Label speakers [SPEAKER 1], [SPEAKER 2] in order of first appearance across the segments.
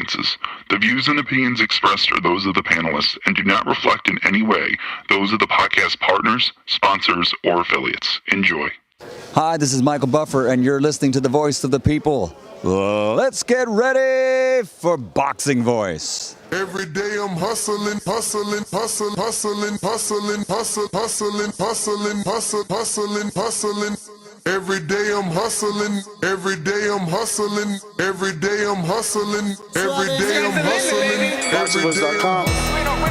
[SPEAKER 1] appearances. The views and opinions expressed are those of the panelists and do not reflect in any way those of the podcast partners, sponsors, or affiliates. Enjoy.
[SPEAKER 2] Hi, this is Michael Buffer, and you're listening to the Voice of the People. Let's get ready for Boxing Voice.
[SPEAKER 3] Every day I'm hustling, hustling, hustling, hustling, hustling, hustling, hustling, hustling, hustling, hustling. Every day I'm hustling, every day I'm hustling, every day I'm hustling, every day I'm hustling, every day.
[SPEAKER 4] We don't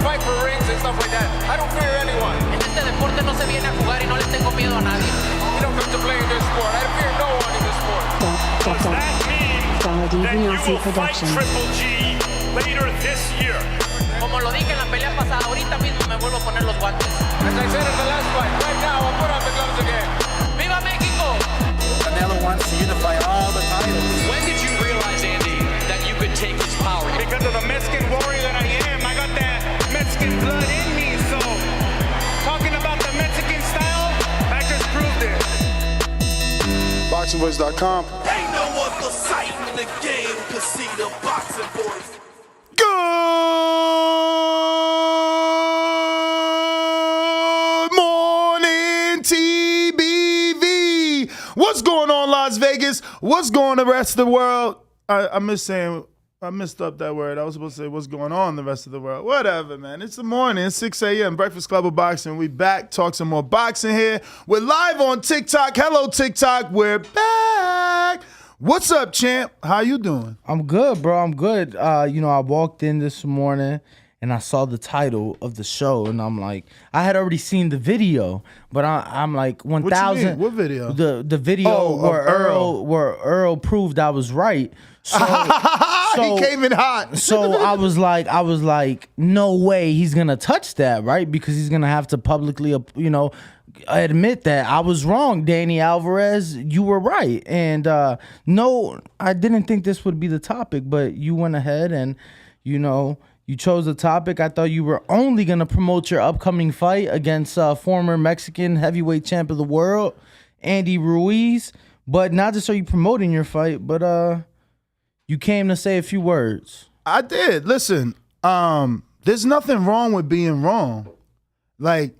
[SPEAKER 4] fight for rings and stuff like that. I don't fear anyone.
[SPEAKER 5] En este deporte no se viene a jugar y no le tengo miedo a nadie.
[SPEAKER 4] We don't come to play in this sport. I fear no one in this sport.
[SPEAKER 6] Does that mean that you will fight Triple G later this year?
[SPEAKER 5] Como lo dije en la pelea pasada, ahorita mismo me vuelvo a poner los guantes.
[SPEAKER 4] As I said in the last fight, right now I'll put on the gloves again.
[SPEAKER 5] ¡Viva México!
[SPEAKER 7] Canelo wants to unify all the titles.
[SPEAKER 8] When did you realize, Andy, that you could take his power?
[SPEAKER 6] Because of the Mexican warrior that I am, I got that Mexican blood in me. So, talking about the Mexican style, I just proved it.
[SPEAKER 3] BoxingVoice.com.
[SPEAKER 9] Ain't no other sight in the game to see the Boxing Voice.
[SPEAKER 10] Good morning, TBV. What's going on, Las Vegas? What's going on, the rest of the world? I missed up that word. I was supposed to say what's going on the rest of the world. Whatever, man. It's the morning. It's 6 a.m. Breakfast Club of Boxing. We back. Talk some more boxing here. We're live on TikTok. Hello, TikTok. We're back. What's up, champ? How you doing?
[SPEAKER 11] I'm good, bro. I'm good. I walked in this morning and I saw the title of the show, and I'm like, I had already seen the video, but I'm like 1,000.
[SPEAKER 10] What video?
[SPEAKER 11] The video where Earl proved I was right. So
[SPEAKER 10] he came in hot.
[SPEAKER 11] So I was like, no way he's gonna touch that, right? Because he's gonna have to publicly, admit that I was wrong, Danny Alvarez. You were right, and no, I didn't think this would be the topic, but you went ahead and you chose the topic. I thought you were only gonna promote your upcoming fight against former Mexican heavyweight champ of the world, Andy Ruiz. But not just are you promoting your fight, but you came to say a few words.
[SPEAKER 10] I did. Listen, there's nothing wrong with being wrong. Like,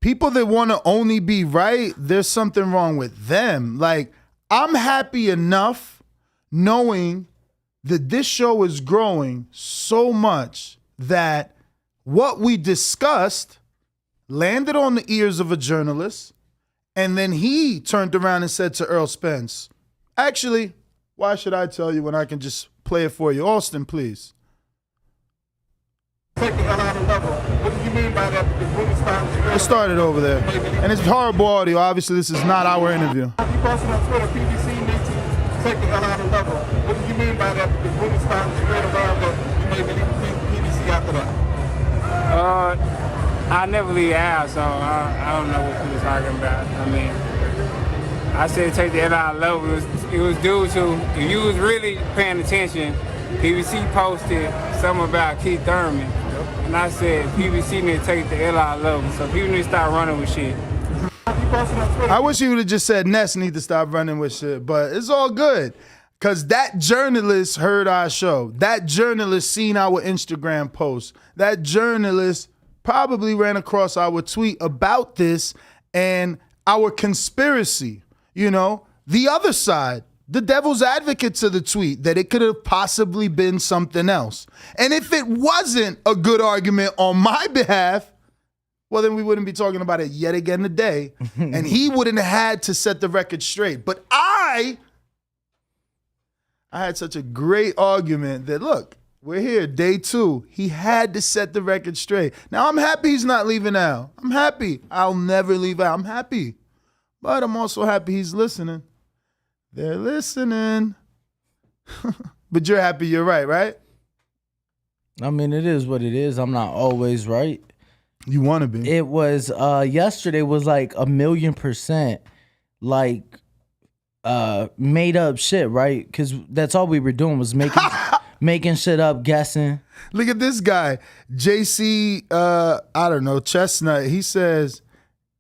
[SPEAKER 10] people that want to only be right, there's something wrong with them. Like, I'm happy enough knowing that this show is growing so much that what we discussed landed on the ears of a journalist, and then he turned around and said to Errol Spence, actually, why should I tell you when I can just play it for you? Austin, please.
[SPEAKER 3] Take it another level. What do you mean by that?
[SPEAKER 10] It started over there. And it's horrible audio. Obviously, this is not our interview.
[SPEAKER 3] You posted on Twitter, PBC needs to take it another level. What do you mean by that? When it's time to spread around that you may leave PBC after that?
[SPEAKER 12] I never leave the house, so I don't know what you're talking about. I mean, I said take the LI level. It was due to, if you was really paying attention, PBC posted something about Keith Thurman. And I said PBC need to take the LI level. So people need to start running with shit.
[SPEAKER 10] I wish he would have just said Ness need to stop running with shit, but it's all good. Because that journalist heard our show. That journalist seen our Instagram post. That journalist probably ran across our tweet about this and our conspiracy. The other side, the devil's advocate to the tweet, that it could have possibly been something else. And if it wasn't a good argument on my behalf, well, then we wouldn't be talking about it yet again today. And he wouldn't have had to set the record straight. But I had such a great argument that, look, we're here, day 2. He had to set the record straight. Now, I'm happy he's not leaving Al. I'm happy. I'll never leave Al. I'm happy. But I'm also happy he's listening. They're listening. But you're happy you're right?
[SPEAKER 11] I mean, it is what it is. I'm not always right.
[SPEAKER 10] You want to be.
[SPEAKER 11] It was, yesterday was like 1,000,000% like made up shit, right? Because that's all we were doing was making shit up, guessing.
[SPEAKER 10] Look at this guy, JC, Chestnut. He says,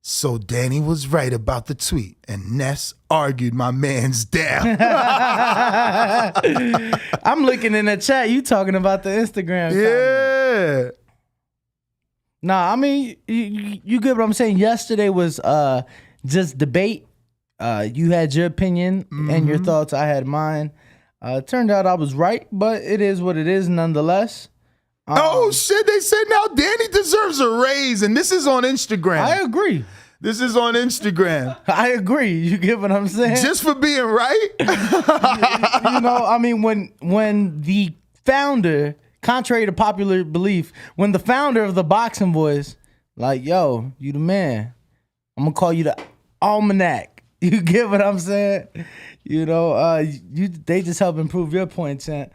[SPEAKER 10] So Danny was right about the tweet, and Ness argued my man's down.
[SPEAKER 11] I'm looking in the chat. You talking about the Instagram?
[SPEAKER 10] Yeah.
[SPEAKER 11] Comment. Nah, I mean, you get what I'm saying. Yesterday was just debate. You had your opinion and your thoughts. I had mine. It turned out I was right, but it is what it is nonetheless.
[SPEAKER 10] Oh, shit. They said now Danny deserves a raise, and this is on Instagram.
[SPEAKER 11] I agree.
[SPEAKER 10] This is on Instagram.
[SPEAKER 11] I agree. You get what I'm saying?
[SPEAKER 10] Just for being right?
[SPEAKER 11] You know, I mean, when the founder, contrary to popular belief, when the founder of the Boxing Boys, like, yo, you the man. I'm going to call you the Almanac. You get what I'm saying? You know, they just help improve your point, Champ.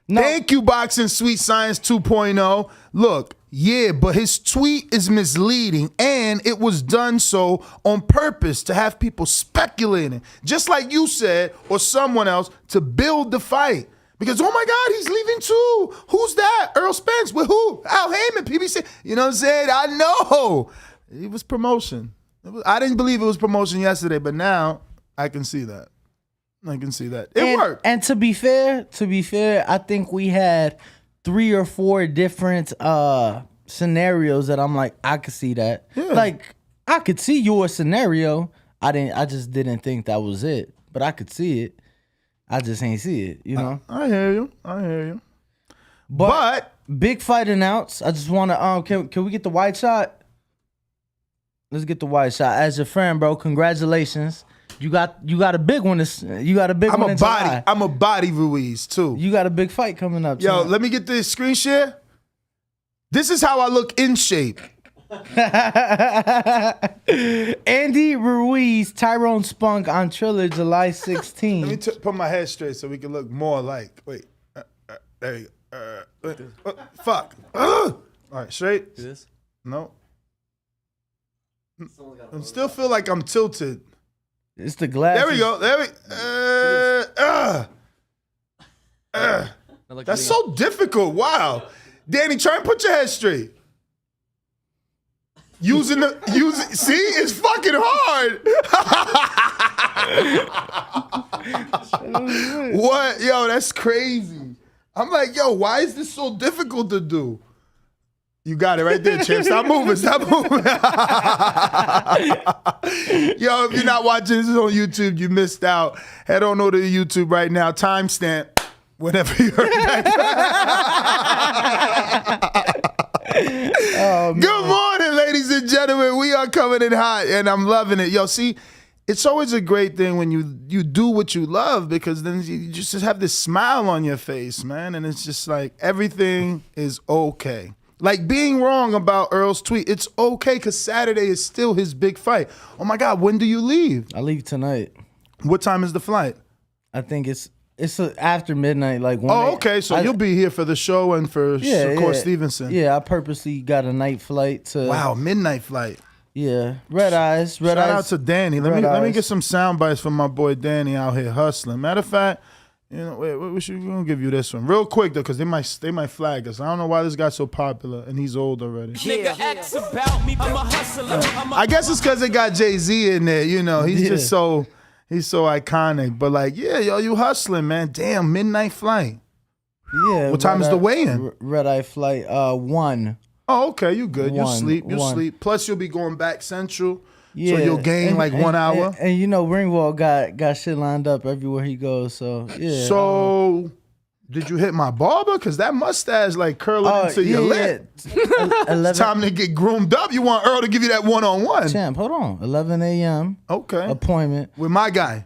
[SPEAKER 11] No.
[SPEAKER 10] Thank you, Boxing Sweet Science 2.0. Look, yeah, but his tweet is misleading, and it was done so on purpose to have people speculating, just like you said, or someone else, to build the fight. Because, oh my God, he's leaving too. Who's that? Errol Spence. With who? Al Haymon, PBC. You know what I'm saying? I know. It was promotion. I didn't believe it was promotion yesterday, but now I can see that. I can see that. It worked.
[SPEAKER 11] And to be fair, I think we had 3 or 4 different scenarios that I'm like, I could see that. Yeah. Like, I could see your scenario. I just didn't think that was it. But I could see it. I just ain't see it, you know?
[SPEAKER 10] I hear you.
[SPEAKER 11] But big fight announced. I just want to, can we get the white shot? Let's get the white shot. As your friend, bro, congratulations. You got a big one.
[SPEAKER 10] I'm a body Ruiz too.
[SPEAKER 11] You got a big fight coming up.
[SPEAKER 10] Yo, let me get this screen share. This is how I look in shape.
[SPEAKER 11] Andy Ruiz, Tyrone Spong on Triller, July 16th.
[SPEAKER 10] Let me put my head straight so we can look more like. Wait, there you go. Fuck. All right, straight.
[SPEAKER 2] This?
[SPEAKER 10] No. I still feel like I'm tilted.
[SPEAKER 11] It's the glass.
[SPEAKER 10] There we go. That's so difficult. Wow. Danny, try and put your head straight. See, it's fucking hard. What? Yo, that's crazy. I'm like, yo, why is this so difficult to do? You got it right there, champ. Stop moving. Yo, if you're not watching this on YouTube, you missed out. Head on over to YouTube right now. Timestamp whenever you heard that. Good morning, ladies and gentlemen. We are coming in hot, and I'm loving it. Yo, see, it's always a great thing when you do what you love, because then you just have this smile on your face, man, and it's just like everything is okay. Like being wrong about Earl's tweet, it's okay because Saturday is still his big fight. Oh my God, when do you leave?
[SPEAKER 11] I leave tonight.
[SPEAKER 10] What time is the flight?
[SPEAKER 11] I think it's after midnight. Like
[SPEAKER 10] okay, so you'll be here for the show and for Shakur Stevenson.
[SPEAKER 11] Yeah, I purposely got a night flight to.
[SPEAKER 10] Wow, midnight flight.
[SPEAKER 11] Yeah, red eyes.
[SPEAKER 10] Shout out to Danny. Let me get some sound bites from my boy Danny out here hustling. Matter of fact. You know, we're gonna give you this one real quick though, because they might flag us. I don't know why this guy's so popular and he's old already.
[SPEAKER 9] Nigga X about me, I'm a hustler.
[SPEAKER 10] I guess it's because it got Jay-Z in there. You know, he's just so iconic. But like, yeah, yo, you hustling, man. Damn, midnight flight.
[SPEAKER 11] Yeah.
[SPEAKER 10] What time is the weigh-in?
[SPEAKER 11] Red eye flight 1.
[SPEAKER 10] Oh, okay, you good. You sleep. Sleep. Plus, you'll be going back central.
[SPEAKER 11] Yeah,
[SPEAKER 10] so you'll gain like 1 hour.
[SPEAKER 11] And you know, Ringwald got shit lined up everywhere he goes. So yeah.
[SPEAKER 10] So did you hit my barber? Cause that mustache like curling into your lip. It's time to get groomed up. You want Earl to give you that 1-on-1.
[SPEAKER 11] Champ, hold on. 11 a.m.
[SPEAKER 10] Okay.
[SPEAKER 11] Appointment
[SPEAKER 10] with my guy.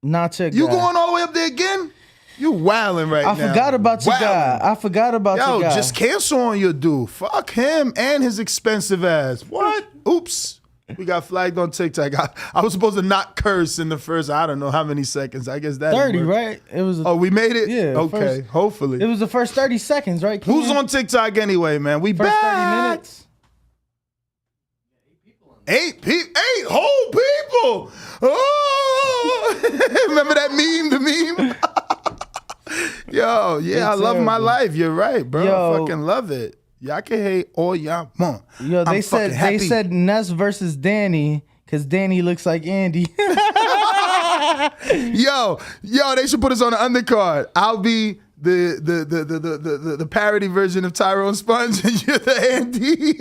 [SPEAKER 11] Not your guy.
[SPEAKER 10] You going all the way up there again? You wilding right now.
[SPEAKER 11] I forgot about your guy. your guy.
[SPEAKER 10] Yo, just cancel on your dude. Fuck him and his expensive ass. What? Oops. We got flagged on TikTok. I was supposed to not curse in the first, I don't know how many seconds. I guess that
[SPEAKER 11] 30, right? It was.
[SPEAKER 10] We made it?
[SPEAKER 11] Yeah.
[SPEAKER 10] Okay, hopefully.
[SPEAKER 11] It was the first 30 seconds, right?
[SPEAKER 10] Who's on TikTok anyway, man? We
[SPEAKER 11] first
[SPEAKER 10] back.
[SPEAKER 11] 30 minutes.
[SPEAKER 10] 8 whole people. Oh, remember that meme? The meme. Yo, yeah, I love my life. You're right, bro. I fucking love it. Y'all can hate all y'all want.
[SPEAKER 11] Yo, they said Ness versus Danny because Danny looks like Andy.
[SPEAKER 10] Yo, they should put us on the undercard. I'll be the parody version of Tyrone Spong, and you're the Andy.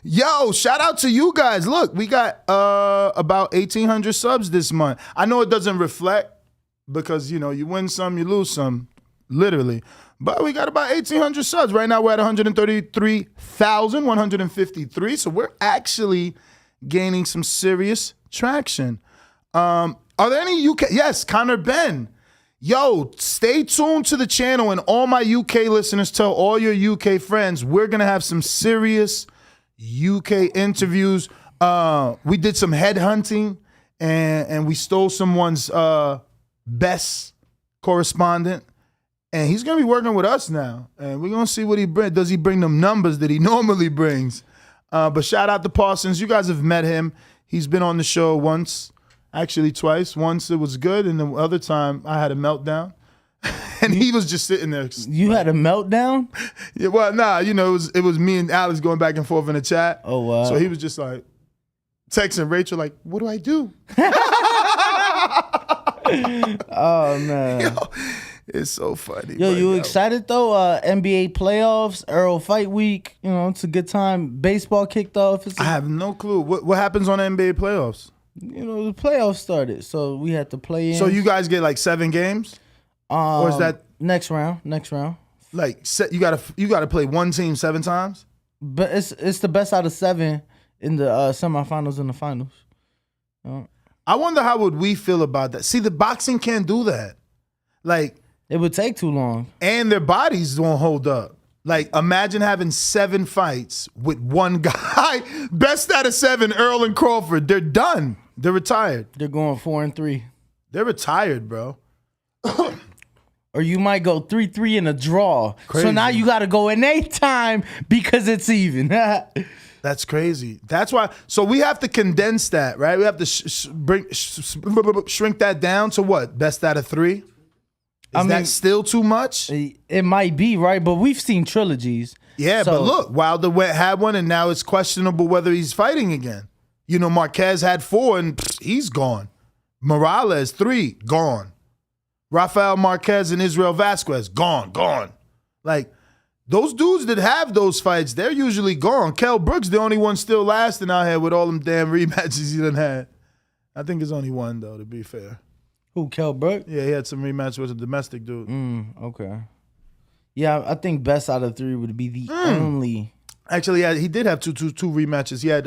[SPEAKER 10] Yo, shout out to you guys. Look, we got about 1,800 subs this month. I know it doesn't reflect because, you win some, you lose some, literally. But we got about 1,800 subs. Right now we're at 133,153. So we're actually gaining some serious traction. Are there any UK? Yes, Connor Ben. Yo, stay tuned to the channel, and all my UK listeners, tell all your UK friends, we're going to have some serious UK interviews. We did some headhunting, and we stole someone's best correspondent, and he's going to be working with us now, and we're going to see what he brings. Does he bring them numbers that he normally brings? But shout out to Parsons. You guys have met him. He's been on the show once. Actually, twice. Once it was good, and the other time I had a meltdown. And he was just sitting there.
[SPEAKER 11] You had a meltdown?
[SPEAKER 10] Yeah, well, nah, it was me and Alex going back and forth in the chat.
[SPEAKER 11] Oh, wow.
[SPEAKER 10] So he was just like texting Rachel, like, what do I do?
[SPEAKER 11] Oh, man.
[SPEAKER 10] Yo, it's so funny.
[SPEAKER 11] Yo, you excited, though? NBA playoffs, Errol Fight Week. It's a good time. Baseball kicked off.
[SPEAKER 10] I have no clue. What happens on the NBA playoffs?
[SPEAKER 11] The playoffs started, so we had to play in.
[SPEAKER 10] So you guys get like 7 games, or is that
[SPEAKER 11] next round?
[SPEAKER 10] Like you gotta play one team 7 times.
[SPEAKER 11] But it's the best out of 7 in the semifinals and the finals.
[SPEAKER 10] I wonder how would we feel about that. See, the boxing can't do that. Like
[SPEAKER 11] it would take too long,
[SPEAKER 10] and their bodies won't hold up. Like, imagine having 7 fights with one guy. Best out of 7, Earl and Crawford. They're done. They're retired.
[SPEAKER 11] They're going 4-3.
[SPEAKER 10] They're retired, bro.
[SPEAKER 11] Or you might go 3-3 in a draw.
[SPEAKER 10] Crazy.
[SPEAKER 11] So now you got to go in 8 time because it's even.
[SPEAKER 10] That's crazy. That's why. So we have to condense that, right? We have to shrink that down to what? Best out of 3? Is that still too much?
[SPEAKER 11] It might be, right? But we've seen trilogies.
[SPEAKER 10] Yeah, but look, Wilder had one, and now it's questionable whether he's fighting again. Marquez had 4, and he's gone. Morales, 3, gone. Rafael Marquez and Israel Vasquez, gone. Like, those dudes that have those fights, they're usually gone. Kell Brook's the only one still lasting out here with all them damn rematches he done had. I think there's only one, though, to be fair.
[SPEAKER 11] Who, Kell Brook?
[SPEAKER 10] Yeah, he had some rematch with a domestic dude.
[SPEAKER 11] Okay. Yeah, I think best out of 3 would be the only.
[SPEAKER 10] Actually, yeah, he did have two rematches. He had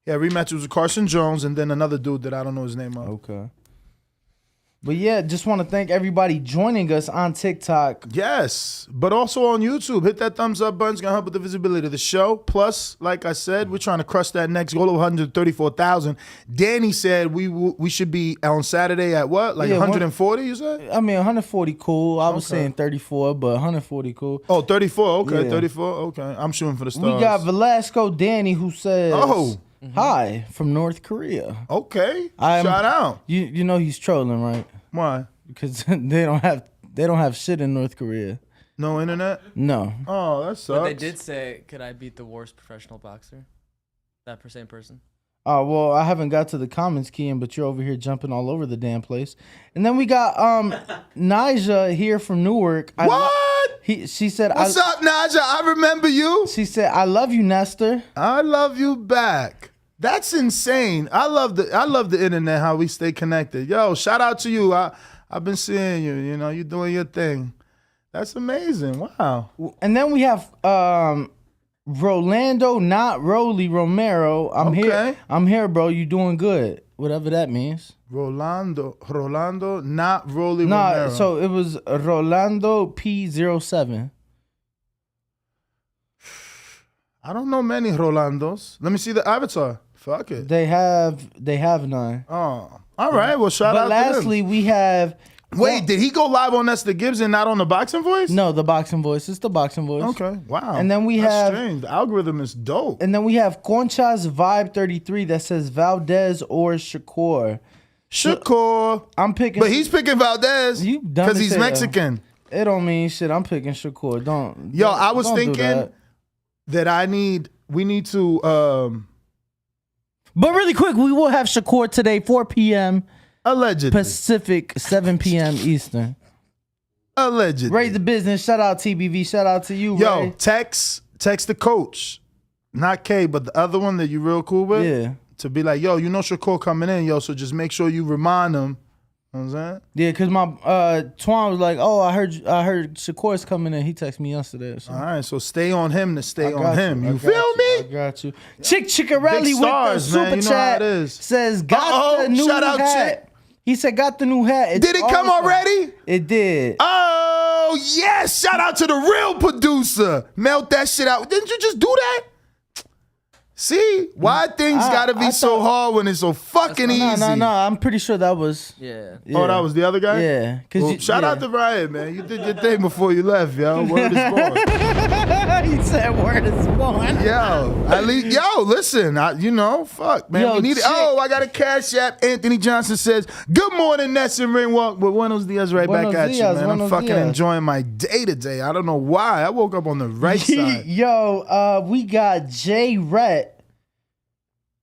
[SPEAKER 10] rematches with Carson Jones and then another dude that I don't know his name of.
[SPEAKER 11] Okay. But yeah, just want to thank everybody joining us on TikTok.
[SPEAKER 10] Yes, but also on YouTube. Hit that thumbs up button. It's going to help with the visibility of the show. Plus, like I said, we're trying to crush that next goal of 134,000. Danny said we should be on Saturday at what? Like 140, you said?
[SPEAKER 11] I mean, 140 cool. I was saying 34, but 140 cool.
[SPEAKER 10] Oh, 34. Okay, yeah. 34. Okay. I'm shooting for the stars.
[SPEAKER 11] We got Velasco Danny who says, hi, from North Korea.
[SPEAKER 10] Okay. Shout out.
[SPEAKER 11] You know he's trolling, right?
[SPEAKER 10] Why?
[SPEAKER 11] Because they don't have shit in North Korea.
[SPEAKER 10] No internet?
[SPEAKER 11] No.
[SPEAKER 10] Oh, that sucks.
[SPEAKER 13] But they did say, could I beat the worst professional boxer? That same person.
[SPEAKER 11] Oh, well, I haven't got to the comments, Kian, but you're over here jumping all over the damn place. And then we got Naja here from Newark.
[SPEAKER 10] What?
[SPEAKER 11] She said,
[SPEAKER 10] what's up, Naja? I remember you.
[SPEAKER 11] She said, I love you, Nestor.
[SPEAKER 10] I love you back. That's insane. I love the internet, how we stay connected. Yo, shout out to you. I've been seeing you. You're doing your thing. That's amazing. Wow.
[SPEAKER 11] And then we have Rolando, not Rolly Romero. I'm here, bro. You doing good. Whatever that means.
[SPEAKER 10] Rolando, not Rolly Romero.
[SPEAKER 11] So it was Rolando P07.
[SPEAKER 10] I don't know many Rolandos. Let me see the avatar. Fuck it.
[SPEAKER 11] They have none.
[SPEAKER 10] Oh, all right. Well, shout out to them.
[SPEAKER 11] But lastly, we have.
[SPEAKER 10] Wait, did he go live on Esther Gibbs and not on the Boxing Voice?
[SPEAKER 11] No, the Boxing Voice. It's the Boxing Voice.
[SPEAKER 10] Okay. Wow.
[SPEAKER 11] And then
[SPEAKER 10] That's strange. The algorithm is dope.
[SPEAKER 11] And then we have Concha's Vibe 33 that says Valdez or Shakur.
[SPEAKER 10] Shakur.
[SPEAKER 11] I'm picking.
[SPEAKER 10] But he's picking Valdez because he's Mexican.
[SPEAKER 11] It don't mean shit. I'm picking Shakur.
[SPEAKER 10] Yo, I was thinking that we need to.
[SPEAKER 11] But really quick, we will have Shakur today, 4 p.m.
[SPEAKER 10] Allegedly.
[SPEAKER 11] Pacific, 7 p.m. Eastern.
[SPEAKER 10] Allegedly.
[SPEAKER 11] Raise the business. Shout out TBV. Shout out to you,
[SPEAKER 10] Yo,
[SPEAKER 11] Ray.
[SPEAKER 10] text the coach. Not K, but the other one that you real cool with.
[SPEAKER 11] Yeah.
[SPEAKER 10] To be like, yo, you know Shakur coming in, yo, so just make sure you remind him. You know what I'm saying?
[SPEAKER 11] Yeah, because my Twan was like, oh, I heard Shakur's coming in. He texted me yesterday. So.
[SPEAKER 10] All right, so stay on him to stay on him. You feel me?
[SPEAKER 11] I got you. Chick Chickarelli with the super
[SPEAKER 10] man. You know
[SPEAKER 11] chat
[SPEAKER 10] how it is.
[SPEAKER 11] says, got the new
[SPEAKER 10] shout out
[SPEAKER 11] hat.
[SPEAKER 10] Chick.
[SPEAKER 11] He said, got the new hat. It's
[SPEAKER 10] did it come
[SPEAKER 11] awesome.
[SPEAKER 10] already?
[SPEAKER 11] It did.
[SPEAKER 10] Oh, yes. Shout out to the real producer. Melt that shit out. Didn't you just do that? See? Why things got to be so hard when it's so fucking easy?
[SPEAKER 11] No. I'm pretty sure that was.
[SPEAKER 13] Yeah.
[SPEAKER 10] Oh, that was the other guy?
[SPEAKER 11] Yeah.
[SPEAKER 10] Well, shout out to Ryan, man. You did your thing before you left, yo. Word is born.
[SPEAKER 11] He said word is born.
[SPEAKER 10] Yo, listen. Fuck, man.
[SPEAKER 11] Yo,
[SPEAKER 10] we need it. Oh, I got a cash app. Anthony Johnson says, good morning, Ness and Ringwalk. But Buenos Dias back at you, man. I'm fucking enjoying my day today. I don't know why. I woke up on the right side.
[SPEAKER 11] Yo, we got Jay Rhett.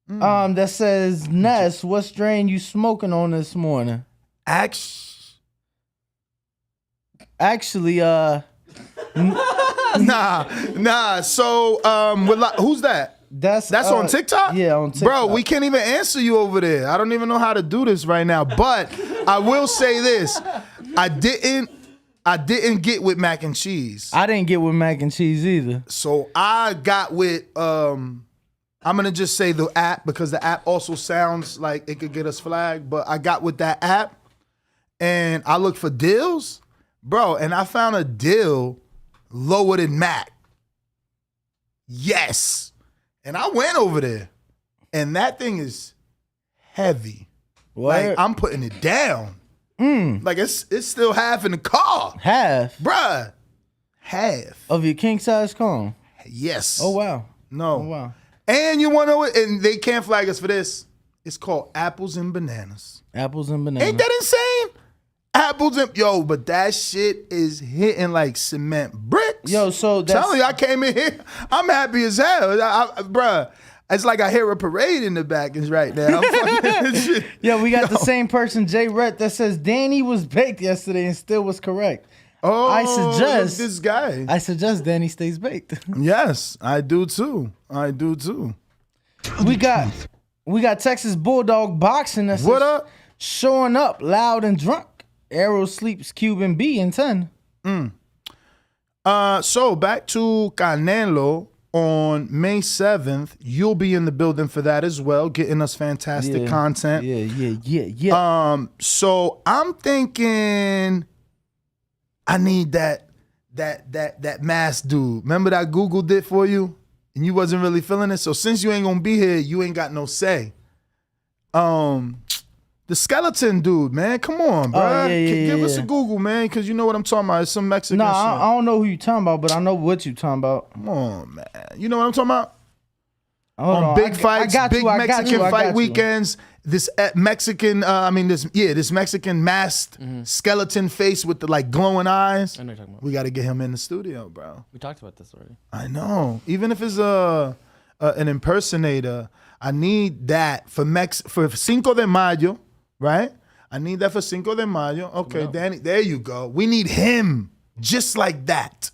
[SPEAKER 11] That says, Ness, what strain you smoking on this morning? Actually,
[SPEAKER 10] Nah. So, who's that? That's on TikTok?
[SPEAKER 11] Yeah, on TikTok.
[SPEAKER 10] Bro, we can't even answer you over there. I don't even know how to do this right now. But I will say this. I didn't get with mac and cheese.
[SPEAKER 11] I didn't get with mac and cheese either.
[SPEAKER 10] So I got with I'm gonna just say the app because the app also sounds like it could get us flagged. But I got with that app and I looked for deals, bro, and I found a deal lower than Mac. Yes. And I went over there. And that thing is heavy.
[SPEAKER 11] What?
[SPEAKER 10] Like I'm putting it down. Like it's still half in the car.
[SPEAKER 11] Half?
[SPEAKER 10] Bruh. Half.
[SPEAKER 11] Of your king size cone?
[SPEAKER 10] Yes.
[SPEAKER 11] Oh, wow.
[SPEAKER 10] No.
[SPEAKER 11] Oh, wow.
[SPEAKER 10] And you want to know it? And they can't flag us for this. It's called apples and bananas.
[SPEAKER 11] Apples and bananas.
[SPEAKER 10] Ain't that insane? Apples and but that shit is hitting like cement bricks.
[SPEAKER 11] Yo, so that's
[SPEAKER 10] telling you, I came in here. I'm happy as hell, bruh. It's like I hear a parade in the back right now.
[SPEAKER 11] Yo, we got the same person, Jay Rhett, that says Danny was baked yesterday and still was correct.
[SPEAKER 10] Oh,
[SPEAKER 11] I suggest
[SPEAKER 10] this guy.
[SPEAKER 11] I suggest Danny stays baked.
[SPEAKER 10] Yes, I do too.
[SPEAKER 11] We got Texas Bulldog Boxing that's
[SPEAKER 10] what up?
[SPEAKER 11] Showing up loud and drunk. Errol sleeps Cuban B in 10.
[SPEAKER 10] So back to Canelo on May 7th. You'll be in the building for that as well, getting us fantastic content.
[SPEAKER 11] Yeah.
[SPEAKER 10] So I'm thinking I need that mask dude. Remember that Google did for you? And you wasn't really feeling it. So since you ain't gonna be here, you ain't got no say. The skeleton dude, man. Come on, bro. Give us a Google, man, because you know what I'm talking about. It's some Mexican shit.
[SPEAKER 11] I don't know who you talking about, but I know what you talking about.
[SPEAKER 10] Come on, man. You know what I'm talking about?
[SPEAKER 11] Hold on.
[SPEAKER 10] Big fights, big Mexican fight
[SPEAKER 11] you.
[SPEAKER 10] weekends. This Mexican, this Mexican masked skeleton face with the like glowing eyes.
[SPEAKER 13] I know you're talking about.
[SPEAKER 10] We got to get him in the studio, bro.
[SPEAKER 13] We talked about this already.
[SPEAKER 10] I know. Even if it's an impersonator, I need that for Cinco de Mayo, right? I need that for Cinco de Mayo. Okay, Danny, there you go. We need him just like that.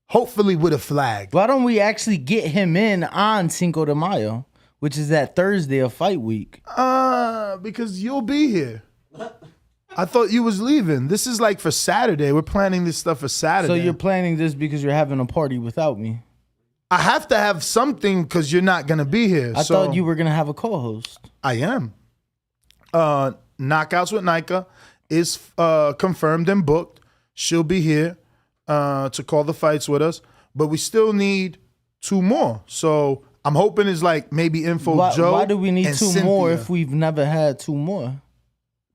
[SPEAKER 10] Hopefully with a flag.
[SPEAKER 11] Why don't we actually get him in on Cinco de Mayo, which is that Thursday of fight week?
[SPEAKER 10] Because you'll be here. I thought you was leaving. This is like for Saturday. We're planning this stuff for Saturday.
[SPEAKER 11] So you're planning this because you're having a party without me?
[SPEAKER 10] I have to have something because you're not going to be here.
[SPEAKER 11] I thought you were going to have a co-host.
[SPEAKER 10] I am. Knockouts with Nika is confirmed and booked. She'll be here to call the fights with us. But we still need 2 more. So I'm hoping it's like maybe Joe.
[SPEAKER 11] Why do we need 2
[SPEAKER 10] Cynthia.
[SPEAKER 11] more if we've never had 2 more?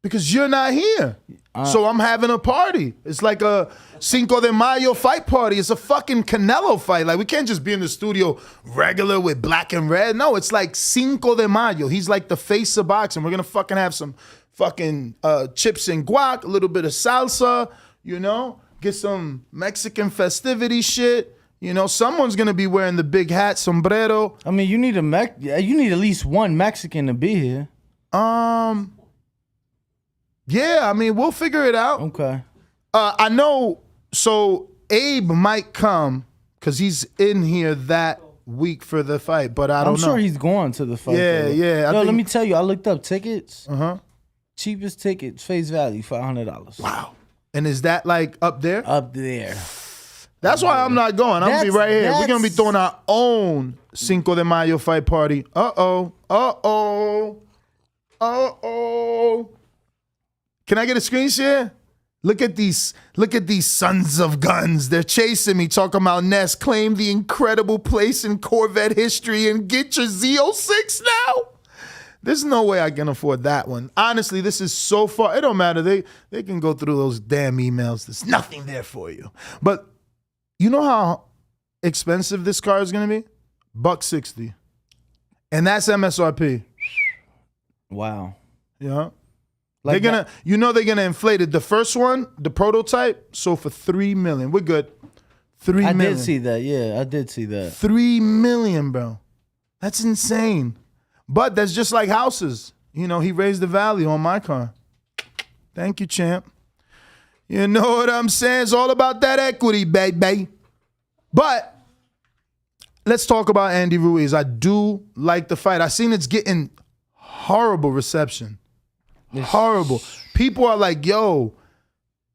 [SPEAKER 10] Because you're not here. So I'm having a party. It's like a Cinco de Mayo fight party. It's a fucking Canelo fight. Like, we can't just be in the studio regular with black and red. No, it's like Cinco de Mayo. He's like the face of boxing. We're going to fucking have some fucking chips and guac, a little bit of salsa, you know? get some Mexican festivity shit. You know, someone's gonna be wearing the big hat, sombrero.
[SPEAKER 11] I mean, you need you need at least one Mexican to be here.
[SPEAKER 10] Yeah, I mean, we'll figure it out.
[SPEAKER 11] Okay.
[SPEAKER 10] I know. So Abe might come because he's in here that week for the fight, but I don't know.
[SPEAKER 11] I'm sure he's going to the fight.
[SPEAKER 10] Yeah,
[SPEAKER 11] though.
[SPEAKER 10] yeah.
[SPEAKER 11] Let me tell you, I looked up tickets.
[SPEAKER 10] Uh-huh.
[SPEAKER 11] Cheapest tickets, face value, $500.
[SPEAKER 10] Wow. And is that like up there?
[SPEAKER 11] Up there.
[SPEAKER 10] That's why I'm not going. I'm going to be right here. We're going to be throwing our own Cinco de Mayo fight party. Uh-oh. Can I get a screen share? Look at these sons of guns. They're chasing me, talking about Ness. Claim the incredible place in Corvette history and get your Z06 now. There's no way I can afford that one. Honestly, this is so far. It don't matter. They can go through those damn emails. There's nothing there for you. But you know how expensive this car is going to be? $160. And that's MSRP.
[SPEAKER 11] Wow.
[SPEAKER 10] Yeah.
[SPEAKER 11] Like
[SPEAKER 10] they're gonna inflate it. The first one, the prototype, sold for $3 million. We're good. $3 million.
[SPEAKER 11] I did see that. Yeah, I did see that.
[SPEAKER 10] $3 million, bro. That's insane. But that's just like houses. You know, he raised the value on my car. Thank you, champ. You know what I'm saying? It's all about that equity, baby. But let's talk about Andy Ruiz. I do like the fight. I seen it's getting horrible reception. Horrible. People are like, yo,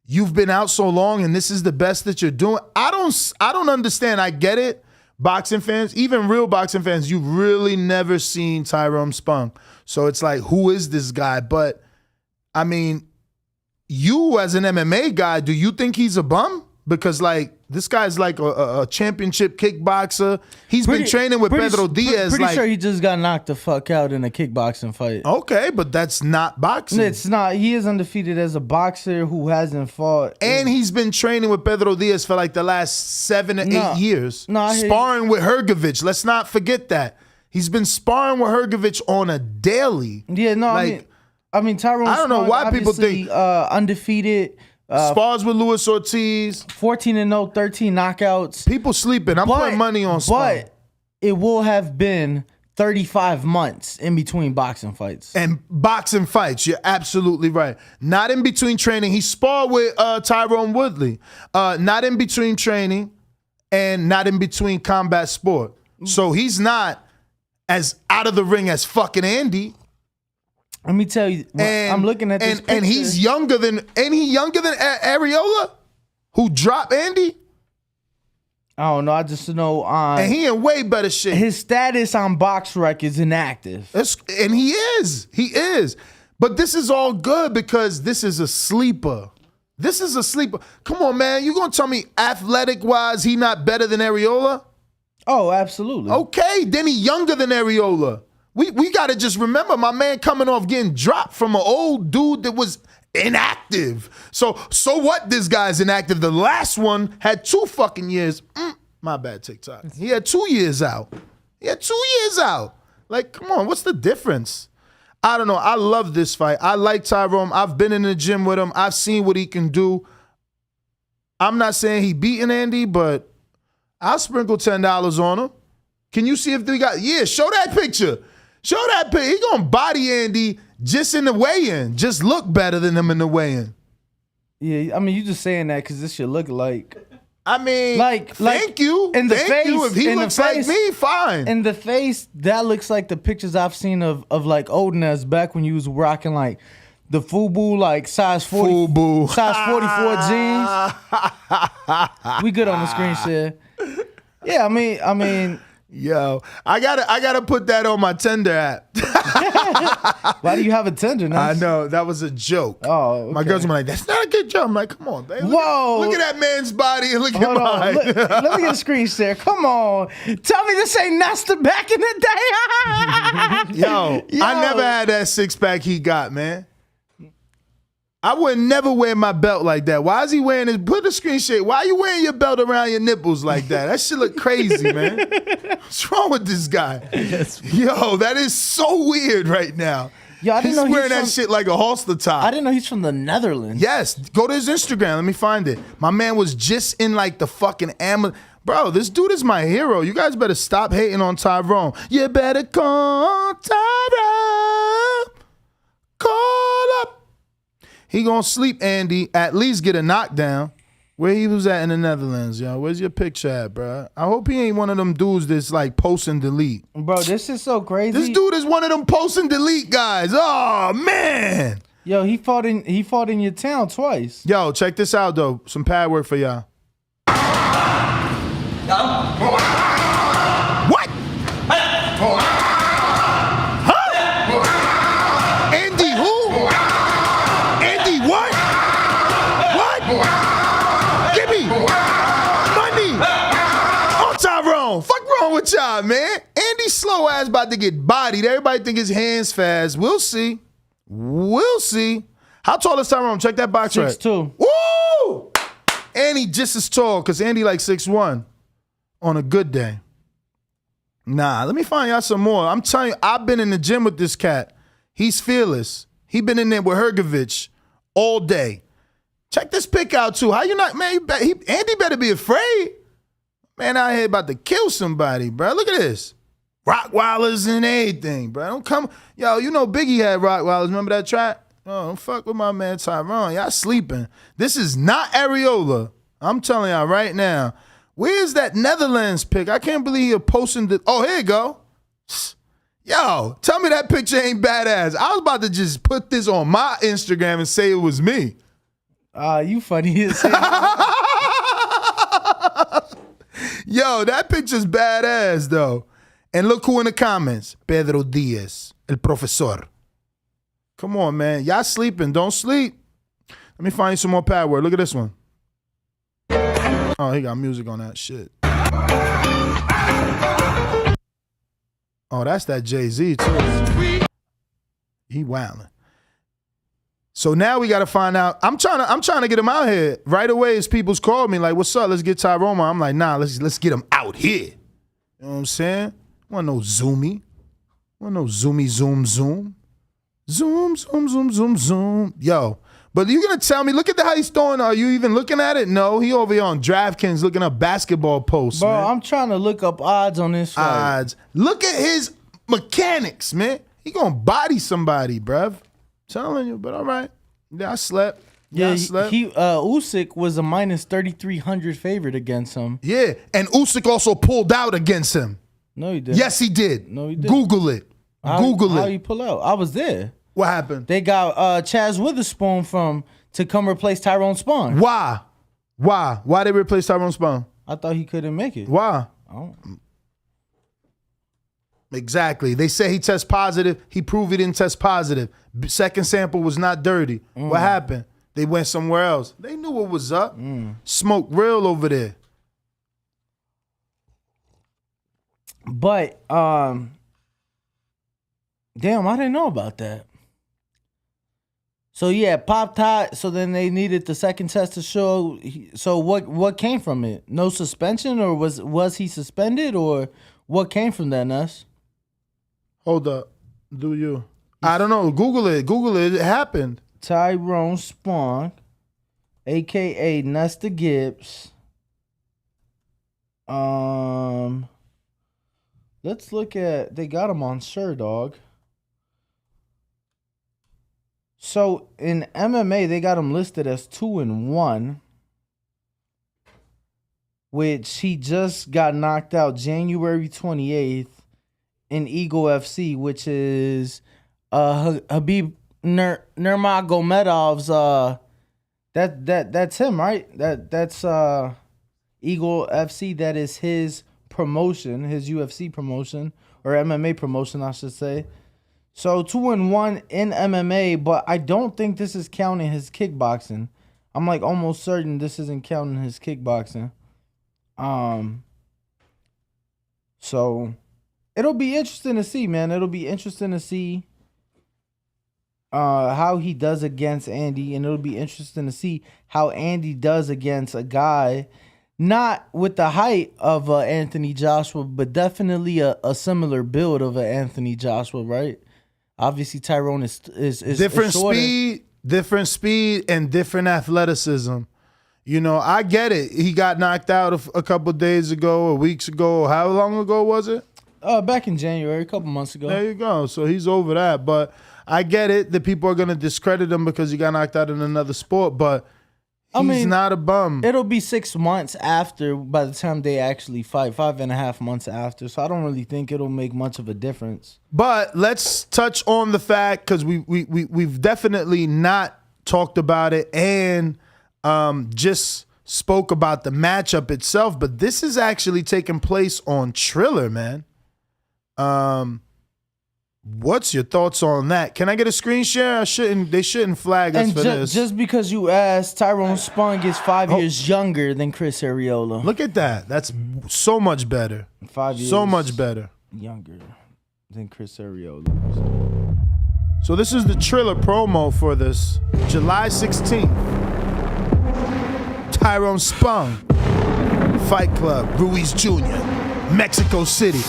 [SPEAKER 10] you've been out so long and this is the best that you're doing. I don't understand. I get it. Boxing fans, even real boxing fans, you've really never seen Tyrone Spong. So it's like, who is this guy? But I mean, you as an MMA guy, do you think he's a bum? Because like this guy's like a championship kickboxer. He's been training with Pedro Diaz.
[SPEAKER 11] Pretty sure he just got knocked the fuck out in a kickboxing fight.
[SPEAKER 10] Okay, but that's not boxing.
[SPEAKER 11] It's not. He is undefeated as a boxer who hasn't fought.
[SPEAKER 10] And he's been training with Pedro Diaz for like the last 7 to 8 years. Sparring with Hrgovic. Let's not forget that. He's been sparring with Hrgovic on a daily.
[SPEAKER 11] Yeah, no,
[SPEAKER 10] like,
[SPEAKER 11] I mean Tyrone.
[SPEAKER 10] I don't know why people think
[SPEAKER 11] undefeated.
[SPEAKER 10] Spars with Luis Ortiz.
[SPEAKER 11] 14-0, 13 knockouts.
[SPEAKER 10] People sleeping. I'm putting money on Spars.
[SPEAKER 11] But it will have been 35 months in between boxing fights.
[SPEAKER 10] And boxing fights, you're absolutely right. Not in between training. He sparred with Tyrone Woodley. Not in between training and not in between combat sport. So he's not as out of the ring as fucking Andy.
[SPEAKER 11] Let me tell you, I'm looking at this picture.
[SPEAKER 10] And he's younger than Areola, who dropped Andy.
[SPEAKER 11] I don't know. I just know
[SPEAKER 10] and he in way better shape.
[SPEAKER 11] His status on BoxRec is inactive.
[SPEAKER 10] And he is. He is. But this is all good because this is a sleeper. This is a sleeper. Come on, man. You gonna tell me athletic-wise he not better than Areola?
[SPEAKER 11] Oh, absolutely.
[SPEAKER 10] Okay, then he younger than Areola. We got to just remember my man coming off getting dropped from an old dude that was inactive. So what this guy's inactive? The last one had 2 fucking years. My bad, TikTok. He had 2 years out. Like, come on, what's the difference? I don't know. I love this fight. I like Tyrone. I've been in the gym with him. I've seen what he can do. I'm not saying he beating Andy, but I'll sprinkle $10 on him. Can you see if they got, show that picture. Show that picture. He gonna body Andy just in the weigh-in. Just look better than him in the weigh-in.
[SPEAKER 11] Yeah, I mean, you just saying that because this should look like.
[SPEAKER 10] I mean,
[SPEAKER 11] thank
[SPEAKER 10] you.
[SPEAKER 11] In the
[SPEAKER 10] thank
[SPEAKER 11] face,
[SPEAKER 10] you. If he looks like me, fine.
[SPEAKER 11] In the face, that looks like the pictures I've seen of like Yordenis back when you was rocking like the FUBU, like size 40, size 44 jeans. We good on the screen share. Yeah, I mean.
[SPEAKER 10] Yo, I gotta put that on my Tinder app.
[SPEAKER 11] Why do you have a Tinder?
[SPEAKER 10] I know, that was a joke.
[SPEAKER 11] Oh, okay.
[SPEAKER 10] My girls were like, that's not a good joke. I'm like, come on, baby.
[SPEAKER 11] Whoa.
[SPEAKER 10] Look at that man's body and look at mine.
[SPEAKER 11] Let me get a screen share. Come on. Tell me this ain't Nesta back in the day.
[SPEAKER 10] Yo, I never had that 6-pack he got, man. I would never wear my belt like that. Why is he wearing his, put the screen shake. Why are you wearing your belt around your nipples like that? That shit look crazy, man. What's wrong with this guy? Yo, that is so weird right now.
[SPEAKER 11] Yo, I didn't
[SPEAKER 10] He's
[SPEAKER 11] know
[SPEAKER 10] wearing that shit like a holster top.
[SPEAKER 11] I didn't know he's from the Netherlands.
[SPEAKER 10] Yes, go to his Instagram. Let me find it. My man was just in like the fucking Bro, this dude is my hero. You guys better stop hating on Tyrone. You better call Tyrone. Call up. He gonna sleep, Andy. At least get a knockdown. Where he was at in the Netherlands, yo. Where's your picture at, bro? I hope he ain't one of them dudes that's like post and delete.
[SPEAKER 11] Bro, this is so crazy.
[SPEAKER 10] This dude is one of them post and delete guys. Oh man.
[SPEAKER 11] Yo, he fought in your town twice.
[SPEAKER 10] Yo, check this out though. Some pad work for y'all. What? Huh? Andy who? Andy what? What? Give me money. Oh, Tyrone. Fuck wrong with y'all, man. Andy's slow ass about to get bodied. Everybody think his hands fast. We'll see. We'll see. How tall is Tyrone? Check that box right.
[SPEAKER 11] 6'2".
[SPEAKER 10] Woo! Andy just as tall because Andy like 6'1". On a good day. Nah, let me find y'all some more. I'm telling you, I've been in the gym with this cat. He's fearless. He been in there with Hergovich all day. Check this pic out too. How you not, man? Andy better be afraid. Man out here about to kill somebody, bro. Look at this. Rottweilers and everything, bro. Don't come. Yo, you know Biggie had Rottweilers. Remember that track? Oh, don't fuck with my man Tyrone. Y'all sleeping. This is not areola. I'm telling y'all right now. Where's that Netherlands pic? I can't believe you're posting the. Oh, here you go. Yo, tell me that picture ain't badass. I was about to just put this on my Instagram and say it was me.
[SPEAKER 11] You funny as hell.
[SPEAKER 10] Yo, that picture's badass though. And look who in the comments. Pedro Diaz, el profesor. Come on, man. Y'all sleeping. Don't sleep. Let me find you some more pad work. Look at this one. Oh, he got music on that shit. Oh, that's that Jay-Z too. He wildin'. So now we got to find out. I'm trying to get him out here right away. As people's called me like, "What's up? Let's get Tyrone." I'm like, "Nah, let's get him out here." You know what I'm saying? Want no zoomy? Want no zoomy zoom. Yo. But you gonna tell me, look at how he's throwing. Are you even looking at it? No, he over here on DraftKings looking up basketball posts.
[SPEAKER 11] Bro,
[SPEAKER 10] man.
[SPEAKER 11] I'm trying to look up odds on this fight.
[SPEAKER 10] Odds. Look at his mechanics, man. He gonna body somebody, bruv. Telling you, but all right. Yeah, I slept.
[SPEAKER 11] Yeah,
[SPEAKER 10] I slept.
[SPEAKER 11] Usyk was a minus 3,300 favorite against him.
[SPEAKER 10] Yeah, and Usyk also pulled out against him.
[SPEAKER 11] No, he didn't.
[SPEAKER 10] Yes, he did.
[SPEAKER 11] No, he didn't.
[SPEAKER 10] Google it. Google it.
[SPEAKER 11] How you pull out? I was there.
[SPEAKER 10] What happened?
[SPEAKER 11] They got Chaz Witherspoon to come replace Tyrone Spong.
[SPEAKER 10] Why? Why they replace Tyrone Spong?
[SPEAKER 11] I thought he couldn't make it.
[SPEAKER 10] Why?
[SPEAKER 11] Oh.
[SPEAKER 10] Exactly. They say he tests positive. He proved he didn't test positive. Second sample was not dirty. What happened? They went somewhere else. They knew what was up. Smoke real over there.
[SPEAKER 11] But damn, I didn't know about that. So yeah, popped hot. So then they needed the second test to show. So what came from it? No suspension, or was he suspended, or what came from that, Ness?
[SPEAKER 10] Hold up. Do you? I don't know. Google it. It happened.
[SPEAKER 11] Tyrone Spong, a.k.a. Nesta Gibbs. Let's look at. They got him on Sherdog. So in MMA, they got him listed as 2-1, which he just got knocked out January 28th in Eagle FC, which is Habib Nurmagomedov's. That's him, right? That's Eagle FC. That is his promotion, his UFC promotion, or MMA promotion, I should say. So 2-1 in MMA, but I don't think this is counting his kickboxing. I'm like almost certain this isn't counting his kickboxing. So it'll be interesting to see, man. It'll be interesting to see how he does against Andy, and it'll be interesting to see how Andy does against a guy not with the height of Anthony Joshua, but definitely a similar build of Anthony Joshua, right? Obviously, Tyrone is
[SPEAKER 10] different
[SPEAKER 11] shorter.
[SPEAKER 10] different speed, and different athleticism. You know, I get it. He got knocked out a couple days ago or weeks ago. How long ago was it?
[SPEAKER 11] Back in January, a couple months ago.
[SPEAKER 10] There you go. So he's over that. But I get it that people are going to discredit him because he got knocked out in another sport. But he's not a bum.
[SPEAKER 11] It'll be 6 months after by the time they actually fight, 5.5 months after. So I don't really think it'll make much of a difference.
[SPEAKER 10] But let's touch on the fact, because we've definitely not talked about it and just spoke about the matchup itself. But this is actually taking place on Triller, man. What's your thoughts on that? Can I get a screen share? They shouldn't flag us for this.
[SPEAKER 11] Just because you asked, Tyrone Spong is 5 years younger than Chris Arreola.
[SPEAKER 10] Look at that. That's so much better.
[SPEAKER 11] 5 years.
[SPEAKER 10] So much better.
[SPEAKER 11] Younger than Chris Arreola.
[SPEAKER 10] So this is the Triller promo for this July 16th. Tyrone Spong, Fight Club, Ruiz Jr., Mexico City.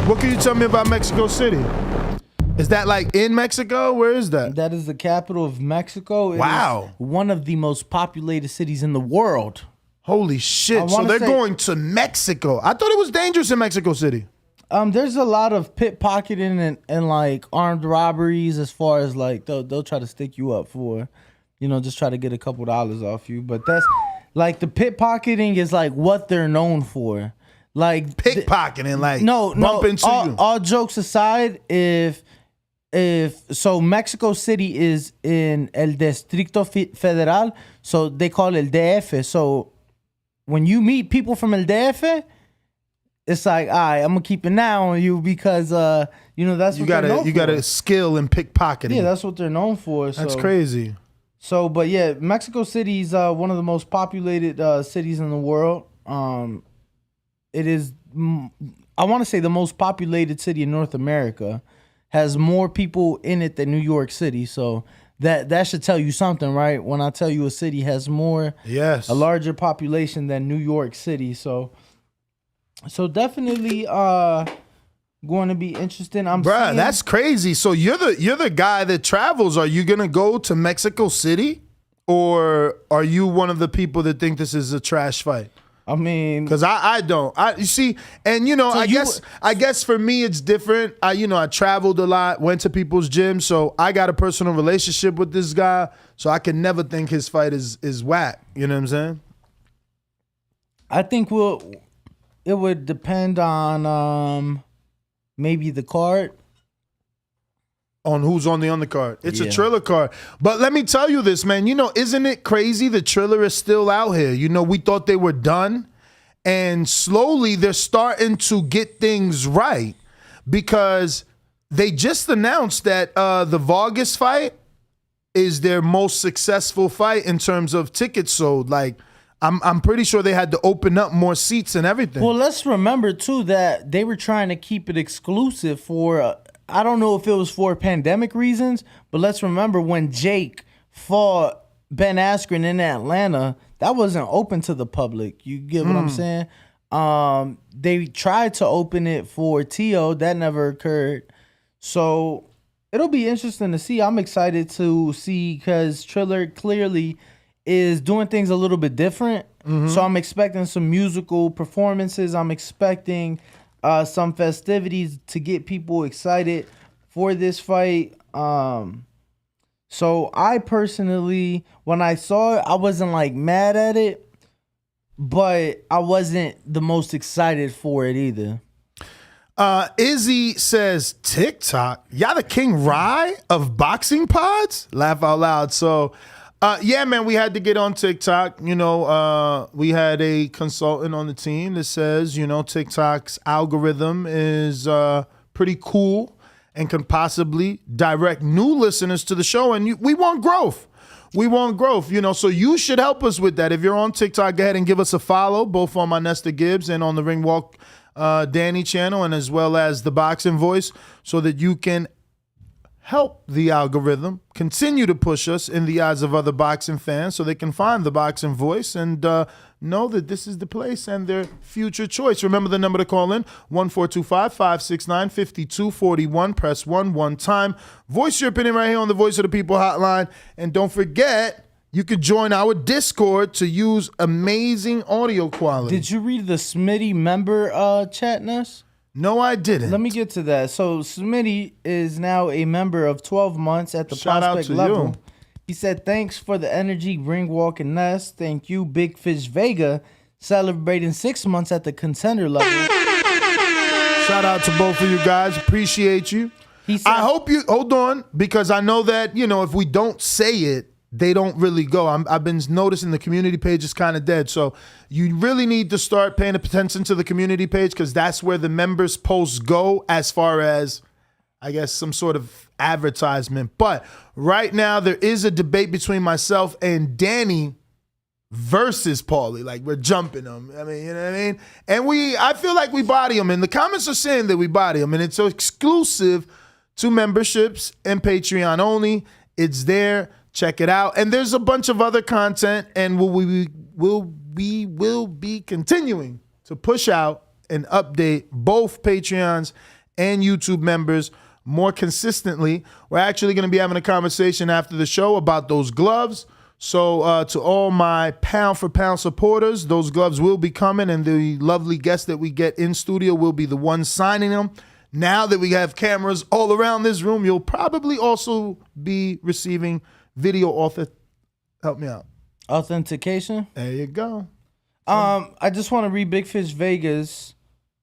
[SPEAKER 10] What can you tell me about Mexico City? Is that like in Mexico? Where is that?
[SPEAKER 11] That is the capital of Mexico. It
[SPEAKER 10] Wow.
[SPEAKER 11] is one of the most populated cities in the world.
[SPEAKER 10] Holy shit. So they're going to Mexico. I thought it was dangerous in Mexico City.
[SPEAKER 11] There's a lot of pickpocketing and like armed robberies, as far as like they'll try to stick you up for, just try to get a couple dollars off you. But that's like the pickpocketing is like what they're known for. Like
[SPEAKER 10] pickpocketing, like
[SPEAKER 11] bump
[SPEAKER 10] into you.
[SPEAKER 11] All jokes aside, if Mexico City is in El Distrito Federal, so they call it El DF. So when you meet people from El DF, it's like, all right, I'm gonna keep an eye on you because that's what they're known for.
[SPEAKER 10] You got a skill in pickpocketing.
[SPEAKER 11] Yeah, that's what they're known for.
[SPEAKER 10] That's crazy.
[SPEAKER 11] So, but yeah, Mexico City is one of the most populated cities in the world. It is, I want to say, the most populated city in North America. Has more people in it than New York City. So that should tell you something, right? When I tell you a city has a larger population than New York City. So definitely going to be interesting.
[SPEAKER 10] Bruh, that's crazy. So you're the guy that travels. Are you gonna go to Mexico City, or are you one of the people that think this is a trash fight?
[SPEAKER 11] I mean,
[SPEAKER 10] because I don't. You see, and I guess for me it's different. I traveled a lot, went to people's gyms, so I got a personal relationship with this guy. So I can never think his fight is whack. You know what I'm saying?
[SPEAKER 11] I think it would depend on maybe the card.
[SPEAKER 10] On who's on the undercard. It's a Triller card. But let me tell you this, man. Isn't it crazy the Triller is still out here? We thought they were done. And slowly they're starting to get things right, because they just announced that the Vargas fight is their most successful fight in terms of tickets sold. Like, I'm pretty sure they had to open up more seats and everything.
[SPEAKER 11] Well, let's remember, too, that they were trying to keep it exclusive for... I don't know if it was for pandemic reasons, but let's remember when Jake fought Ben Askren in Atlanta, that wasn't open to the public. You get what I'm saying? They tried to open it for Tio. That never occurred. So it'll be interesting to see. I'm excited to see because Triller clearly is doing things a little bit different. So I'm expecting some musical performances. I'm expecting... some festivities to get people excited for this fight. So I personally, when I saw it, I wasn't like mad at it, but I wasn't the most excited for it either.
[SPEAKER 10] Izzy says, TikTok, y'all the King Rye of boxing pods? Laugh out loud. So, yeah, man, we had to get on TikTok. We had a consultant on the team that says, TikTok's algorithm is pretty cool and can possibly direct new listeners to the show. And we want growth. We want growth, so you should help us with that. If you're on TikTok, go ahead and give us a follow, both on my Nesta Gibbs and on the Ring Walk Danny channel, and as well as the Boxing Voice, so that you can help the algorithm continue to push us in the eyes of other boxing fans so they can find the boxing voice and know that this is the place and their future choice. Remember the number to call in, 1-425-569-5241. Press 1 time. Voice your opinion right here on the Voice of the People hotline. And don't forget, you could join our Discord to use amazing audio quality.
[SPEAKER 11] Did you read the Smitty member chat, Ness?
[SPEAKER 10] No, I didn't.
[SPEAKER 11] Let me get to that. So Smitty is now a member of 12 months at the
[SPEAKER 10] Shout out
[SPEAKER 11] prospect
[SPEAKER 10] to
[SPEAKER 11] level.
[SPEAKER 10] you.
[SPEAKER 11] He said, thanks for the energy, ring walk and Ness. Thank you, Big Fish Vega, celebrating 6 months at the contender level.
[SPEAKER 10] Shout out to both of you guys. Appreciate you. I hope you, hold on, because I know that, if we don't say it, they don't really go. I've been noticing the community page is kind of dead. So you really need to start paying attention to the community page because that's where the members posts go as far as, I guess, some sort of advertisement. But right now there is a debate between myself and Danny versus Paulie. Like, we're jumping them. I mean, you know what I mean? And I feel like we body them. And the comments are saying that we body them. And it's exclusive to memberships and Patreon only. It's there. Check it out. And there's a bunch of other content, and we will be continuing to push out and update both Patreons and YouTube members more consistently. We're actually going to be having a conversation after the show about those gloves. So to all my pound for pound supporters, those gloves will be coming, and the lovely guests that we get in studio will be the ones signing them. Now that we have cameras all around this room, you'll probably also be receiving video help me out.
[SPEAKER 11] Authentication.
[SPEAKER 10] There you go.
[SPEAKER 11] I just want to read Big Fish Vega's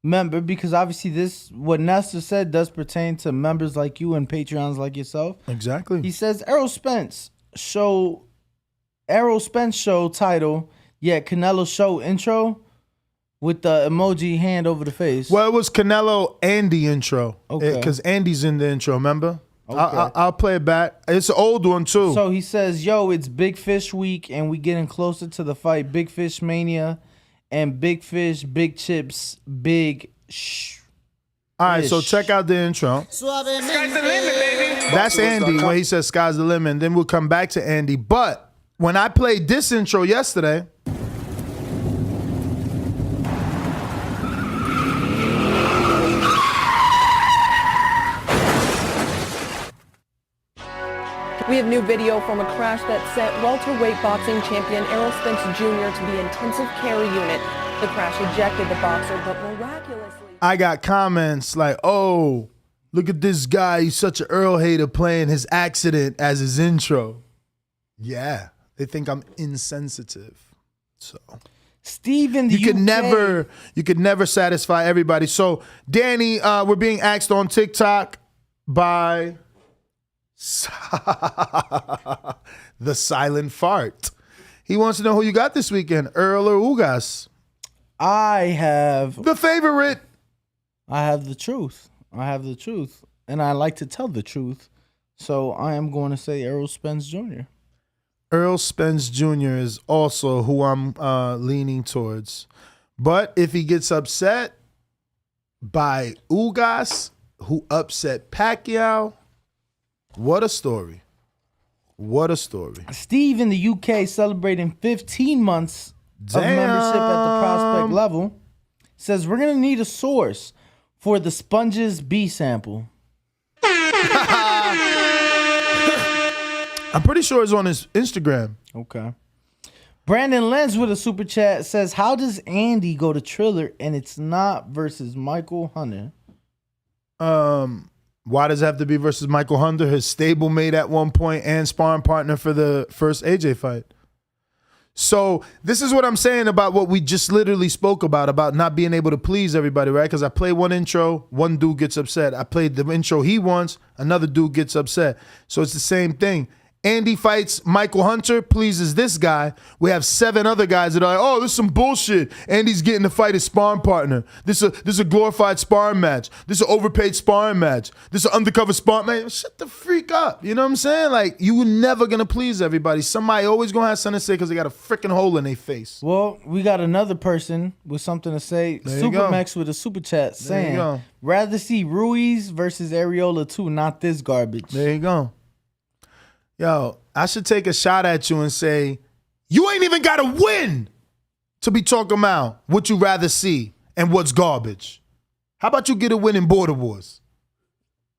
[SPEAKER 11] member because obviously what Nestor said does pertain to members like you and Patreons like yourself.
[SPEAKER 10] Exactly.
[SPEAKER 11] He says Errol Spence show title, yet Canelo show intro with the emoji hand over the face.
[SPEAKER 10] Well, it was Canelo Andy intro.
[SPEAKER 11] Okay.
[SPEAKER 10] Because Andy's in the intro, remember?
[SPEAKER 11] Okay.
[SPEAKER 10] I'll play it back. It's an old one, too.
[SPEAKER 11] So he says, yo, it's Big Fish week, and we getting closer to the fight. Big Fish Mania and Big Fish, Big Chips, Big Shh.
[SPEAKER 10] All right, so check out the intro.
[SPEAKER 12] Sky's the limit, baby.
[SPEAKER 10] That's Andy when he says sky's the limit. Then we'll come back to Andy. But when I played this intro yesterday,
[SPEAKER 14] we have new video from a crash that sent welterweight boxing champion Errol Spence Jr. to the intensive care unit. The crash ejected the boxer, but miraculously...
[SPEAKER 10] I got comments like, oh, look at this guy. He's such an Earl hater playing his accident as his intro. Yeah, they think I'm insensitive. So...
[SPEAKER 11] Steve in the
[SPEAKER 10] you
[SPEAKER 11] UK.
[SPEAKER 10] could never satisfy everybody. So, Danny, we're being asked on TikTok by... the silent fart. He wants to know who you got this weekend, Earl or Ugas.
[SPEAKER 11] I have
[SPEAKER 10] the favorite.
[SPEAKER 11] I have the truth. And I like to tell the truth. So I am going to say Errol Spence Jr.
[SPEAKER 10] Errol Spence Jr. is also who I'm leaning towards. But if he gets upset by Ugas, who upset Pacquiao, what a story. What a story.
[SPEAKER 11] Steve in the UK celebrating 15 months of membership at the prospect level says we're going to need a source for the Sponges B sample.
[SPEAKER 10] I'm pretty sure it's on his Instagram.
[SPEAKER 11] Okay. Brandon Lenz with a super chat says, how does Andy go to Triller and it's not versus Michael Hunter?
[SPEAKER 10] Why does it have to be versus Michael Hunter, his stablemate at one point and sparring partner for the first AJ fight? So this is what I'm saying about what we just literally spoke about not being able to please everybody, right? Because I play one intro, one dude gets upset. I played the intro he wants, another dude gets upset. So it's the same thing. Andy fights Michael Hunter, pleases this guy. We have 7 other guys that are like, oh, this is some bullshit. Andy's getting to fight his sparring partner. This is a glorified sparring match. This is an overpaid sparring match. This is an undercover sparring match. Shut the freak up. You know what I'm saying? Like, you were never going to please everybody. Somebody always going to have something to say because they got a freaking hole in their face.
[SPEAKER 11] Well, we got another person with something to say. Supermax with a super chat saying, rather see Ruiz versus Areola 2, not this garbage.
[SPEAKER 10] There you go. Yo, I should take a shot at you and say, you ain't even got to win to be talking about what you rather see and what's garbage. How about you get a win in Border Wars?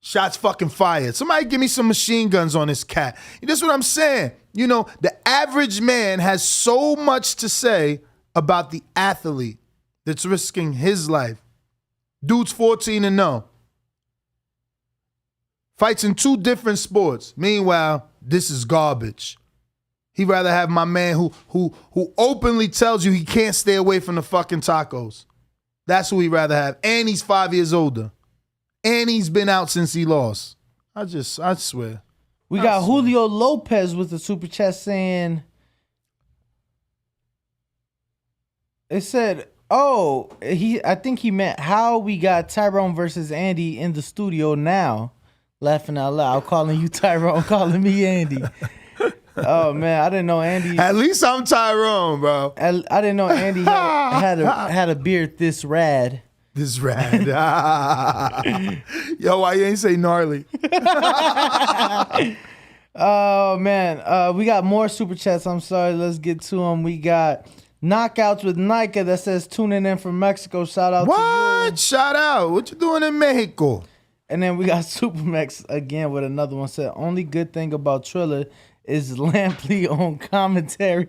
[SPEAKER 10] Shots fucking fired. Somebody give me some machine guns on this cat. That's what I'm saying. You know, the average man has so much to say about the athlete that's risking his life. Dude's 14-0. Fights in 2 different sports. Meanwhile, this is garbage. He'd rather have my man who openly tells you he can't stay away from the fucking tacos. That's who he'd rather have. And he's 5 years older. And he's been out since he lost. I swear.
[SPEAKER 11] We got Julio Lopez with the super chat saying, it said, I think he meant how we got Tyrone versus Andy in the studio now. Laughing out loud, calling you Tyrone, calling me Andy. Oh man, I didn't know Andy.
[SPEAKER 10] At least I'm Tyrone, bro.
[SPEAKER 11] I didn't know Andy had a beard this rad.
[SPEAKER 10] This rad. Yo, why you ain't say gnarly?
[SPEAKER 11] Oh man, we got more super chats. I'm sorry, let's get to them. We got Knockouts with Nika that says tuning in from Mexico. Shout out to you.
[SPEAKER 10] What? Shout out. What you doing in Mexico?
[SPEAKER 11] And then we got Supermax again with another one. Said, only good thing about Triller is Lampley on commentary.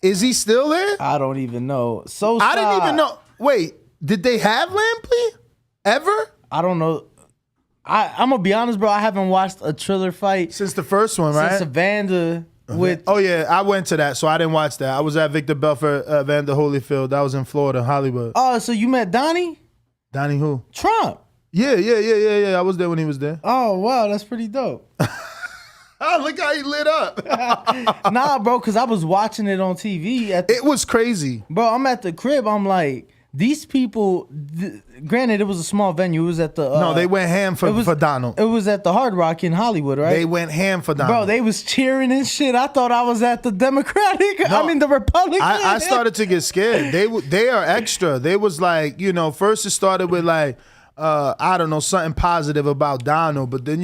[SPEAKER 10] Is he still there?
[SPEAKER 11] I don't even know.
[SPEAKER 10] I didn't even know. Wait, did they have Lampley? Ever?
[SPEAKER 11] I don't know. I'm going to be honest, bro. I haven't watched a Triller fight.
[SPEAKER 10] Since the first one, right?
[SPEAKER 11] Since Evander with...
[SPEAKER 10] Oh, yeah. I went to that, so I didn't watch that. I was at Victor Belfort, Evander Holyfield. That was in Florida, Hollywood.
[SPEAKER 11] Oh, so you met Donnie?
[SPEAKER 10] Donnie who?
[SPEAKER 11] Trump.
[SPEAKER 10] Yeah. I was there when he was there.
[SPEAKER 11] Oh, wow. That's pretty dope.
[SPEAKER 10] Oh, look how he lit up.
[SPEAKER 11] Nah, bro, because I was watching it on TV.
[SPEAKER 10] It was crazy.
[SPEAKER 11] Bro, I'm at the crib. I'm like, these people, granted, it was a small venue. It was at the...
[SPEAKER 10] no, they went ham for Donald.
[SPEAKER 11] It was at the Hard Rock in Hollywood, right?
[SPEAKER 10] They went ham for Donald.
[SPEAKER 11] Bro, they was cheering and shit. I thought I was at the the Republican.
[SPEAKER 10] I started to get scared. They are extra. They was like, first it started with like, I don't know, something positive about Donald, but then,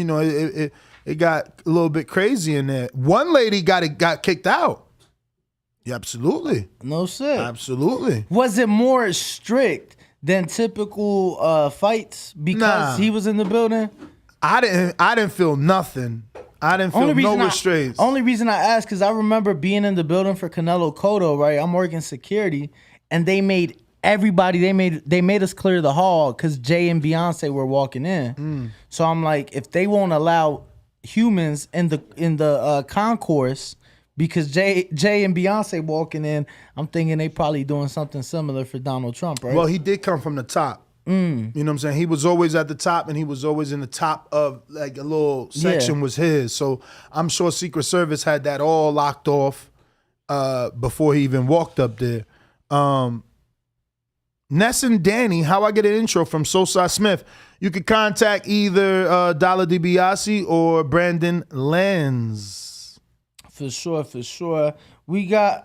[SPEAKER 10] it got a little bit crazy in there. One lady got kicked out. Yeah, absolutely.
[SPEAKER 11] No shit.
[SPEAKER 10] Absolutely.
[SPEAKER 11] Was it more strict than typical fights because he was in the building?
[SPEAKER 10] I didn't feel nothing. I didn't feel no restraints.
[SPEAKER 11] Only reason I asked because I remember being in the building for Canelo Cotto, right? I'm working security, and they made everybody. They made us clear the hall because Jay and Beyonce were walking in. So I'm like, if they won't allow humans in the concourse because Jay and Beyonce walking in, I'm thinking they probably doing something similar for Donald Trump, right?
[SPEAKER 10] Well, he did come from the top. You know what I'm saying? He was always at the top, and he was always in the top of like a little section was his. So I'm sure Secret Service had that all locked off before he even walked up there. Ness and Danny, how I get an intro from Sosa Smith. You could contact either Dollar DiBiase or Brandon Lenz.
[SPEAKER 11] For sure. We got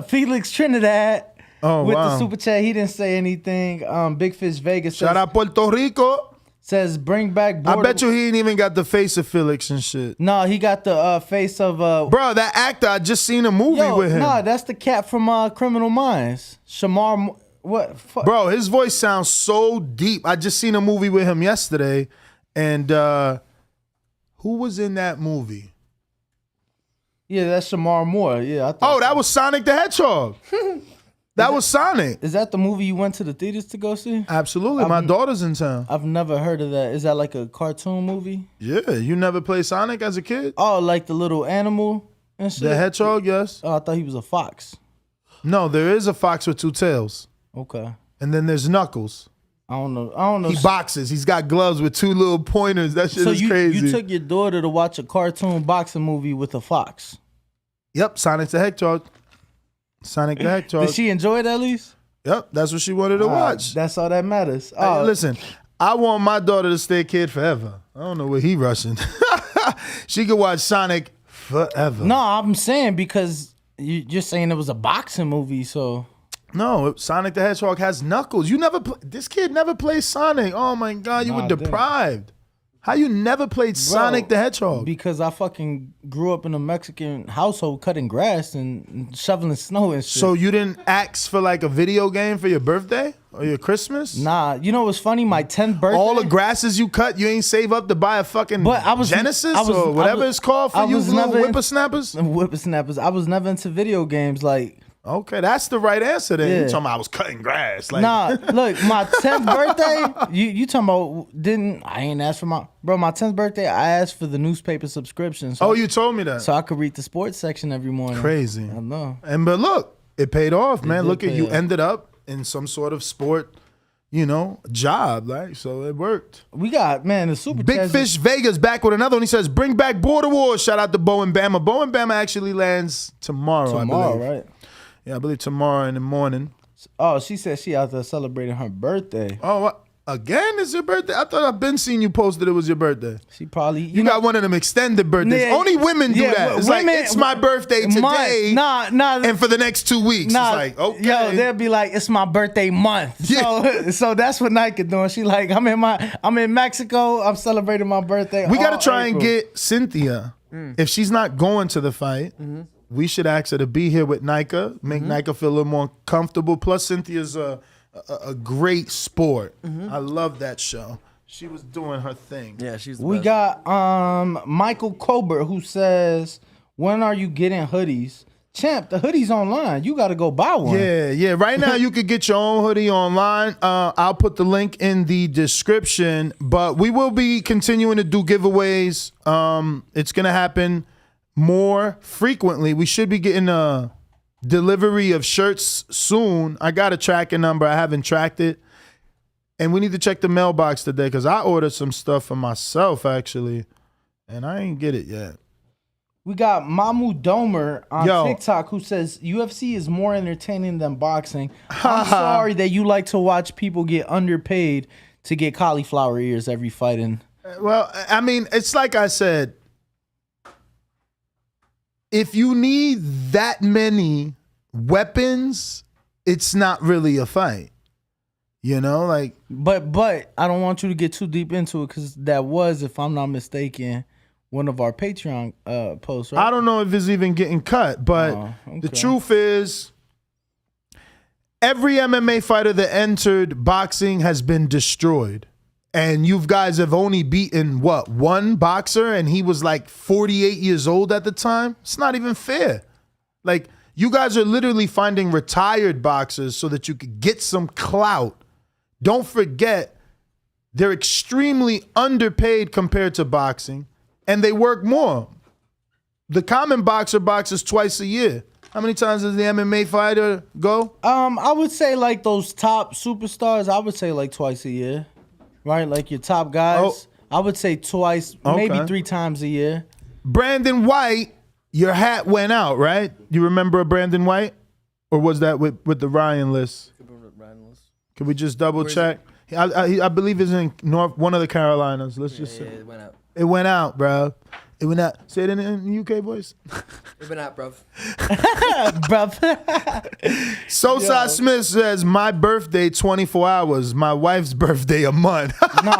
[SPEAKER 11] Felix Trinidad with the super chat. He didn't say anything. Big Fish Vegas says,
[SPEAKER 10] shout out Puerto Rico.
[SPEAKER 11] Says bring back
[SPEAKER 10] I bet you he ain't even got the face of Felix and shit.
[SPEAKER 11] No, he got the face of
[SPEAKER 10] bro, that actor, I just seen a movie with him.
[SPEAKER 11] No, that's the cat from Criminal Minds. Shamar what?
[SPEAKER 10] Bro, his voice sounds so deep. I just seen a movie with him yesterday. And who was in that movie?
[SPEAKER 11] Yeah, that's Shamar Moore. Yeah,
[SPEAKER 10] that was Sonic the Hedgehog. That was Sonic.
[SPEAKER 11] Is that the movie you went to the theaters to go see?
[SPEAKER 10] Absolutely. My daughter's in town.
[SPEAKER 11] I've never heard of that. Is that like a cartoon movie?
[SPEAKER 10] Yeah. You never played Sonic as a kid?
[SPEAKER 11] Oh, like the little animal and shit?
[SPEAKER 10] The hedgehog, yes.
[SPEAKER 11] Oh, I thought he was a fox.
[SPEAKER 10] No, there is a fox with 2 tails.
[SPEAKER 11] Okay.
[SPEAKER 10] And then there's Knuckles.
[SPEAKER 11] I don't know.
[SPEAKER 10] He boxes. He's got gloves with 2 little pointers. That shit is crazy.
[SPEAKER 11] You took your daughter to watch a cartoon boxing movie with a fox.
[SPEAKER 10] Yep, Sonic the Hedgehog. Sonic the Hedgehog.
[SPEAKER 11] Did she enjoy it at least?
[SPEAKER 10] Yep, that's what she wanted to watch.
[SPEAKER 11] That's all that matters.
[SPEAKER 10] Hey, listen, I want my daughter to stay a kid forever. I don't know where he rushing. She could watch Sonic forever.
[SPEAKER 11] No, I'm saying because you're saying it was a boxing movie, so...
[SPEAKER 10] No, Sonic the Hedgehog has Knuckles. This kid never played Sonic. Oh my God, you were deprived. How you never played Sonic the Hedgehog?
[SPEAKER 11] Because I fucking grew up in a Mexican household cutting grass and shoveling snow and shit.
[SPEAKER 10] So you didn't ask for like a video game for your birthday or your Christmas?
[SPEAKER 11] Nah, you know what's funny? My 10th birthday.
[SPEAKER 10] All the grasses you cut, you ain't save up to buy a fucking Genesis or whatever it's called for you little whippersnappers?
[SPEAKER 11] Whippersnappers. I was never into video games like...
[SPEAKER 10] Okay, that's the right answer then. You talking about I was cutting grass. Like.
[SPEAKER 11] Nah, look, my 10th birthday, you talking about, I ain't asked for my 10th birthday, I asked for the newspaper subscription. So
[SPEAKER 10] you told me that.
[SPEAKER 11] So I could read the sports section every morning.
[SPEAKER 10] Crazy.
[SPEAKER 11] I know.
[SPEAKER 10] But look, it paid off, man. Look at you ended up in some sort of sport, job, right? So it worked.
[SPEAKER 11] We got, the Super
[SPEAKER 10] Big Fish Vegas back with another one. He says, bring back Border Wars. Shout out to Bo and Bama. Bo and Bama actually lands tomorrow, I believe.
[SPEAKER 11] Right?
[SPEAKER 10] Yeah, I believe tomorrow in the morning.
[SPEAKER 11] Oh, she said she out there celebrating her birthday.
[SPEAKER 10] Oh, what? Again, it's your birthday? I thought I've been seeing you posted it was your birthday.
[SPEAKER 11] She probably...
[SPEAKER 10] You got one of them extended birthdays. Only women do that. It's like, it's my birthday today and for the next 2 weeks. It's like, okay.
[SPEAKER 11] Yo, they'll be like, it's my birthday month. Yeah. So that's what Nike doing. She like, I'm in Mexico. I'm celebrating my birthday.
[SPEAKER 10] We got to try and get Cynthia. If she's not going to the fight... We should ask her to be here with Nika, make Nika feel a little more comfortable. Plus, Cynthia's a great sport. I love that show. She was doing her thing.
[SPEAKER 13] Yeah, she's the
[SPEAKER 11] We
[SPEAKER 13] best.
[SPEAKER 11] got Michael Colbert who says, when are you getting hoodies? Champ, the hoodie's online. You got to go buy one.
[SPEAKER 10] Yeah. Right now, you could get your own hoodie online. I'll put the link in the description. But we will be continuing to do giveaways. It's going to happen more frequently. We should be getting a delivery of shirts soon. I got a tracking number. I haven't tracked it. And we need to check the mailbox today because I ordered some stuff for myself, actually. And I ain't get it yet.
[SPEAKER 11] We got Mamu Domer on TikTok who says, UFC is more entertaining than boxing. I'm sorry that you like to watch people get underpaid to get cauliflower ears every fight.
[SPEAKER 10] Well, I mean, it's like I said, if you need that many weapons, it's not really a fight.
[SPEAKER 11] But I don't want you to get too deep into it because that was, if I'm not mistaken, one of our Patreon posts, right?
[SPEAKER 10] I don't know if it's even getting cut, but the truth is every MMA fighter that entered boxing has been destroyed. And you guys have only beaten, one boxer, and he was like 48 years old at the time? It's not even fair. Like, you guys are literally finding retired boxers so that you could get some clout. Don't forget, they're extremely underpaid compared to boxing, and they work more. The common boxer boxes twice a year. How many times does the MMA fighter go?
[SPEAKER 11] I would say like those top superstars, I would say like twice a year. Right, like your top guys, I would say twice, maybe 3 times a year.
[SPEAKER 10] Brandon White, your hat went out, right? You remember a Brandon White? Or was that with the Ryan list? Can we just double check? I believe it's in one of the Carolinas. Let's just say.
[SPEAKER 13] It went out.
[SPEAKER 10] It went out, bro. It went out. Say it in UK voice.
[SPEAKER 13] It went out, bruv.
[SPEAKER 10] Sosa Smith says, my birthday 24 hours, my wife's birthday a month.
[SPEAKER 11] No,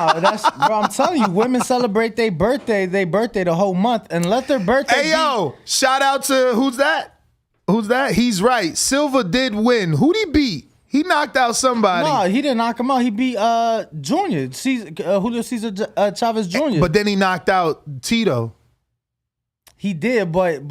[SPEAKER 11] bro, I'm telling you, women celebrate their birthday the whole month and let their birthday
[SPEAKER 10] shout out to, who's that? He's right. Silva did win. Who'd he beat? He knocked out somebody.
[SPEAKER 11] No, he didn't knock him out. He beat Junior, Julio Cesar Chavez Jr.
[SPEAKER 10] But then he knocked out Tito.
[SPEAKER 11] He did, but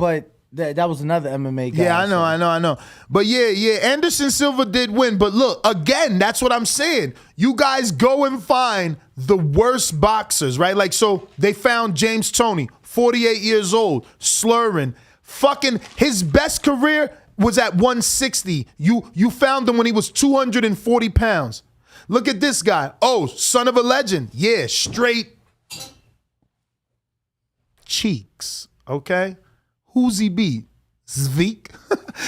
[SPEAKER 11] that was another MMA guy.
[SPEAKER 10] Yeah, I know. But yeah, Anderson Silva did win. But look, again, that's what I'm saying. You guys go and find the worst boxers, right? Like, so they found James Toney, 48 years old, slurring. Fucking his best career was at 160. You found him when he was 240 pounds. Look at this guy. Oh, son of a legend. Yeah, straight cheeks. Okay? Who's he beat? Zveek?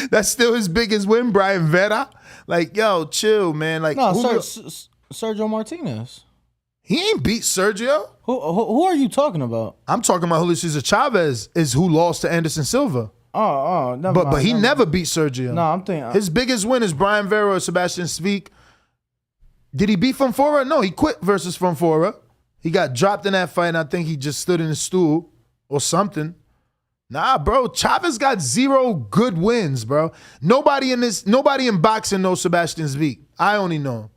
[SPEAKER 10] That's still his biggest win, Brian Vera. Like, yo, chill, man. Like,
[SPEAKER 11] no, Sergio Martinez.
[SPEAKER 10] He ain't beat Sergio.
[SPEAKER 11] Who are you talking about?
[SPEAKER 10] I'm talking about Julio Cesar Chavez is who lost to Anderson Silva.
[SPEAKER 11] Never mind.
[SPEAKER 10] But he never beat Sergio.
[SPEAKER 11] No, I'm thinking
[SPEAKER 10] his biggest win is Brian Vera or Sebastian Zveek. Did he beat Fonfora? No, he quit versus Fonfora. He got dropped in that fight, and I think he just stood in his stool or something. Nah, bro. Chavez got 0 good wins, bro. Nobody in boxing knows Sebastian Zveek. I only know him.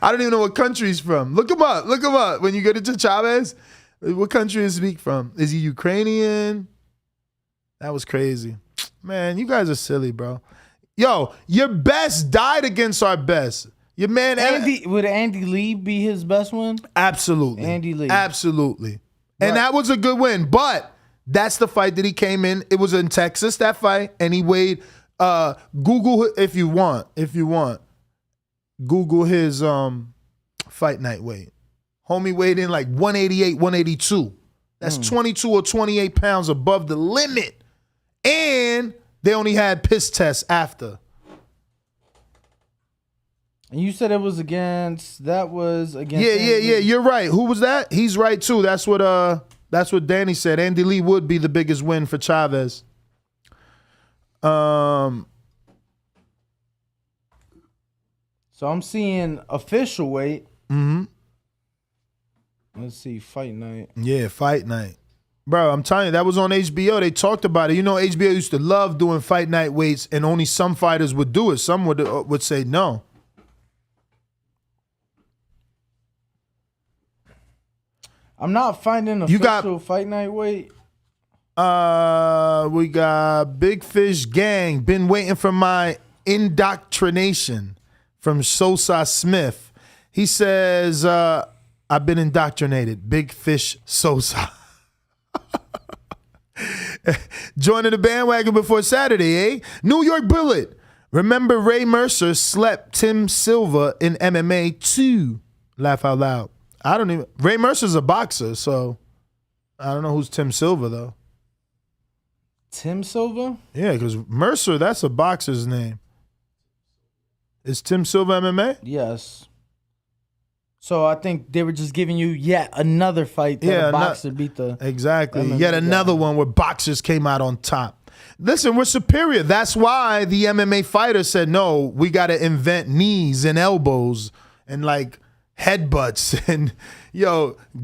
[SPEAKER 10] I don't even know what country he's from. Look him up. Look him up. When you get into Chavez, what country is Zveek from? Is he Ukrainian? That was crazy. Man, you guys are silly, bro. Yo, your best died against our best. Your man
[SPEAKER 11] would Andy Lee be his best win?
[SPEAKER 10] Absolutely.
[SPEAKER 11] Andy Lee.
[SPEAKER 10] Absolutely. And that was a good win. But that's the fight that he came in. It was in Texas, that fight, and he weighed Google if you want. Google his fight night weight. Homie weighed in like 188, 182. That's 22 or 28 pounds above the limit. And they only had piss tests after.
[SPEAKER 11] And you said it was against. Yeah.
[SPEAKER 10] You're right. Who was that? He's right too. That's what Danny said. Andy Lee would be the biggest win for Chavez.
[SPEAKER 11] So I'm seeing official weight.
[SPEAKER 10] Mm-hmm.
[SPEAKER 11] Let's see, fight night.
[SPEAKER 10] Yeah, fight night. Bro, I'm telling you, that was on HBO. They talked about it. You know, HBO used to love doing fight night weights, and only some fighters would do it. Some would say no.
[SPEAKER 11] I'm not finding official fight night weight.
[SPEAKER 10] We got Big Fish Gang. Been waiting for my indoctrination from Sosa Smith. He says, I've been indoctrinated. Big Fish Sosa. Joining the bandwagon before Saturday, eh? New York Bullet. Remember Ray Mercer slept Tim Silva in MMA too. Laugh out loud. Ray Mercer's a boxer, so I don't know who's Tim Silva though.
[SPEAKER 11] Tim Silva?
[SPEAKER 10] Yeah, because Mercer, that's a boxer's name. Is Tim Silva MMA?
[SPEAKER 11] Yes. So I think they were just giving you yet another fight that a boxer beat the
[SPEAKER 10] exactly.
[SPEAKER 11] MMA
[SPEAKER 10] Yet another one where boxers came out on top. Listen, we're superior. That's why the MMA fighter said, no, we got to invent knees and elbows and like headbutts and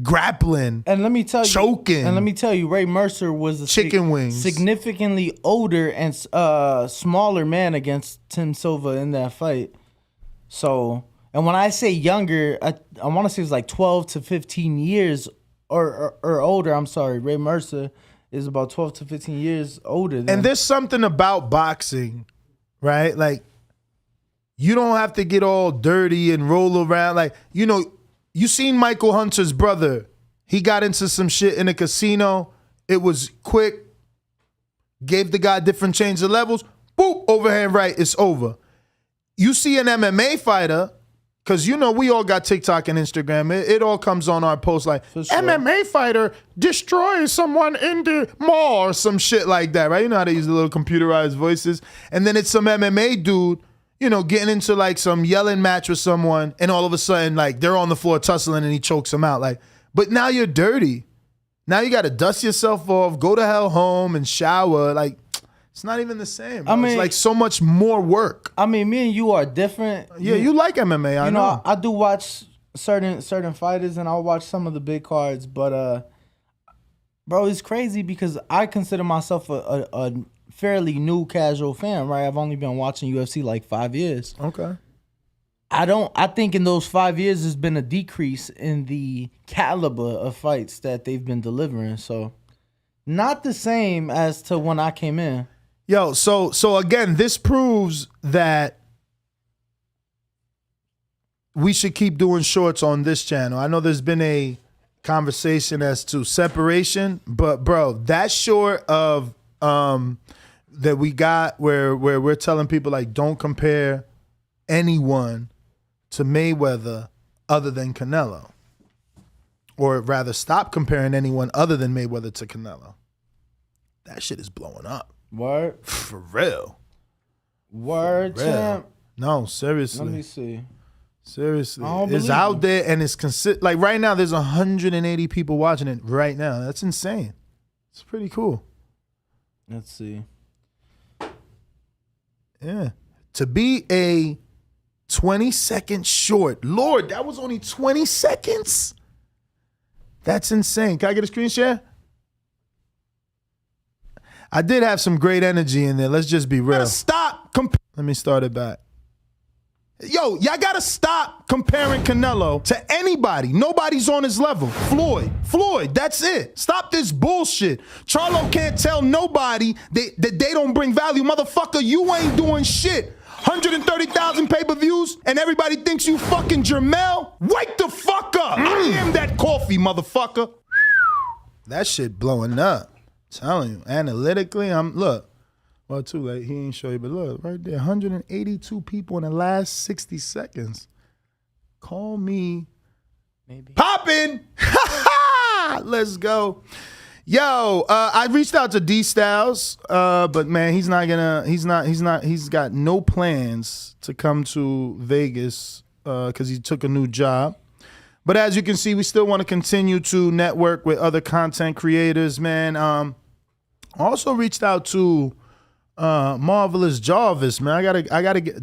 [SPEAKER 10] grappling.
[SPEAKER 11] And let me tell you,
[SPEAKER 10] choking.
[SPEAKER 11] And let me tell you, Ray Mercer was a
[SPEAKER 10] chicken wings,
[SPEAKER 11] significantly older and smaller man against Tim Silva in that fight. So. And when I say younger, I want to say it's like 12 to 15 years or older. I'm sorry. Ray Mercer is about 12 to 15 years older.
[SPEAKER 10] And there's something about boxing, right? Like, you don't have to get all dirty and roll around. Like, you seen Michael Hunter's brother. He got into some shit in a casino. It was quick. Gave the guy different change of levels. Boop, overhand right, it's over. You see an MMA fighter. Because, we all got TikTok and Instagram. It all comes on our post like, sure. MMA fighter destroys someone in the mall or some shit like that, right? You know how they use the little computerized voices. And then it's some MMA dude, getting into like some yelling match with someone. And all of a sudden, like, they're on the floor tussling and he chokes them out. Like, but now you're dirty. Now you got to dust yourself off, go to hell home and shower. Like, it's not even the same. Bro. It's like so much more work.
[SPEAKER 11] I mean, me and you are different.
[SPEAKER 10] Yeah, you like MMA. I know.
[SPEAKER 11] I do watch certain fighters, and I'll watch some of the big cards. But, bro, it's crazy because I consider myself a fairly new casual fan. Right, I've only been watching UFC like 5 years.
[SPEAKER 10] Okay.
[SPEAKER 11] I think in those 5 years there's been a decrease in the caliber of fights that they've been delivering. So, not the same as to when I came in.
[SPEAKER 10] Yo, so again, this proves that we should keep doing shorts on this channel. I know there's been a conversation as to separation, but bro, that short of that we got where we're telling people like don't compare anyone to Mayweather other than Canelo. Or rather, stop comparing anyone other than Mayweather to Canelo. That shit is blowing up.
[SPEAKER 11] Word?
[SPEAKER 10] For real.
[SPEAKER 11] Word,
[SPEAKER 10] For real.
[SPEAKER 11] champ.
[SPEAKER 10] No, seriously.
[SPEAKER 11] Let me see.
[SPEAKER 10] Seriously.
[SPEAKER 11] I don't
[SPEAKER 10] It's
[SPEAKER 11] believe
[SPEAKER 10] out
[SPEAKER 11] you.
[SPEAKER 10] there and it's like right now there's 180 people watching it right now. That's insane. It's pretty cool.
[SPEAKER 11] Let's see.
[SPEAKER 10] Yeah. To be a 20-second short. Lord, that was only 20 seconds? That's insane. Can I get a screen share? I did have some great energy in there. Let's just be real. Stop. Let me start it back. Yo, y'all gotta stop comparing Canelo to anybody. Nobody's on his level. Floyd, that's it. Stop this bullshit. Charlo can't tell nobody that they don't bring value. Motherfucker, you ain't doing shit. 130,000 pay-per-views and everybody thinks you fucking Jermel? Wake the fuck up. I am that coffee, motherfucker. That shit blowing up. Telling you, analytically, well, too late. He ain't show you, but look, right there, 182 people in the last 60 seconds. Call me
[SPEAKER 13] Maybe.
[SPEAKER 10] poppin'. Let's go. Yo, I reached out to D Styles, but man, he's got no plans to come to Vegas because he took a new job. But as you can see, we still want to continue to network with other content creators, man. Also reached out to Marvelous Jarvis, man. I gotta get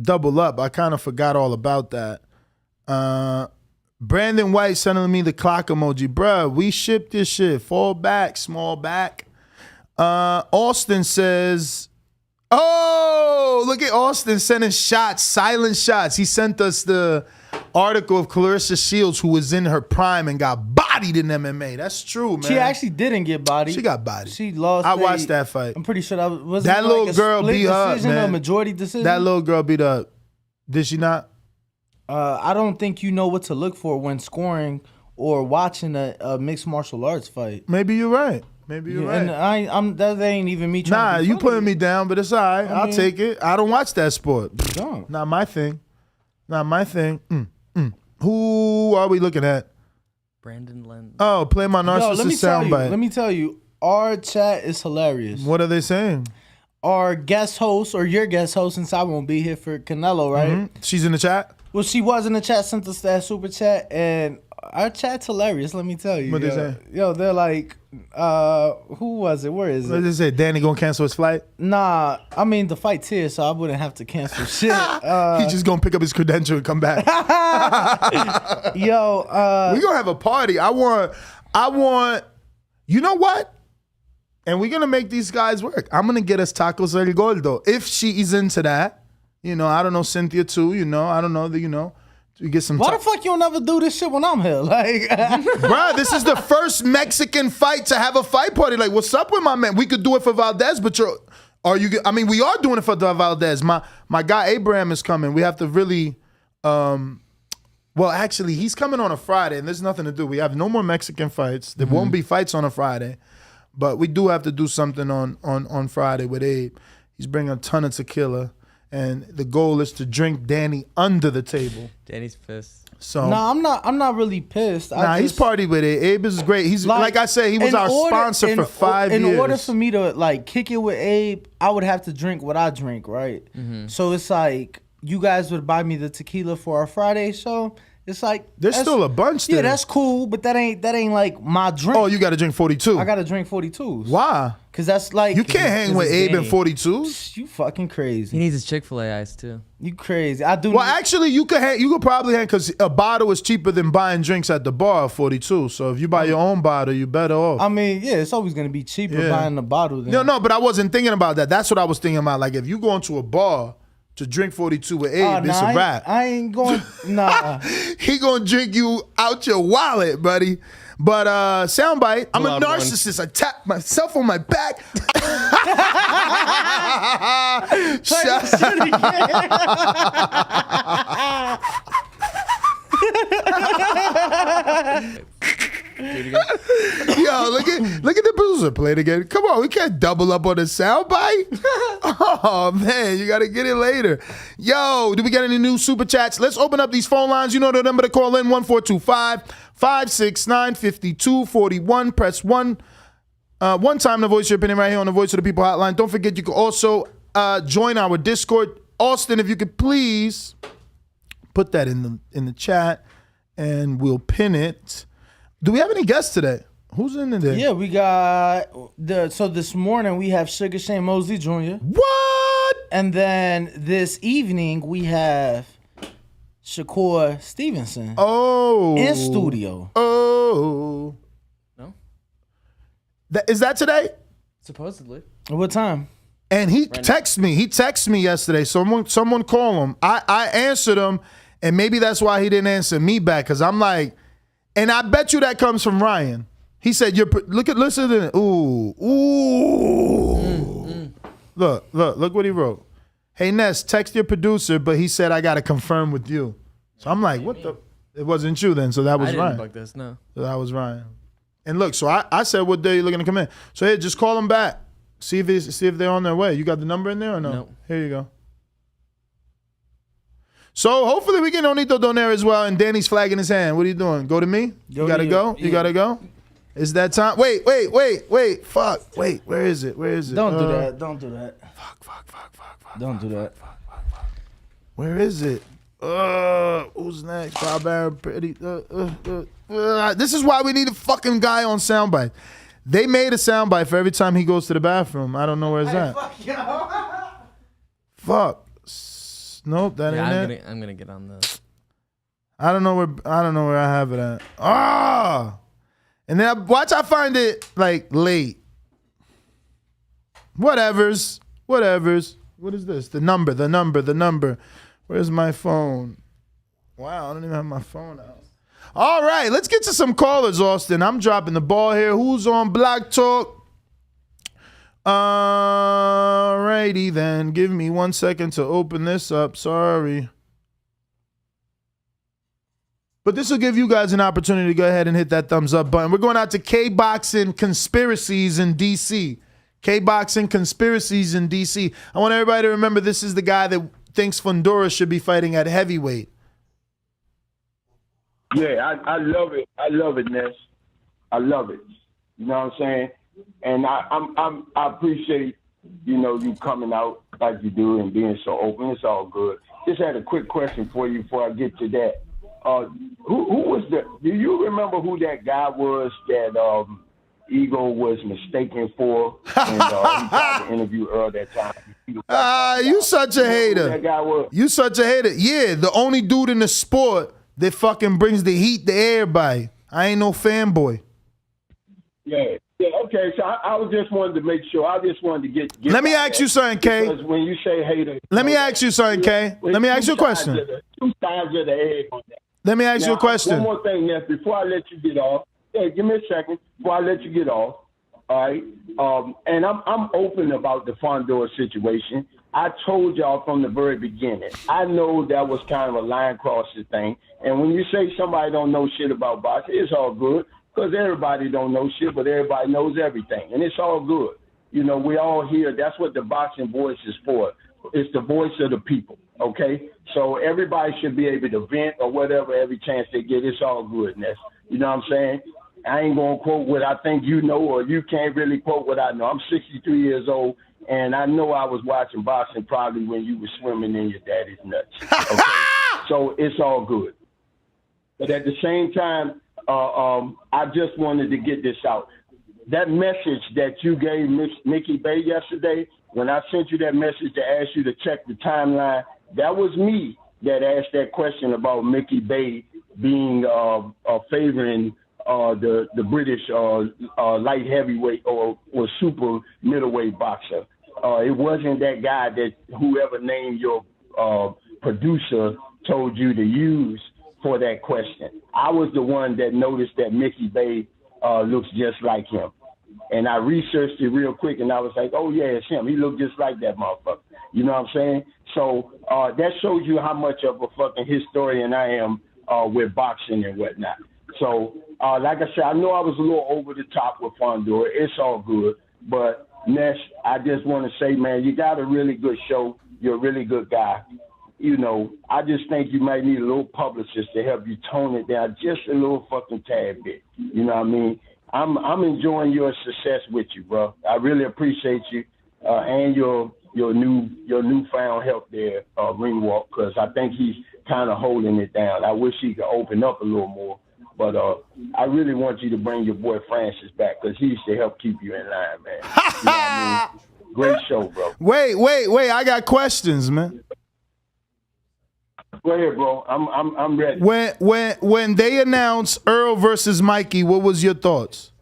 [SPEAKER 10] double up. I kind of forgot all about that. Brandon White sending me the clock emoji. Bruh, we shipped this shit. Fall back, small back. Austin says, oh, look at Austin sending shots, silent shots. He sent us the article of Clarissa Shields, who was in her prime and got bodied in MMA. That's true, man.
[SPEAKER 11] She actually didn't get bodied.
[SPEAKER 10] She got bodied.
[SPEAKER 11] She lost.
[SPEAKER 10] I watched that fight.
[SPEAKER 11] I'm pretty sure that was
[SPEAKER 10] that little girl beat her,
[SPEAKER 11] decision,
[SPEAKER 10] man.
[SPEAKER 11] a majority decision.
[SPEAKER 10] That little girl beat her. Did she not?
[SPEAKER 11] I don't think you know what to look for when scoring or watching a mixed martial arts fight.
[SPEAKER 10] Maybe you're right. Maybe you're right.
[SPEAKER 11] And that ain't even me trying
[SPEAKER 10] Nah,
[SPEAKER 11] to be
[SPEAKER 10] you
[SPEAKER 11] funny.
[SPEAKER 10] putting me down, but it's all right. I'll take it. I don't watch that sport.
[SPEAKER 11] Don't.
[SPEAKER 10] Not my thing. Not my thing. Who are we looking at?
[SPEAKER 13] Brandon Len.
[SPEAKER 10] Oh, play my narcissist soundbite.
[SPEAKER 11] Let me tell you, our chat is hilarious.
[SPEAKER 10] What are they saying?
[SPEAKER 11] Our guest host, or your guest host, since I won't be here for Canelo, right?
[SPEAKER 10] Mm-hmm. She's in the chat?
[SPEAKER 11] Well, she was in the chat, sent us that super chat, and our chat's hilarious, let me tell you.
[SPEAKER 10] What they say?
[SPEAKER 11] Yo, they're like, who was it? Where is
[SPEAKER 10] What
[SPEAKER 11] it?
[SPEAKER 10] did they say? Danny gonna cancel his flight?
[SPEAKER 11] Nah, I mean, the fight's here, so I wouldn't have to cancel shit.
[SPEAKER 10] He's just gonna pick up his credential and come back.
[SPEAKER 11] Yo,
[SPEAKER 10] we gonna have a party. I want, you know what? And we're gonna make these guys work. I'm gonna get us tacos El Gordo. If she is into that, you know, I don't know, Cynthia too, you know, I don't know, we get some.
[SPEAKER 11] Why the fuck you don't ever do this shit when I'm here? Like,
[SPEAKER 10] bruh, this is the first Mexican fight to have a fight party. Like, what's up with my man? We could do it for Valdez, but we are doing it for Valdez. My guy Abraham is coming. We have to really, well, actually, he's coming on a Friday, and there's nothing to do. We have no more Mexican fights. There won't be fights on a Friday, but we do have to do something on Friday with Abe. He's bringing a ton of tequila. And the goal is to drink Danny under the table.
[SPEAKER 13] Danny's pissed.
[SPEAKER 10] So
[SPEAKER 11] nah, I'm not really pissed.
[SPEAKER 10] He's party with it. Abe is great. He's like I said, he was our sponsor for 5 years.
[SPEAKER 11] In order for me to like kick it with Abe, I would have to drink what I drink, right?
[SPEAKER 13] Mm-hmm.
[SPEAKER 11] So it's like you guys would buy me the tequila for our Friday show. It's like
[SPEAKER 10] there's still a bunch there.
[SPEAKER 11] Yeah, that's cool, but that ain't like my drink.
[SPEAKER 10] Oh, you got to drink 42.
[SPEAKER 11] I got to drink 42s.
[SPEAKER 10] Why?
[SPEAKER 11] Because that's like
[SPEAKER 10] you can't hang with Abe and 42s.
[SPEAKER 11] You fucking crazy.
[SPEAKER 13] He needs his Chick-fil-A ice too.
[SPEAKER 11] You crazy? I do.
[SPEAKER 10] Well, actually, you could probably hang because a bottle is cheaper than buying drinks at the bar. 42. So if you buy your own bottle, you're better off.
[SPEAKER 11] I mean, yeah, it's always gonna be cheaper buying a bottle.
[SPEAKER 10] No, but I wasn't thinking about that. That's what I was thinking about. Like if you go into a bar to drink 42 with Abe, it's a wrap.
[SPEAKER 11] I ain't going. Nah.
[SPEAKER 10] He gonna drink you out your wallet, buddy. But soundbite, I'm a narcissist. I tap myself on my back.
[SPEAKER 13] it again.
[SPEAKER 10] Yo, look at the producer. Play it again. Come on, we can't double up on the soundbite. Oh man, you gotta get it later. Yo, do we get any new super chats? Let's open up these phone lines. You know the number to call in: 1-425-569-5241. Press 1. One time to voice your opinion right here on the Voice of the People hotline. Don't forget you can also join our Discord. Austin, if you could please put that in the chat, and we'll pin it. Do we have any guests today? Who's in there?
[SPEAKER 11] Yeah, we got so this morning we have Sugar Shane Mosley Jr.
[SPEAKER 10] What?
[SPEAKER 11] And then this evening we have Shakur Stevenson.
[SPEAKER 10] Oh.
[SPEAKER 11] In studio.
[SPEAKER 10] Oh.
[SPEAKER 13] No?
[SPEAKER 10] Is that today?
[SPEAKER 13] Supposedly.
[SPEAKER 11] What time?
[SPEAKER 10] And he texted me. He texted me yesterday. Someone call him. I answered him, and maybe that's why he didn't answer me back, because I'm like, and I bet you that comes from Ryan. He said, listen to it. Ooh. Look what he wrote. Hey, Ness, text your producer, but he said I got to confirm with you. So I'm like, what the? It wasn't you then, so that was Ryan.
[SPEAKER 13] I didn't bug this, no.
[SPEAKER 10] So that was Ryan. And look, so I said, what day are you looking to come in? So hey, just call them back. See if they're on their way. You got the number in there or no?
[SPEAKER 13] No.
[SPEAKER 10] Here you go. So hopefully we get Onito Donaire as well, and Danny's flagging his hand. What are you doing? Go to me? You gotta go? You gotta go? Is that time? Wait. Fuck. Wait, where is it?
[SPEAKER 11] Don't do that. Don't do that.
[SPEAKER 10] Fuck.
[SPEAKER 11] Don't do that.
[SPEAKER 10] Where is it? Who's next? Barbarian Pretty. This is why we need a fucking guy on soundbite. They made a soundbite for every time he goes to the bathroom. I don't know where it's at. Fuck. Nope, that ain't it.
[SPEAKER 13] I'm gonna get on the.
[SPEAKER 10] I don't know where I have it at. And then I find it like late. Whatevers. What is this? The number. Where's my phone? Wow, I don't even have my phone out. All right, let's get to some callers, Austin. I'm dropping the ball here. Who's on Block Talk? Alrighty then. Give me 1 second to open this up. Sorry. But this will give you guys an opportunity to go ahead and hit that thumbs up button. We're going out to K-Boxing Conspiracies in D.C. K-Boxing Conspiracies in D.C. I want everybody to remember this is the guy that thinks Fundora should be fighting at heavyweight.
[SPEAKER 15] Yeah, I love it. I love it, Ness. I love it. You know what I'm saying? And I appreciate, you coming out like you do and being so open. It's all good. Just had a quick question for you before I get to that. Who was do you remember who that guy was that Ego was mistaken for? And he tried to interview Earl that time.
[SPEAKER 10] You such a hater.
[SPEAKER 15] That guy was.
[SPEAKER 10] You such a hater. Yeah, the only dude in the sport that fucking brings the heat to everybody. I ain't no fanboy.
[SPEAKER 15] Yeah, okay. So I was just wanted to make sure. I just wanted to get
[SPEAKER 10] Let me ask you something, K.
[SPEAKER 15] Because when you say hater,
[SPEAKER 10] let me ask you something, K. Let me ask you a question.
[SPEAKER 15] Two sides of the egg on that.
[SPEAKER 10] Let me ask you a question.
[SPEAKER 15] One more thing, Ness, before I let you get off. Hey, give me a second before I let you get off. All right. And I'm open about the Fondor situation. I told y'all from the very beginning. I know that was kind of a line crosser thing. And when you say somebody don't know shit about boxing, it's all good. Because everybody don't know shit, but everybody knows everything. And it's all good. We all here. That's what the boxing voice is for. It's the voice of the people, okay? So everybody should be able to vent or whatever every chance they get. It's all goodness. You know what I'm saying? I ain't going to quote what I think you know, or you can't really quote what I know. I'm 63 years old, and I know I was watching boxing probably when you were swimming in your daddy's nuts, okay? So it's all good. But at the same time, I just wanted to get this out. That message that you gave Mickey Bay yesterday, when I sent you that message to ask you to check the timeline, that was me that asked that question about Mickey Bay being favoring the British light heavyweight or super middleweight boxer. It wasn't that guy that whoever named your producer told you to use for that question. I was the one that noticed that Mickey Bay looks just like him. And I researched it real quick, and I was like, oh, yeah, it's him. He looked just like that motherfucker. You know what I'm saying? So that shows you how much of a fucking historian I am with boxing and whatnot. So like I said, I know I was a little over the top with Fondor. It's all good. But, Ness, I just want to say, man, you got a really good show. You're a really good guy. You know, I just think you might need a little publicist to help you tone it down just a little fucking tad bit. You know what I mean? I'm enjoying your success with you, bro. I really appreciate you and your newfound help there, Ringwalk, because I think he's kind of holding it down. I wish he could open up a little more, but I really want you to bring your boy Francis back because he used to help keep you in line, man. You know what I mean? Great show, bro.
[SPEAKER 10] Wait. I got questions, man.
[SPEAKER 15] Go ahead, bro. I'm ready.
[SPEAKER 10] When they announced Errol versus Mikey, what was your thoughts?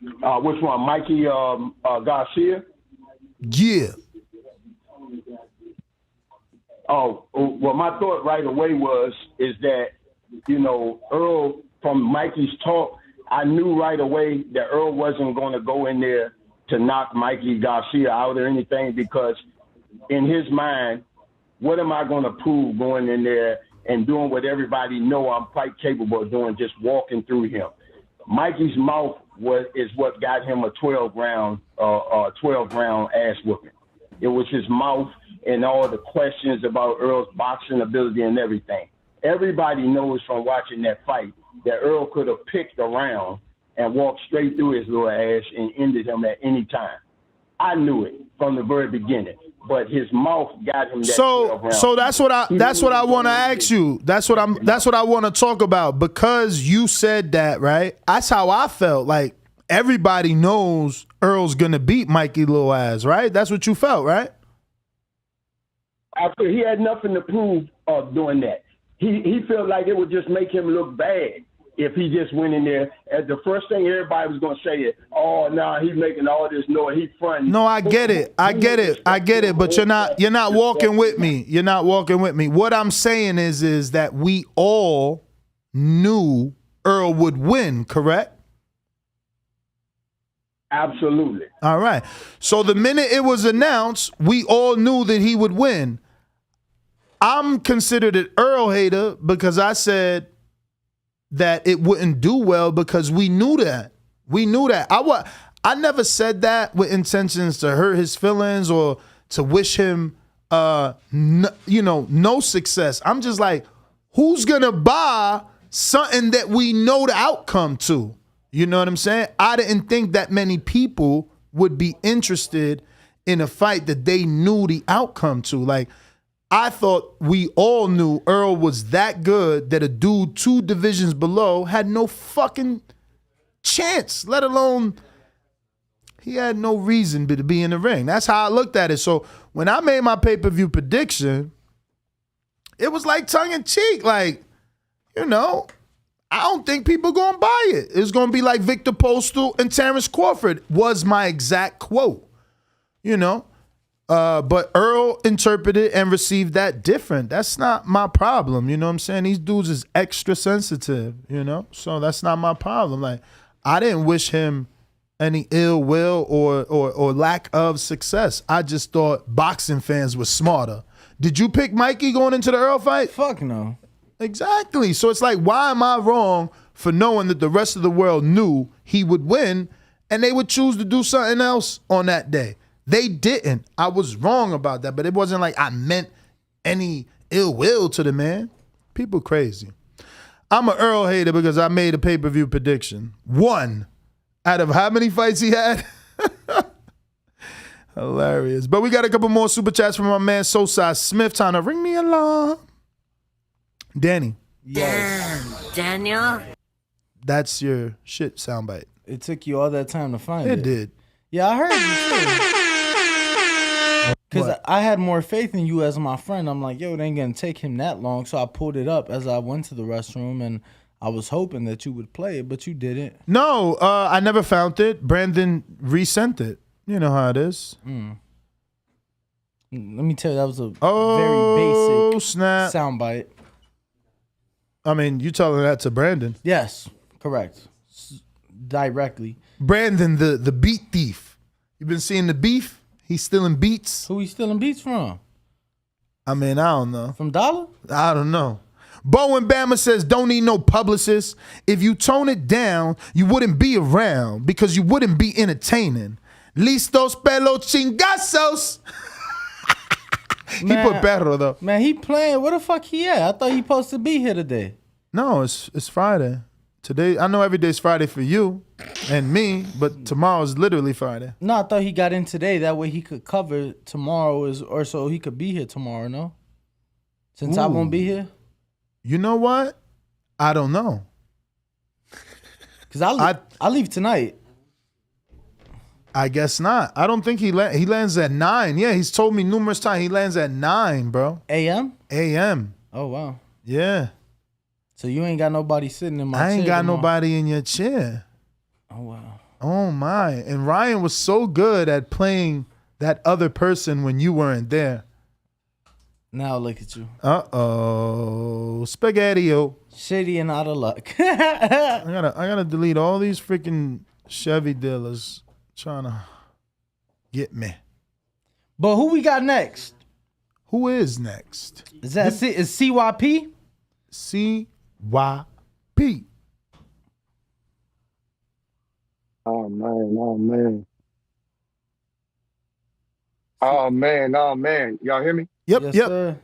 [SPEAKER 15] Which one, Mikey Garcia?
[SPEAKER 10] Yeah.
[SPEAKER 15] Oh, well, my thought right away is that, you know, Errol, from Mikey's talk, I knew right away that Errol wasn't going to go in there to knock Mikey Garcia out or anything because in his mind, what am I going to prove going in there and doing what everybody know I'm quite capable of doing, just walking through him? Mikey's mouth is what got him a 12-round ass whooping. It was his mouth and all the questions about Earl's boxing ability and everything. Everybody knows from watching that fight that Earl could have picked a round and walked straight through his little ass and ended him at any time. I knew it from the very beginning. But his mouth got him that 12 rounds.
[SPEAKER 10] So that's what I want to ask you. That's what I want to talk about because you said that, right? That's how I felt. Like everybody knows Earl's gonna beat Mikey little ass, right? That's what you felt, right?
[SPEAKER 15] After he had nothing to prove of doing that. He felt like it would just make him look bad if he just went in there. And the first thing everybody was gonna say is, "Oh, nah, he's making all this noise. He fronting."
[SPEAKER 10] No, I get it. But you're not walking with me. You're not walking with me. What I'm saying is that we all knew Earl would win, correct?
[SPEAKER 15] Absolutely.
[SPEAKER 10] All right. So the minute it was announced, we all knew that he would win. I'm considered an Earl hater because I said that it wouldn't do well because we knew that. We knew that. I never said that with intentions to hurt his feelings or to wish him no success. I'm just like, who's gonna buy something that we know the outcome to? You know what I'm saying? I didn't think that many people would be interested in a fight that they knew the outcome to. Like, I thought we all knew Earl was that good that a dude 2 divisions below had no fucking chance, let alone he had no reason to be in the ring. That's how I looked at it. So when I made my pay-per-view prediction, it was like tongue-in-cheek. Like, you know, I don't think people going to buy it. It's going to be like Victor Postal and Terrence Crawford was my exact quote, you know. But Earl interpreted and received that different. That's not my problem. You know what I'm saying? These dudes is extra sensitive, you know? So that's not my problem. Like, I didn't wish him any ill will or lack of success. I just thought boxing fans were smarter. Did you pick Mikey going into the Earl fight?
[SPEAKER 11] Fuck no.
[SPEAKER 10] Exactly. So it's like, why am I wrong for knowing that the rest of the world knew he would win and they would choose to do something else on that day? They didn't. I was wrong about that, but it wasn't like I meant any ill will to the man. People crazy. I'm an Earl hater because I made a pay-per-view prediction. 1 out of how many fights he had? Hilarious. But we got a couple more super chats from my man Sosai Smith trying to ring me alarm. Danny.
[SPEAKER 11] Yes.
[SPEAKER 16] Daniel?
[SPEAKER 10] That's your shit soundbite.
[SPEAKER 11] It took you all that time to find it.
[SPEAKER 10] It did.
[SPEAKER 11] Yeah, I heard you too. Because I had more faith in you as my friend. I'm like, yo, it ain't going to take him that long. So I pulled it up as I went to the restroom, and I was hoping that you would play it, but you didn't.
[SPEAKER 10] No, I never found it. Brandon resent it. You know how it is.
[SPEAKER 11] Let me tell you, that was a very basic
[SPEAKER 10] snap
[SPEAKER 11] soundbite.
[SPEAKER 10] I mean, you telling that to Brandon.
[SPEAKER 11] Yes, correct. Directly.
[SPEAKER 10] Brandon, the beat thief. You been seeing the beef? He's stealing beats.
[SPEAKER 11] Who he stealing beats from?
[SPEAKER 10] I mean, I don't know.
[SPEAKER 11] From Dollar?
[SPEAKER 10] I don't know. Bowen Bama says, don't need no publicist. If you tone it down, you wouldn't be around because you wouldn't be entertaining. Listos pelos chingazos. He put perro, though.
[SPEAKER 11] Man, he playing. Where the fuck he at? I thought he supposed to be here today.
[SPEAKER 10] No, it's Friday. Today, I know every day's Friday for you and me, but tomorrow's literally Friday.
[SPEAKER 11] No, I thought he got in today. That way he could cover tomorrow, or so he could be here tomorrow, no? Since I won't be here?
[SPEAKER 10] You know what? I don't know.
[SPEAKER 11] Because I leave tonight.
[SPEAKER 10] I guess not. I don't think he lands at 9. Yeah, he's told me numerous times he lands at 9, bro.
[SPEAKER 11] A.M.?
[SPEAKER 10] A.M.
[SPEAKER 11] Oh, wow.
[SPEAKER 10] Yeah.
[SPEAKER 11] So you ain't got nobody sitting in my chair.
[SPEAKER 10] I ain't got nobody in your chair.
[SPEAKER 11] Oh, wow.
[SPEAKER 10] Oh, my. And Ryan was so good at playing that other person when you weren't there.
[SPEAKER 11] Now look at you.
[SPEAKER 10] Uh-oh. Spaghetti-o.
[SPEAKER 11] Shitty and out of luck.
[SPEAKER 10] I gotta delete all these freaking Chevy dealers trying to get me.
[SPEAKER 11] But who we got next?
[SPEAKER 10] Who is next?
[SPEAKER 11] Is CYP?
[SPEAKER 10] CYP.
[SPEAKER 16] Oh man. Oh man. Y'all hear me?
[SPEAKER 10] Yep.
[SPEAKER 11] Sir.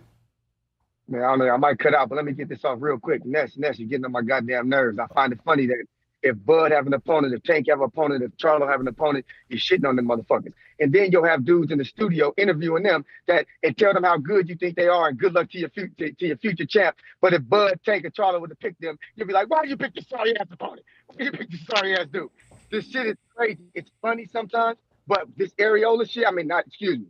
[SPEAKER 16] Man, I don't know. I might cut out, but let me get this off real quick. Ness, you're getting on my goddamn nerves. I find it funny that if Bud have an opponent, if Tank have an opponent, if Charlo have an opponent, you're shitting on them motherfuckers. And then you'll have dudes in the studio interviewing them and tell them how good you think they are and good luck to your future champ. But if Bud, Tank, or Charlo would have picked them, you'll be like, why did you pick the sorry ass opponent? Why did you pick the sorry ass dude? This shit is crazy. It's funny sometimes, but this areola shit, excuse me.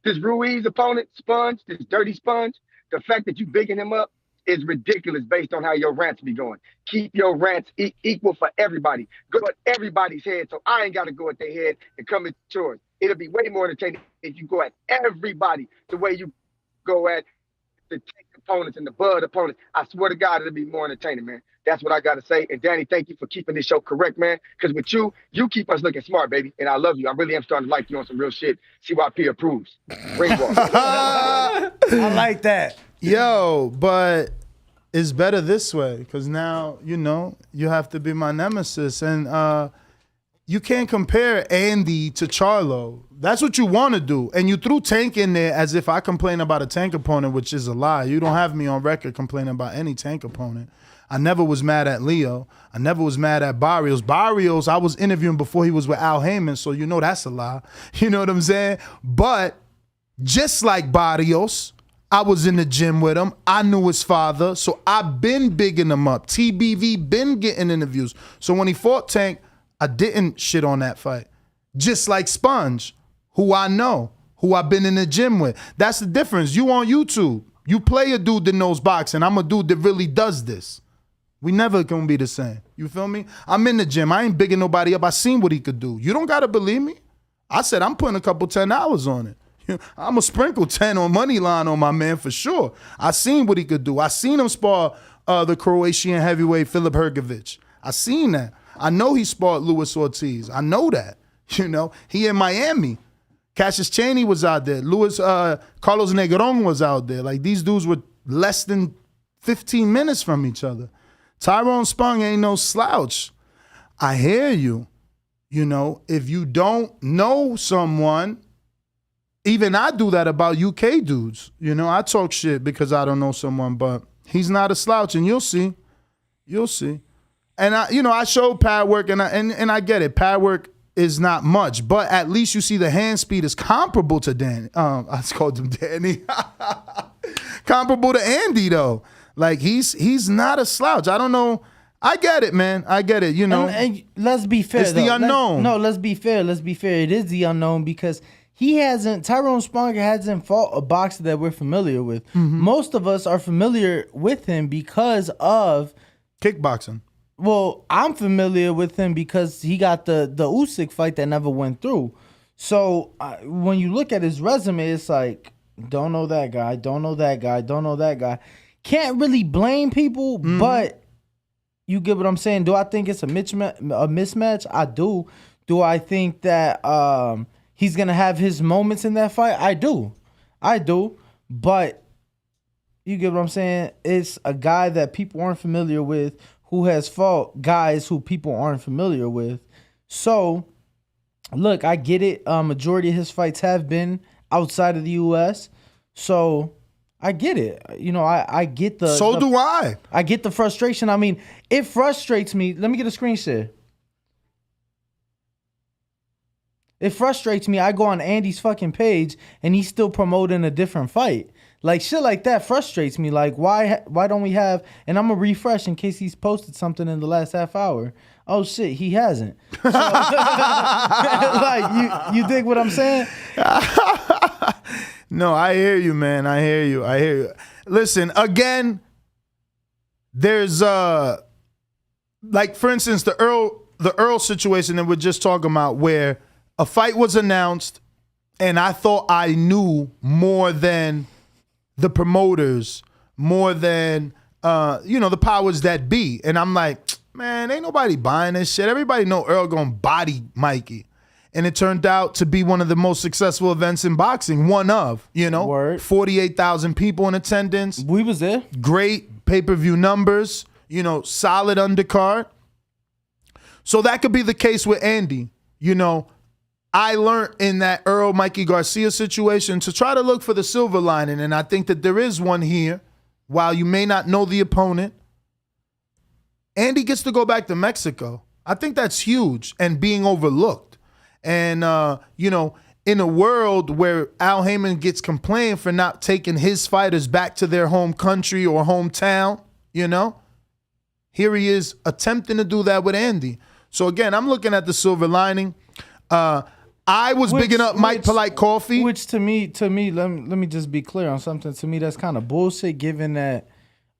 [SPEAKER 16] This Ruiz opponent, Sponge, this dirty Sponge, the fact that you bigging him up is ridiculous based on how your rants be going. Keep your rants equal for everybody. Go at everybody's head, so I ain't got to go at their head and come at yours. It'll be way more entertaining if you go at everybody the way you go at the Tank opponents and the Bud opponents. I swear to God, it'll be more entertaining, man. That's what I got to say. And Danny, thank you for keeping this show correct, man. Because with you keep us looking smart, baby. And I love you. I really am starting to like you on some real shit. CYP approves. Ring walk.
[SPEAKER 11] I like that.
[SPEAKER 10] Yo, but it's better this way because now, you have to be my nemesis. And you can't compare Andy to Charlo. That's what you want to do. And you threw Tank in there as if I complain about a Tank opponent, which is a lie. You don't have me on record complaining about any Tank opponent. I never was mad at Leo. I never was mad at Barrios. Barrios, I was interviewing before he was with Al Haymon, so that's a lie. You know what I'm saying? But just like Barrios, I was in the gym with him. I knew his father, so I've been bigging him up. TBV been getting interviews. So when he fought Tank, I didn't shit on that fight. Just like Sponge, who I know, who I've been in the gym with. That's the difference. You on YouTube. You play a dude that knows boxing. I'm a dude that really does this. We never gonna be the same. You feel me? I'm in the gym. I ain't bigging nobody up. I seen what he could do. You don't gotta believe me. I said I'm putting a couple 10 hours on it. I'm gonna sprinkle 10 on money line on my man for sure. I seen what he could do. I seen him spar the Croatian heavyweight Filip Hrgovic. I seen that. I know he sparred Luis Ortiz. I know that. He in Miami. Cassius Chaney was out there. Carlos Negron was out there. Like these dudes were less than 15 minutes from each other. Tyrone Spong ain't no slouch. I hear you. If you don't know someone, even I do that about UK dudes. I talk shit because I don't know someone, but he's not a slouch, and you'll see. You'll see. And I showed pad work, and I get it. Pad work is not much, but at least you see the hand speed is comparable to Danny. I called him Danny. Comparable to Andy though. Like he's not a slouch. I don't know. I get it, man. I get it.
[SPEAKER 11] And let's be fair.
[SPEAKER 10] It's the unknown.
[SPEAKER 11] Let's be fair. It is the unknown because Tyrone Spong hasn't fought a boxer that we're familiar with. Mm-hmm. Most of us are familiar with him because of
[SPEAKER 10] kickboxing.
[SPEAKER 11] Well, I'm familiar with him because he got the Usyk fight that never went through. So when you look at his resume, it's like, don't know that guy, don't know that guy, don't know that guy. Can't really blame people, but you get what I'm saying. Do I think it's a mismatch? I do. Do I think that he's going to have his moments in that fight? I do. But You get what I'm saying? It's a guy that people aren't familiar with who has fought guys who people aren't familiar with. So, look, I get it. Majority of his fights have been outside of the U.S., so I get it. You know, I get the...
[SPEAKER 10] So do I.
[SPEAKER 11] I get the frustration. I mean, it frustrates me. Let me get a screen share. It frustrates me. I go on Andy's fucking page and he's still promoting a different fight. Like, shit like that frustrates me. Like, why don't we have... And I'm going to refresh in case he's posted something in the last half hour. Oh, shit, he hasn't. So, like, you dig what I'm saying?
[SPEAKER 10] No, I hear you, man. I hear you. Listen, again, there's like, for instance, the Earl situation that we're just talking about, where a fight was announced and I thought I knew more than the promoters, more than the powers that be. And I'm like, man, ain't nobody buying this shit. Everybody know Earl gonna body Mikey. And it turned out to be one of the most successful events in boxing. One of, 48,000 people in attendance.
[SPEAKER 11] We was there.
[SPEAKER 10] Great pay-per-view numbers, solid undercard. So that could be the case with Andy. I learned in that Earl Mikey Garcia situation to try to look for the silver lining, and I think that there is one here. While you may not know the opponent, Andy gets to go back to Mexico. I think that's huge and being overlooked. And, in a world where Al Haymon gets complained for not taking his fighters back to their home country or hometown, here he is attempting to do that with Andy. So, again, I'm looking at the silver lining. I was bigging up Mike Polite Coffee.
[SPEAKER 11] Which to me, let me just be clear on something. To me, that's kind of bullshit, given that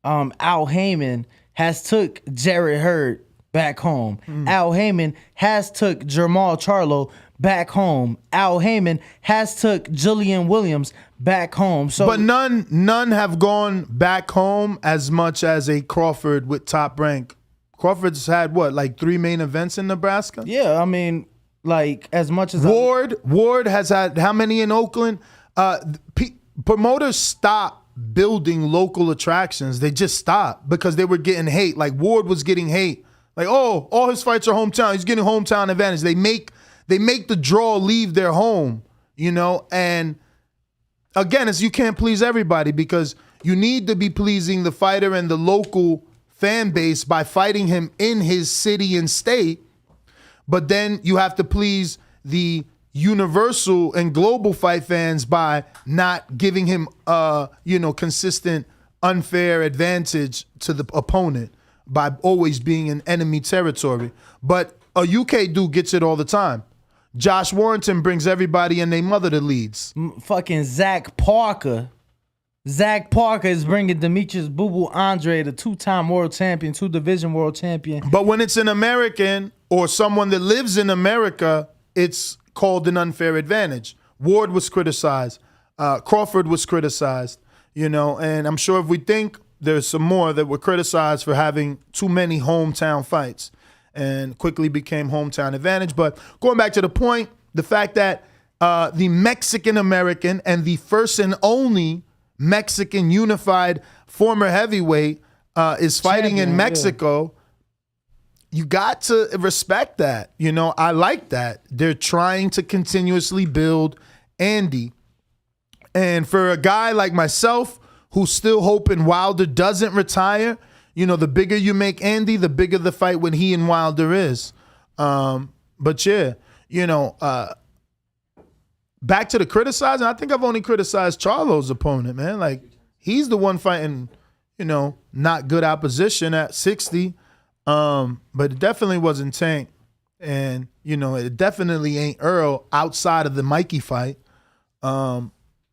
[SPEAKER 11] Al Haymon has took Jarrett Hurd back home. Al Haymon has took Jermall Charlo back home. Al Haymon has took Julian Williams back home. So,
[SPEAKER 10] but none have gone back home as much as a Crawford with Top Rank. Crawford's had what, like 3 main events in Nebraska?
[SPEAKER 11] Yeah, I mean, like, as much as
[SPEAKER 10] Ward has had how many in Oakland? Promoters stopped building local attractions. They just stopped because they were getting hate. Like, Ward was getting hate. Like, oh, all his fights are hometown. He's getting hometown advantage. They make the draw leave their home, and again, you can't please everybody because you need to be pleasing the fighter and the local fan base by fighting him in his city and state, but then you have to please the universal and global fight fans by not giving him consistent unfair advantage to the opponent by always being in enemy territory. But a UK dude gets it all the time. Josh Warrington brings everybody and their mother to leads.
[SPEAKER 11] Fucking Zach Parker. Zach Parker is bringing Demetrius Boo Andre, the 2-time world champion, 2-division world champion.
[SPEAKER 10] But when it's an American or someone that lives in America, it's called an unfair advantage. Ward was criticized. Crawford was criticized. And I'm sure if we think, there's some more that were criticized for having too many hometown fights and quickly became hometown advantage. But going back to the point, the fact that the Mexican-American and the first and only Mexican unified former heavyweight is fighting in Mexico, you got to respect that. I like that. They're trying to continuously build Andy. And for a guy like myself, who's still hoping Wilder doesn't retire, the bigger you make Andy, the bigger the fight when he and Wilder is. But yeah, back to the criticizing, I think I've only criticized Charlo's opponent, man. Like, he's the one fighting, not good opposition at 60. But it definitely wasn't Tank. And, it definitely ain't Earl outside of the Mikey fight.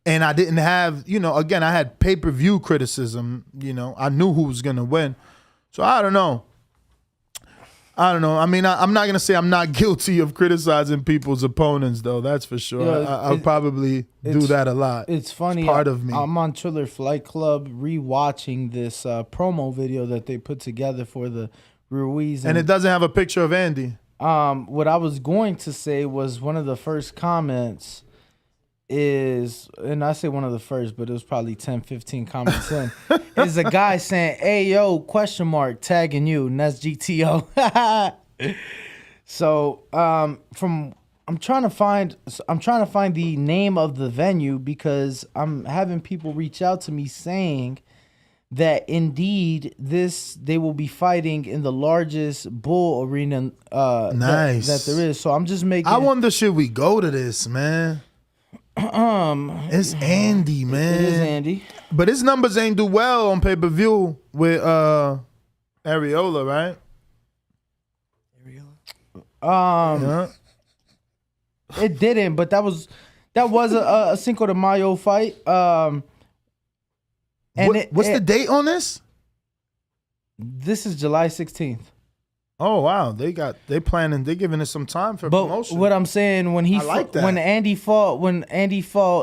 [SPEAKER 10] And I didn't have, again, I had pay-per-view criticism. I knew who was going to win. So I don't know. I mean, I'm not going to say I'm not guilty of criticizing people's opponents, though. That's for sure. I'll probably do that a lot.
[SPEAKER 11] It's funny.
[SPEAKER 10] It's part of me.
[SPEAKER 11] I'm on Triller Flight Club rewatching this promo video that they put together for the Ruiz.
[SPEAKER 10] And it doesn't have a picture of Andy.
[SPEAKER 11] What I was going to say was one of the first comments is, and I say one of the first, but it was probably 10, 15 comments in, is a guy saying, "Hey, yo, question mark, tagging you," and that's GTO. So, I'm trying to find the name of the venue because I'm having people reach out to me saying that indeed they will be fighting in the largest bull arena
[SPEAKER 10] nice.
[SPEAKER 11] that there is. So I'm just making.
[SPEAKER 10] I wonder, should we go to this, man? It's Andy, man.
[SPEAKER 11] It is Andy,
[SPEAKER 10] but his numbers ain't do well on pay-per-view with Areola, right?
[SPEAKER 11] Yeah. It didn't, but that was a Cinco de Mayo fight. And
[SPEAKER 10] what's the date on this?
[SPEAKER 11] This is July 16th.
[SPEAKER 10] Oh wow, they giving us some time for promotion.
[SPEAKER 11] What I'm saying, when Andy fought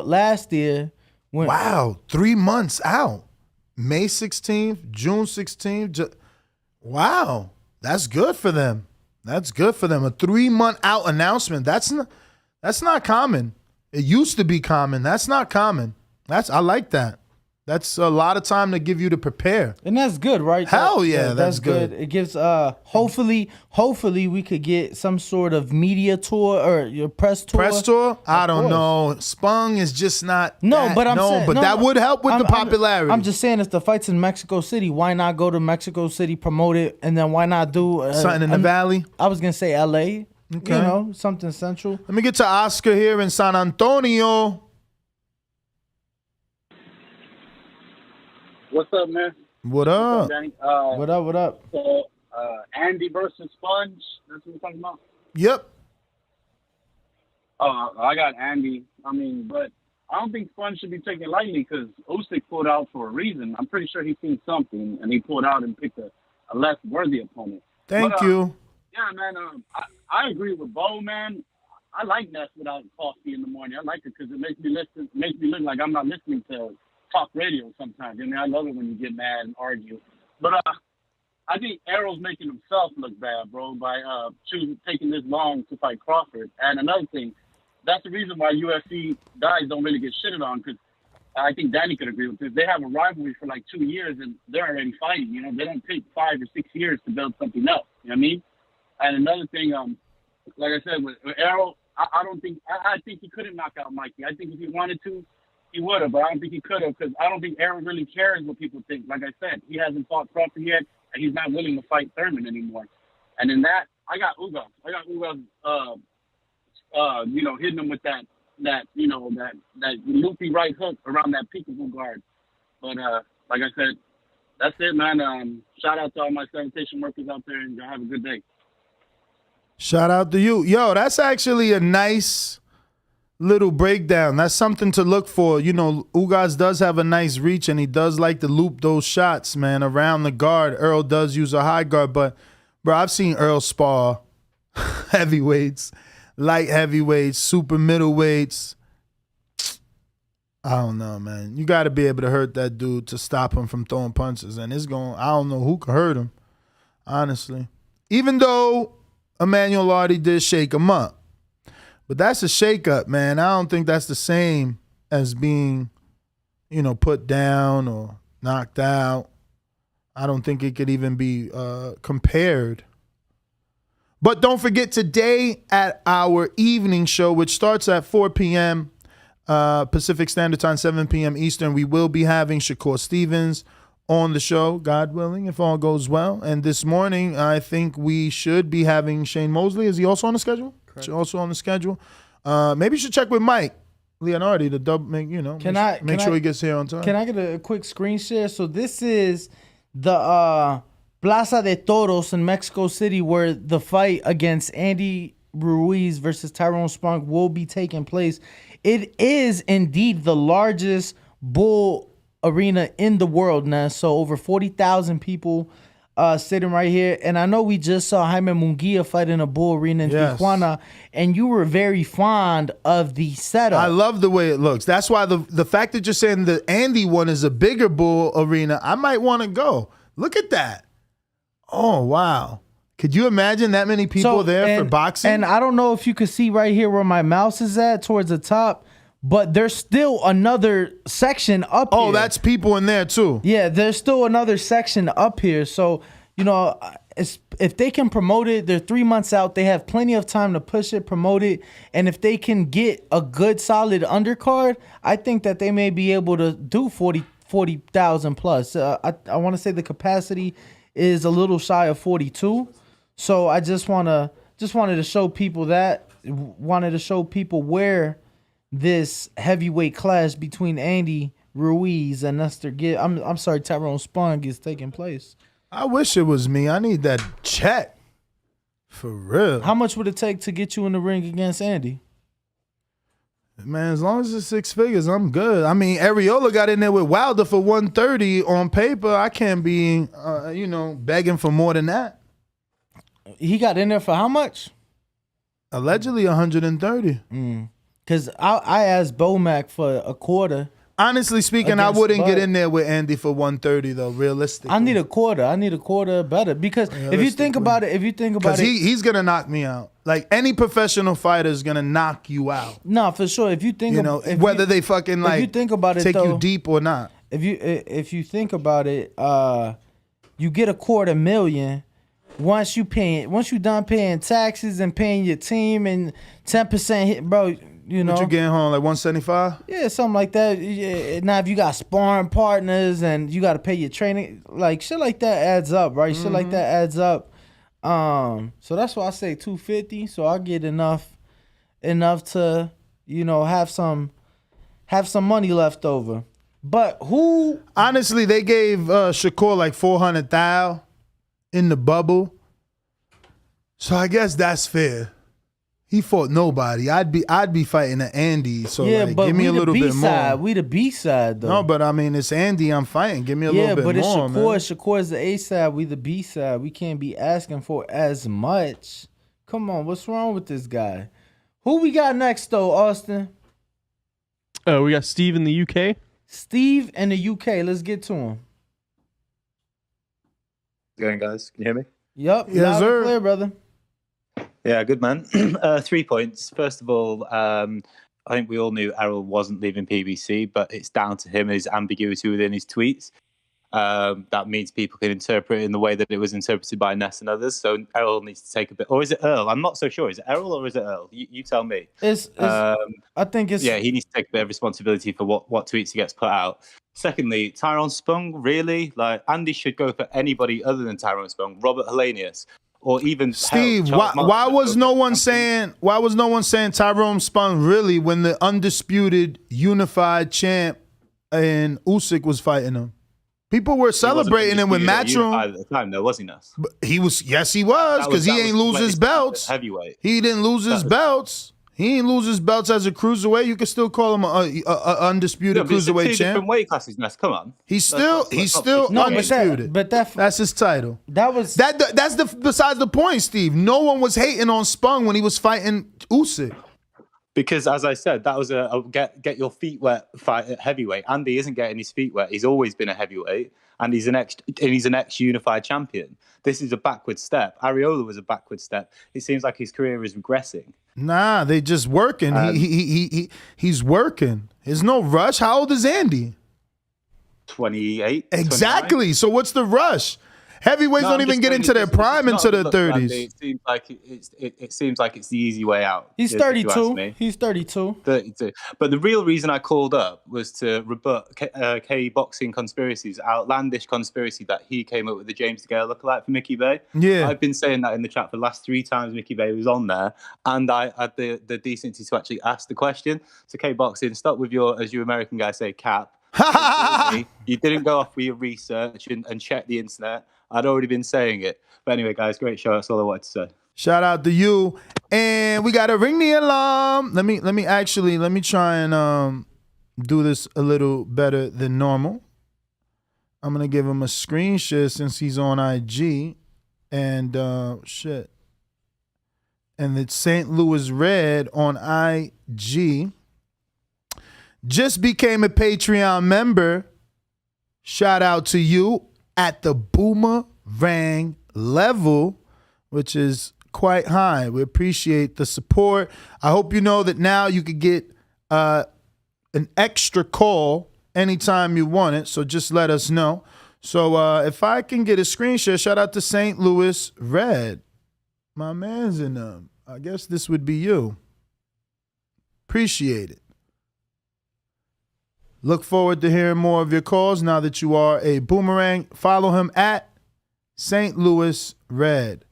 [SPEAKER 11] last year,
[SPEAKER 10] wow, 3 months out, May 16th, June 16th. Wow, that's good for them. That's good for them. A 3 month out announcement. That's not common. It used to be common. That's not common. I like that. That's a lot of time to give you to prepare.
[SPEAKER 11] And that's good, right?
[SPEAKER 10] Hell yeah, that's good.
[SPEAKER 11] It gives hopefully we could get some sort of media tour or your press tour.
[SPEAKER 10] Press tour? I don't know. Spong is just not that would help with the popularity.
[SPEAKER 11] I'm just saying, if the fight's in Mexico City, why not go to Mexico City, promote it, and then why not do
[SPEAKER 10] something in the Valley?
[SPEAKER 11] I was gonna say LA.
[SPEAKER 10] Okay.
[SPEAKER 11] You know, something central.
[SPEAKER 10] Let me get to Oscar here in San Antonio.
[SPEAKER 17] What's up, man?
[SPEAKER 10] What up?
[SPEAKER 17] Danny?
[SPEAKER 11] What up?
[SPEAKER 17] So, Andy versus Sponge. That's what we're talking about?
[SPEAKER 10] Yep.
[SPEAKER 17] I got Andy. But I don't think Sponge should be taken lightly because Usyk pulled out for a reason. I'm pretty sure he's seen something, and he pulled out and picked a less worthy opponent.
[SPEAKER 10] Thank you.
[SPEAKER 17] Yeah, man. I agree with Bo, man. I like Ness without coffee in the morning. I like it because it makes me look like I'm not listening to talk radio sometimes. I love it when you get mad and argue. But I think Errol's making himself look bad, bro, by taking this long to fight Crawford. And another thing, that's the reason why UFC guys don't really get shitted on, because I think Danny could agree with this. They have a rivalry for like 2 years and they're already fighting. They don't take 5 or 6 years to build something up. You know what I mean? And another thing, like I said, with Errol, I think he couldn't knock out Mikey. I think if he wanted to, he would have, but I don't think he could have, because I don't think Errol really cares what people think. Like I said, he hasn't fought Crawford yet, and he's not willing to fight Thurman anymore. And in that, I got Ugas. Hitting him with that loopy right hook around that peekaboo guard. But like I said, that's it, man. Shout out to all my sanitation workers out there, and y'all have a good day.
[SPEAKER 10] Shout out to you. Yo, that's actually a nice little breakdown. That's something to look for. Ugas does have a nice reach, and he does like to loop those shots, man, around the guard. Earl does use a high guard, but, bro, I've seen Earl spar heavyweights, light heavyweights, super middleweights. I don't know, man. You got to be able to hurt that dude to stop him from throwing punches, and I don't know who could hurt him, honestly. Even though Emmanuel Lardy did shake him up. But that's a shake-up, man. I don't think that's the same as being, put down or knocked out. I don't think it could even be compared. But don't forget, today at our evening show, which starts at 4 p.m. Pacific Standard Time, 7 p.m. Eastern, we will be having Shakur Stevenson on the show, God willing, if all goes well. And this morning, I think we should be having Shane Mosley. Is he also on the schedule? Correct. Also on the schedule. Maybe you should check with Mike Leonardi to make sure he gets here on time.
[SPEAKER 11] Can I get a quick screen share? So this is the Plaza de Toros in Mexico City, where the fight against Andy Ruiz versus Tyrone Spong will be taking place. It is indeed the largest bull arena in the world now. So over 40,000 people sitting right here. And I know we just saw Jaime Munguia fight in a bull arena in Tijuana, and you were very fond of the setup.
[SPEAKER 10] I love the way it looks. That's why the fact that you're saying the Andy one is a bigger bull arena, I might want to go. Look at that. Oh, wow. Could you imagine that many people there for boxing?
[SPEAKER 11] And I don't know if you could see right here where my mouse is at towards the top, but there's still another section up here.
[SPEAKER 10] Oh, that's people in there too.
[SPEAKER 11] Yeah, there's still another section up here. So, if they can promote it, they're 3 months out. They have plenty of time to push it, promote it. And if they can get a good, solid undercard, I think that they may be able to do 40,000 plus. I want to say the capacity is a little shy of 42. So I just wanted to show people where this heavyweight clash between Andy Ruiz and Tyrone Spong is taking place.
[SPEAKER 10] I wish it was me. I need that check. For real.
[SPEAKER 11] How much would it take to get you in the ring against Andy?
[SPEAKER 10] Man, as long as it's 6 figures, I'm good. I mean, Areola got in there with Wilder for 130 on paper. I can't be, begging for more than that.
[SPEAKER 11] He got in there for how much?
[SPEAKER 10] Allegedly 130.
[SPEAKER 11] Because I asked Bomac for a quarter.
[SPEAKER 10] Honestly speaking, I wouldn't get in there with Andy for 130 though. Realistically,
[SPEAKER 11] I need a quarter better because if you think about it,
[SPEAKER 10] he's gonna knock me out. Like any professional fighter is gonna knock you out.
[SPEAKER 11] No, for sure. If you think,
[SPEAKER 10] whether they fucking like
[SPEAKER 11] if you think about it,
[SPEAKER 10] take
[SPEAKER 11] though,
[SPEAKER 10] you deep or not.
[SPEAKER 11] If you think about it, you get $250,000 once you done paying taxes and paying your team and 10% hit, bro. What
[SPEAKER 10] you getting home, like 175?
[SPEAKER 11] Yeah, something like that. Yeah, now, if you got sparring partners and you got to pay your training, like shit like that adds up, right? Shit like that adds up. So that's why I say 250. So I get enough to have some money left over. But who?
[SPEAKER 10] Honestly, they gave Shakur like 400,000 in the bubble. So I guess that's fair. He fought nobody. I'd be fighting an Andy. So
[SPEAKER 11] but
[SPEAKER 10] give me a little bit more.
[SPEAKER 11] We the B side though.
[SPEAKER 10] No, but I mean it's Andy I'm fighting. Give me a little bit more.
[SPEAKER 11] Yeah, but
[SPEAKER 10] man.
[SPEAKER 11] it's Shakur's the A side. We the B side. We can't be asking for as much. Come on, what's wrong with this guy? Who we got next though, Austin?
[SPEAKER 18] We got Steve in the UK.
[SPEAKER 11] Steve in the UK. Let's get to him.
[SPEAKER 19] Going, guys. Can you hear me?
[SPEAKER 11] Yep.
[SPEAKER 10] Yes,
[SPEAKER 11] loud and
[SPEAKER 10] sir.
[SPEAKER 11] clear, brother.
[SPEAKER 19] Yeah, good man. 3 points. First of all, I think we all knew Errol wasn't leaving PBC, but it's down to him and his ambiguity within his tweets. That means people can interpret it in the way that it was interpreted by Ness and others. So Errol needs to take a bit, or is it Earl? I'm not so sure. Is it Errol or is it Earl? You tell me.
[SPEAKER 11] I think it's
[SPEAKER 19] he needs to take a bit of responsibility for what tweets he gets put out. Secondly, Tyrone Spong, really? Like Andy should go for anybody other than Tyrone Spong, Robert Helenius. Or even
[SPEAKER 10] Steve, why was no one saying Tyrone Spong really when the undisputed unified champ and Usyk was fighting him? People were celebrating him with Matchroom
[SPEAKER 19] at the time, though, was he not?
[SPEAKER 10] He was, yes, he was, because he ain't lose his belts.
[SPEAKER 19] Heavyweight.
[SPEAKER 10] He didn't lose his belts. He ain't lose his belts as a cruiserweight. You can still call him a undisputed cruiserweight champ.
[SPEAKER 19] Different weight classes, Ness. Come on.
[SPEAKER 10] He's still undisputed.
[SPEAKER 11] But
[SPEAKER 10] that's his title.
[SPEAKER 11] That's
[SPEAKER 10] besides the point, Steve. No one was hating on Spong when he was fighting Usyk.
[SPEAKER 19] Because as I said, that was a get your feet wet fight at heavyweight. Andy isn't getting his feet wet. He's always been a heavyweight, and he's an ex unified champion. This is a backward step. Areola was a backward step. It seems like his career is regressing.
[SPEAKER 10] Nah, they just working. He's working. There's no rush. How old is Andy?
[SPEAKER 19] 28.
[SPEAKER 10] Exactly.
[SPEAKER 19] 29?
[SPEAKER 10] So what's the rush? Heavyweights don't even get into their prime into their 30s.
[SPEAKER 19] It seems like it's the easy way out.
[SPEAKER 11] He's 32. He's 32.
[SPEAKER 19] 32. But the real reason I called up was to rebut K Boxing Conspiracy's outlandish conspiracy that he came up with the James DeGale lookalike for Mickey Bay.
[SPEAKER 10] Yeah.
[SPEAKER 19] I've been saying that in the chat for the last 3 times Mickey Bay was on there, and I had the decency to actually ask the question. So K Boxing, stop with your, as you American guys say, cap. You didn't go off with your research and check the internet. I'd already been saying it. But anyway, guys, great show. That's all I wanted to say.
[SPEAKER 10] Shout out to you. And we got to ring the alarm. Let me try and do this a little better than normal. I'm going to give him a screen share since he's on IG. And shit. And it's St. Louis Red on IG. Just became a Patreon member. Shout out to you at the Boomerang level, which is quite high. We appreciate the support. I hope you know that now you could get an extra call anytime you want it, so just let us know. So if I can get a screen share, shout out to St. Louis Red. My man's in them. I guess this would be you. Appreciate it. Look forward to hearing more of your calls now that you are a Boomerang. Follow him at St. Louis Red.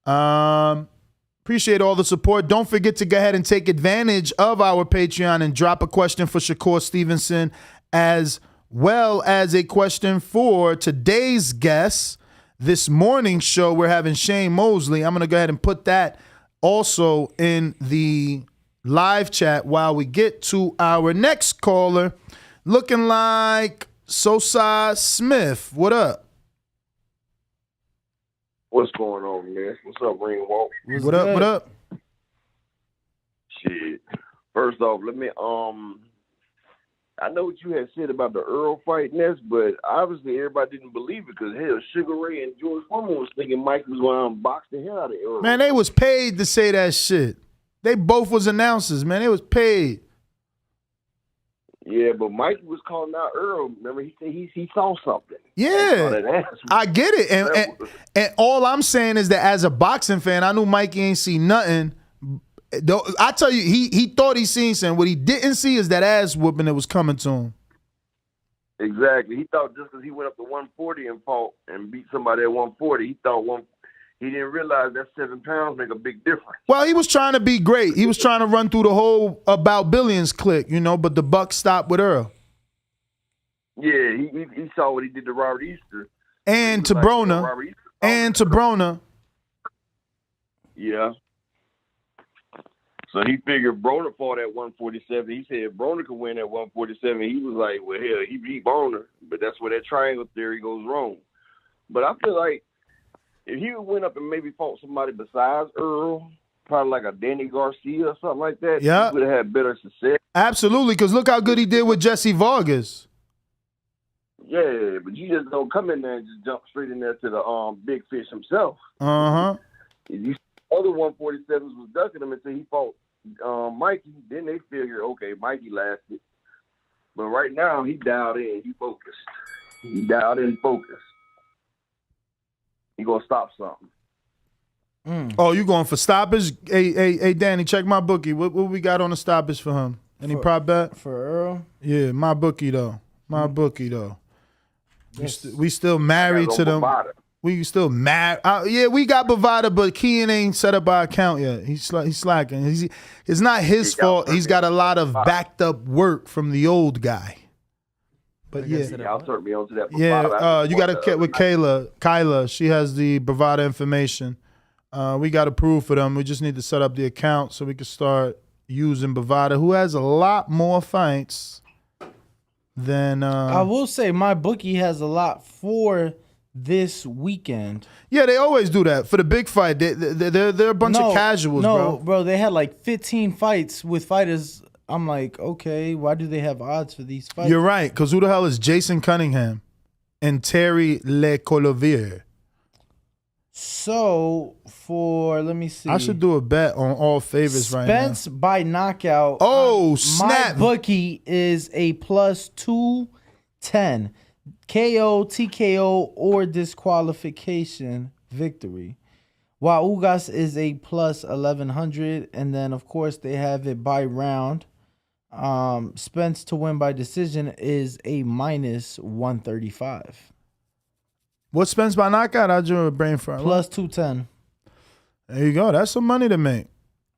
[SPEAKER 10] Appreciate all the support. Don't forget to go ahead and take advantage of our Patreon and drop a question for Shakur Stevenson, as well as a question for today's guest. This morning's show, we're having Shane Mosley. I'm going to go ahead and put that also in the live chat while we get to our next caller. Looking like Sosa Smith. What up?
[SPEAKER 20] What's going on, man? What's up, Ringwalk?
[SPEAKER 10] What up? What up?
[SPEAKER 20] Shit. First off, let me I know what you had said about the Errol fight, Ness, but obviously everybody didn't believe it because hell, Sugar Ray and George Foreman was thinking Mike was going to box the hell out of Errol.
[SPEAKER 10] Man, they was paid to say that shit. They both was announcers, man. They was paid.
[SPEAKER 20] Yeah, but Mikey was calling out Earl. Remember, he said he saw something.
[SPEAKER 10] Yeah, I get it. And all I'm saying is that as a boxing fan, I knew Mikey ain't see nothing. I tell you, he thought he seen something. What he didn't see is that ass whooping that was coming to him.
[SPEAKER 20] Exactly. He thought just because he went up to 140 and fought and beat somebody at 140, he didn't realize that 7 pounds make a big difference.
[SPEAKER 10] Well, he was trying to be great. He was trying to run through the whole About Billions clique, but the buck stopped with Earl.
[SPEAKER 20] Yeah, he saw what he did to Robert Easter.
[SPEAKER 10] And to Broner. And to Broner.
[SPEAKER 20] Yeah. So he figured Broner fought at 147. He said if Broner could win at 147, he was like, well, hell, he beat Broner. But that's where that triangle theory goes wrong. But I feel like if he went up and maybe fought somebody besides Earl, probably like a Danny Garcia or something like that,
[SPEAKER 10] yeah,
[SPEAKER 20] he would have had better success.
[SPEAKER 10] Absolutely, because look how good he did with Jesse Vargas.
[SPEAKER 20] Yeah, but you just don't come in there and just jump straight in there to the big fish himself.
[SPEAKER 10] Uh-huh.
[SPEAKER 20] If you other 147s was ducking him until he fought Mikey, then they figured, okay, Mikey lasted. But right now, he dialed in. He focused. He dialed in focused. He gonna stop something.
[SPEAKER 10] Oh, you going for stoppage? Hey, Danny, check my bookie. What we got on the stoppage for him? Any prop bet?
[SPEAKER 11] For Earl?
[SPEAKER 10] Yeah, my bookie, though. Yes. We still married to them.
[SPEAKER 20] Bovada.
[SPEAKER 10] We still married. Yeah, we got Bovada, but Kean ain't set up our account yet. He's slacking. It's not his fault. He's got a lot of backed up work from the old guy. But yeah,
[SPEAKER 20] I'll turn me on to that.
[SPEAKER 10] Yeah, you got to get with Kyla. She has the Bovada information. We got approved for them. We just need to set up the account so we can start using Bovada, who has a lot more fights than.
[SPEAKER 11] I will say my bookie has a lot for this weekend.
[SPEAKER 10] Yeah, they always do that for the big fight. They're a bunch of casuals, bro.
[SPEAKER 11] Bro, they had like 15 fights with fighters. I'm like, okay, why do they have odds for these fights?
[SPEAKER 10] You're right, because who the hell is Jason Cunningham and Terry LeColovier?
[SPEAKER 11] So, let me see.
[SPEAKER 10] I should do a bet on all favorites right now.
[SPEAKER 11] Spence by knockout.
[SPEAKER 10] Oh, snap.
[SPEAKER 11] My bookie is a plus 210. KO, TKO, or disqualification victory. While Ugas is a plus 1100. And then, of course, they have it by round. Spence to win by decision is a minus 135.
[SPEAKER 10] What's Spence by knockout? I drew a brain fart.
[SPEAKER 11] Plus 210.
[SPEAKER 10] There you go. That's some money to make.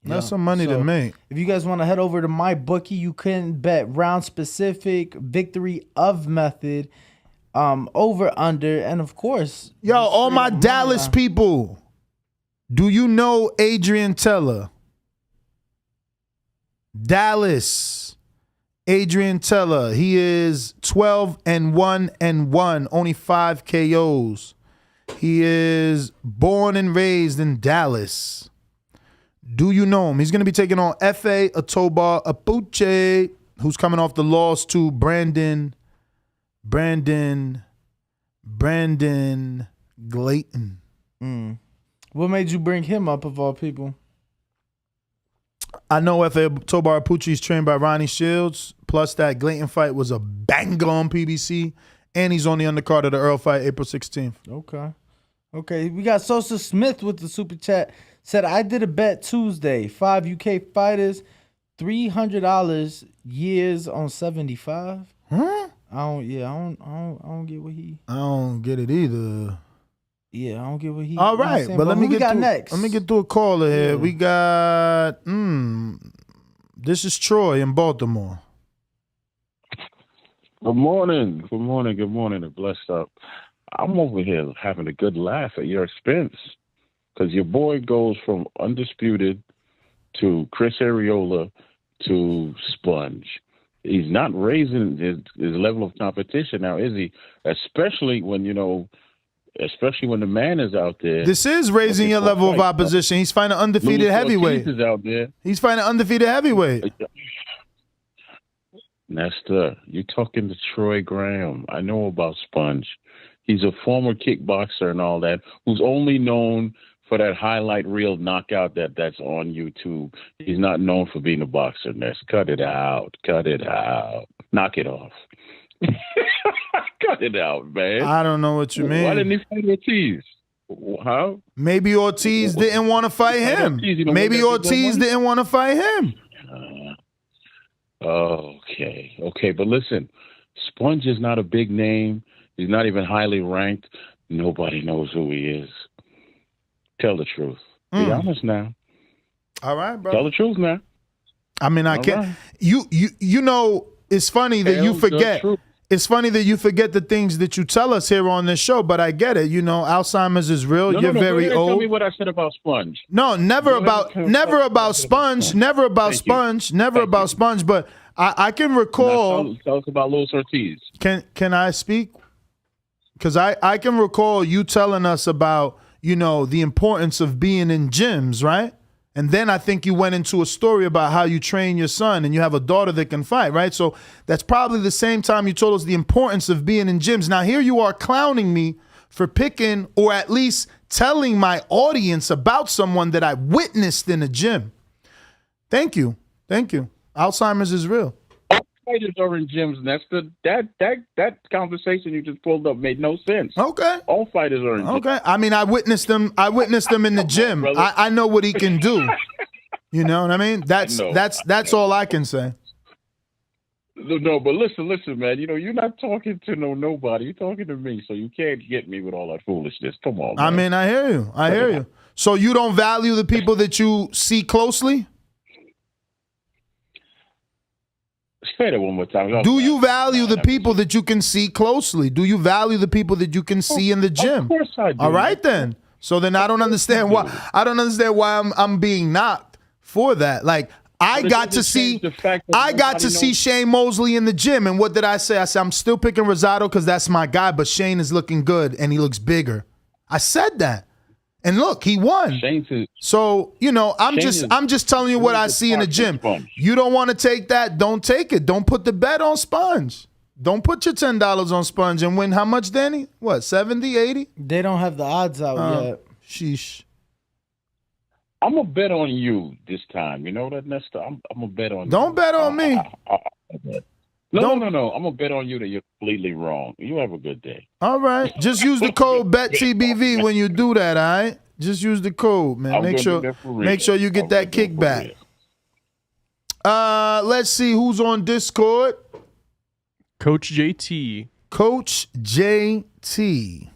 [SPEAKER 10] That's some money to make.
[SPEAKER 11] If you guys want to head over to my bookie, you can bet round specific, victory of method, over, under, and of course.
[SPEAKER 10] Yo, all my Dallas people. Do you know Adrian Teller? Dallas. Adrian Teller. He is 12-1-1, only 5 KOs. He is born and raised in Dallas. Do you know him? He's going to be taking on F.A. Atoba Apuche, who's coming off the loss to Brandon Glayton.
[SPEAKER 11] What made you bring him up of all people?
[SPEAKER 10] I know F.A. Tobar Pucci is trained by Ronnie Shields. Plus, that Glayton fight was a banger on PBC. And he's on the undercard of the Earl fight, April 16th.
[SPEAKER 11] Okay. We got Sosa Smith with the super chat. Said, I did a bet Tuesday. 5 UK fighters, $300 years on 75.
[SPEAKER 10] Huh?
[SPEAKER 11] I don't get what he.
[SPEAKER 10] I don't get it either.
[SPEAKER 11] Yeah, I don't get what he.
[SPEAKER 10] All right, but let me get through.
[SPEAKER 11] Next.
[SPEAKER 10] Let me get through a caller here.
[SPEAKER 11] Yeah.
[SPEAKER 10] We got. This is Troy in Baltimore.
[SPEAKER 21] Good morning. And blessed up. I'm over here having a good laugh at your expense because your boy goes from undisputed to Chris Arreola to Sponge. He's not raising his level of competition now, is he? Especially when the man is out there.
[SPEAKER 10] This is raising your level of opposition. He's fighting undefeated heavyweight.
[SPEAKER 21] Is out there.
[SPEAKER 10] He's fighting undefeated heavyweight.
[SPEAKER 21] Nesta, you're talking to Troy Graham. I know about Sponge. He's a former kickboxer and all that, who's only known for that highlight reel knockout that's on YouTube. He's not known for being a boxer, Nesta. Cut it out. Knock it off. Cut it out, man.
[SPEAKER 10] I don't know what you mean.
[SPEAKER 21] Why didn't he fight Ortiz? How?
[SPEAKER 10] Maybe Ortiz didn't want to fight him. Maybe Ortiz didn't want to fight him.
[SPEAKER 21] Okay, but listen, Sponge is not a big name. He's not even highly ranked. Nobody knows who he is. Tell the truth. Be honest now.
[SPEAKER 10] All right, bro.
[SPEAKER 21] Tell the truth now.
[SPEAKER 10] I mean, I can't. Right. You know, it's funny that you forget. It's funny that you forget the things that you tell us here on this show, but I get it. You know, Alzheimer's is real. You're very old.
[SPEAKER 21] Tell me what I said about Sponge.
[SPEAKER 10] No, never about Sponge. Never about Sponge. But I can recall.
[SPEAKER 21] Tell us about Luis Ortiz.
[SPEAKER 10] Can I speak? Because I can recall you telling us about, the importance of being in gyms, right? And then I think you went into a story about how you train your son and you have a daughter that can fight, right? So that's probably the same time you told us the importance of being in gyms. Now here you are clowning me for picking or at least telling my audience about someone that I witnessed in a gym. Thank you. Alzheimer's is real.
[SPEAKER 21] Fighters are in gyms, Nesta. That conversation you just pulled up made no sense.
[SPEAKER 10] Okay.
[SPEAKER 21] All fighters are in gyms.
[SPEAKER 10] Okay. I mean, I witnessed them in the gym. I know what he can do. You know what I mean? That's all I can say.
[SPEAKER 21] No, but listen, man. You're not talking to nobody. You're talking to me, so you can't get me with all that foolishness. Come on, man.
[SPEAKER 10] I mean, I hear you. So you don't value the people that you see closely?
[SPEAKER 21] Say that one more time.
[SPEAKER 10] Do you value the people that you can see closely? Do you value the people that you can see in the gym?
[SPEAKER 21] Of course I do.
[SPEAKER 10] All right then. So then I don't understand why I'm being knocked for that. Like I got to see Shane Mosley in the gym, and what did I say? I said I'm still picking Rosado because that's my guy, but Shane is looking good and he looks bigger. I said that. And look, he won. So, I'm just telling you what I see in the gym. You don't want to take that, don't take it. Don't put the bet on Sponge. Don't put your $10 on Sponge and win how much, Danny? What, 70, 80?
[SPEAKER 11] They don't have the odds out yet.
[SPEAKER 10] Sheesh.
[SPEAKER 21] I'm going to bet on you this time. You know that, Nesta? I'm going to bet on you.
[SPEAKER 10] Don't bet on me.
[SPEAKER 21] No. I'm going to bet on you that you're completely wrong. You have a good day.
[SPEAKER 10] All right. Just use the code BETTBV when you do that, all right? Just use the code, man. Make sure you get that kickback. Let's see who's on Discord.
[SPEAKER 18] Coach JT.
[SPEAKER 10] Coach JT.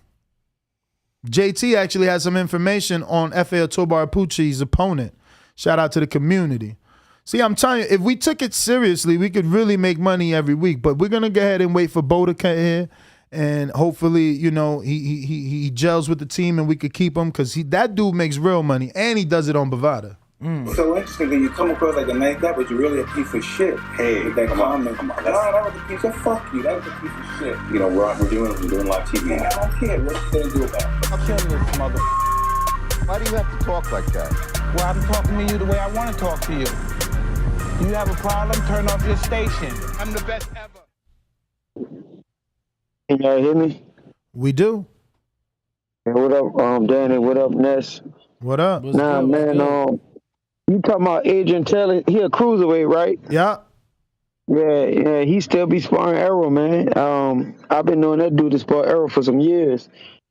[SPEAKER 10] JT actually has some information on F.A. Tobar Pucci's opponent. Shout out to the community. See, I'm telling you, if we took it seriously, we could really make money every week. But we're going to go ahead and wait for Bo to cut here. And hopefully, he gels with the team and we could keep him because that dude makes real money. And he does it on Bovada.
[SPEAKER 7] So interesting that you come across like a nice guy, but you're really a piece of shit. Hey, with that comment. Come on. That was a piece of fuck you. That was a piece of shit. We're doing live TV. Man, I don't care. What you gonna do about it?
[SPEAKER 22] I'll kill this mother. Why do you have to talk like that? Well, I'm talking to you the way I want to talk to you. You have a problem? Turn off your station. I'm the best ever.
[SPEAKER 23] Can y'all hear me?
[SPEAKER 10] We do.
[SPEAKER 23] Hey, what up, Danny? What up, Ness?
[SPEAKER 10] What up?
[SPEAKER 23] Man, You talking about Adrian Taylor? He a cruiserweight, right?
[SPEAKER 10] Yeah.
[SPEAKER 23] Yeah. He still be sparring Errol, man. I've been knowing that dude to spar Errol for some years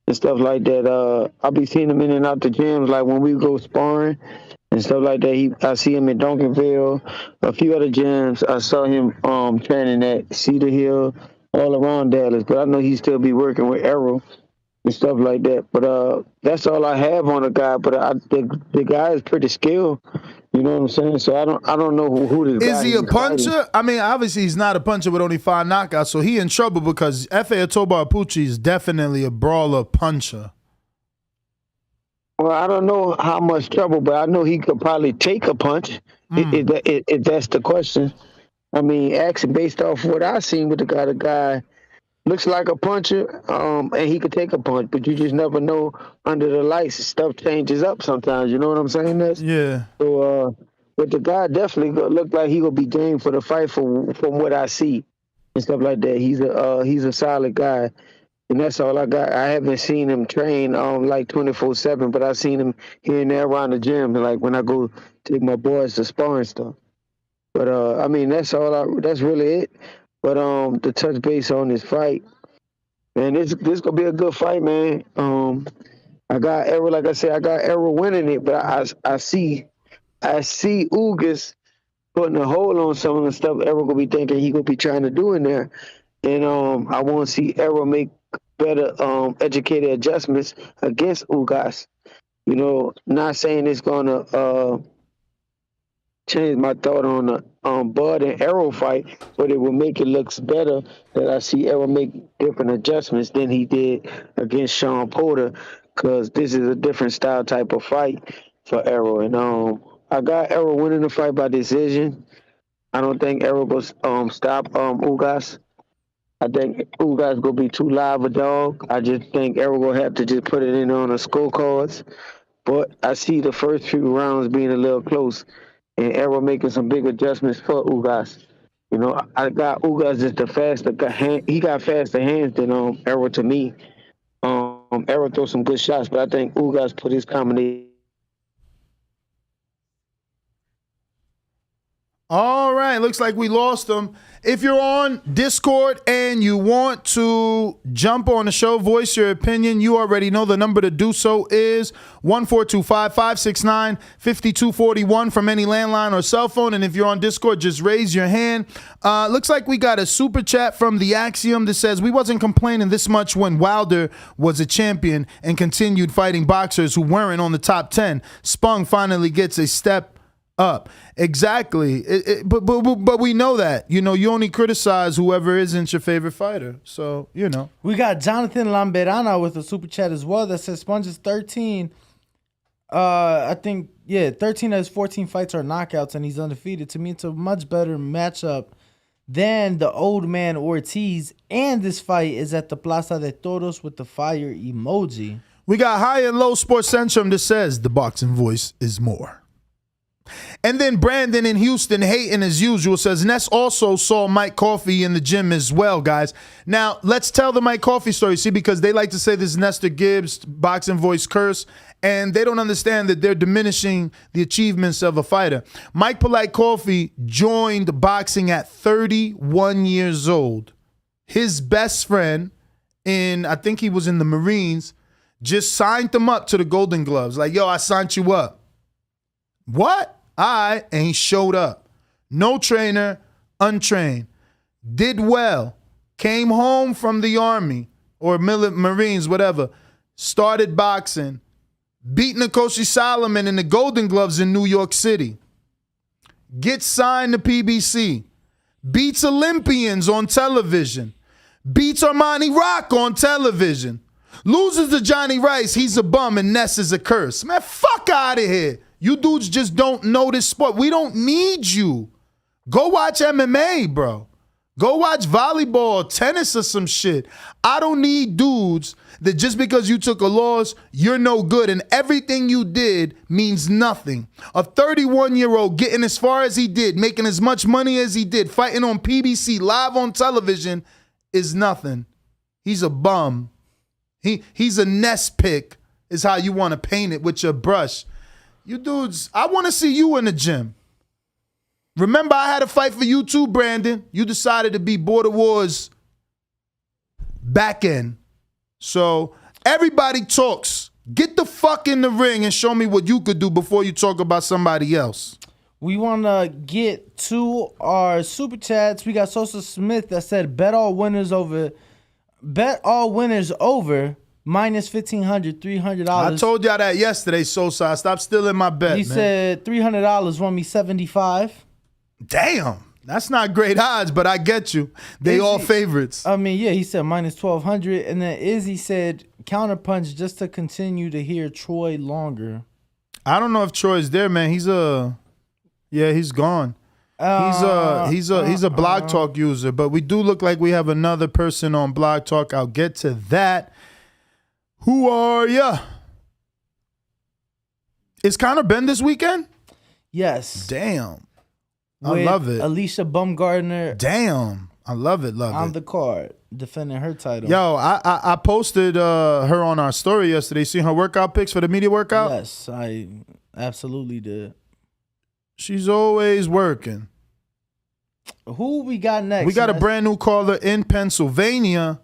[SPEAKER 23] and stuff like that. I be seeing him in and out the gyms, like when we go sparring and stuff like that. I see him in Duncanville, a few other gyms. I saw him training at Cedar Hill, all around Dallas. But I know he still be working with Errol and stuff like that. But that's all I have on the guy. But the guy is pretty skilled. You know what I'm saying? So I don't know who this guy
[SPEAKER 10] Is he a puncher?
[SPEAKER 23] fighting.
[SPEAKER 10] I mean, obviously he's not a puncher with only 5 knockouts, so he in trouble because Efe Atoba Apuchi is definitely a brawler puncher.
[SPEAKER 23] Well, I don't know how much trouble, but I know he could probably take a punch. If that's the question. I mean, actually, based off what I seen with the guy looks like a puncher, and he could take a punch, but you just never know under the lights. Stuff changes up sometimes. You know what I'm saying?
[SPEAKER 10] Yeah.
[SPEAKER 23] So, but the guy definitely look like he gonna be game for the fight from what I see and stuff like that. He's a solid guy, and that's all I got. I haven't seen him train like 24/7, but I've seen him here and there around the gym, like when I go take my boys to spar and stuff. But I mean, that's really it. But to touch base on this fight, man, this gonna be a good fight, man. I got Errol, like I said, I got Errol winning it, but I see Ugas putting a hold on some of the stuff Errol gonna be thinking he gonna be trying to do in there, and I want to see Errol make better educated adjustments against Ugas. You know, not saying it's gonna change my thought on the Bud and Errol fight, but it will make it look better that I see Errol make different adjustments than he did against Sean Porter, because this is a different style type of fight for Errol. And I got Errol winning the fight by decision. I don't think Errol will stop Ugas. I think Ugas gonna be too live a dog. I just think Errol will have to just put it in on the scorecards. But I see the first few rounds being a little close, and Errol making some big adjustments for Ugas. You know, I got Ugas just the faster. He got faster hands than Errol to me. Errol throws some good shots, but I think Ugas put his combination.
[SPEAKER 10] All right, looks like we lost him. If you're on Discord and you want to jump on the show, voice your opinion, you already know the number to do so is 1-425-569-5241 from any landline or cell phone. And if you're on Discord, just raise your hand. Looks like we got a super chat from The Axiom that says, we wasn't complaining this much when Wilder was a champion and continued fighting boxers who weren't on the top 10. Spong finally gets a step up. Exactly. But we know that. You know, you only criticize whoever isn't your favorite fighter. So, you know.
[SPEAKER 11] We got Jonathan Lamberana with a super chat as well that says Sponge is 13. I think, 13 of his 14 fights are knockouts and he's undefeated. To me, it's a much better matchup than the old man Ortiz. And this fight is at the Plaza de Toros with the fire emoji.
[SPEAKER 10] We got High and Low Sports Centrum that says the boxing voice is more. And then Brandon in Houston, hating as usual, says Ness also saw Mike Coffey in the gym as well, guys. Now, let's tell the Mike Coffey story, see, because they like to say this Nestor Gibbs boxing voice curse, and they don't understand that they're diminishing the achievements of a fighter. Mike Polite Coffey joined boxing at 31 years old. His best friend, I think he was in the Marines, just signed him up to the Golden Gloves. Like, yo, I signed you up. What? And he showed up. No trainer, untrained. Did well. Came home from the Army or Marines, whatever. Started boxing. Beat Nkosi Solomon in the Golden Gloves in New York City. Gets signed to PBC. Beats Olympians on television. Beats Armani Rock on television. Loses to Johnny Rice. He's a bum and Ness is a curse. Man, fuck out of here. You dudes just don't know this sport. We don't need you. Go watch MMA, bro. Go watch volleyball, tennis, or some shit. I don't need dudes that just because you took a loss, you're no good, and everything you did means nothing. A 31-year-old getting as far as he did, making as much money as he did, fighting on PBC live on television is nothing. He's a bum. He's a nest pick is how you want to paint it with your brush. You dudes, I want to see you in the gym. Remember, I had a fight for you too, Brandon. You decided to be Border Wars back end. So everybody talks. Get the fuck in the ring and show me what you could do before you talk about somebody else.
[SPEAKER 11] We want to get to our super chats. We got Sosa Smith that said bet all winners over minus $1,500, $300.
[SPEAKER 10] I told y'all that yesterday, Sosa. Stop stealing my bet,
[SPEAKER 11] He
[SPEAKER 10] man.
[SPEAKER 11] said $300 won me 75.
[SPEAKER 10] Damn. That's not great odds, but I get you. They all favorites.
[SPEAKER 11] I mean, yeah, he said minus 1,200. And then Izzy said counterpunch just to continue to hear Troy longer.
[SPEAKER 10] I don't know if Troy's there, man. He's gone. He's a Blog Talk user, but we do look like we have another person on Blog Talk. I'll get to that. Who are ya? Is Conor Ben this weekend?
[SPEAKER 11] Yes.
[SPEAKER 10] Damn. I
[SPEAKER 11] With
[SPEAKER 10] love it.
[SPEAKER 11] Alicia Bumgardner.
[SPEAKER 10] Damn. I love it.
[SPEAKER 11] On the card, defending her title.
[SPEAKER 10] Yo, I posted her on our story yesterday. See her workout pics for the media workout?
[SPEAKER 11] Yes, I absolutely did.
[SPEAKER 10] She's always working.
[SPEAKER 11] Who we got next?
[SPEAKER 10] We got a brand new caller in Pennsylvania.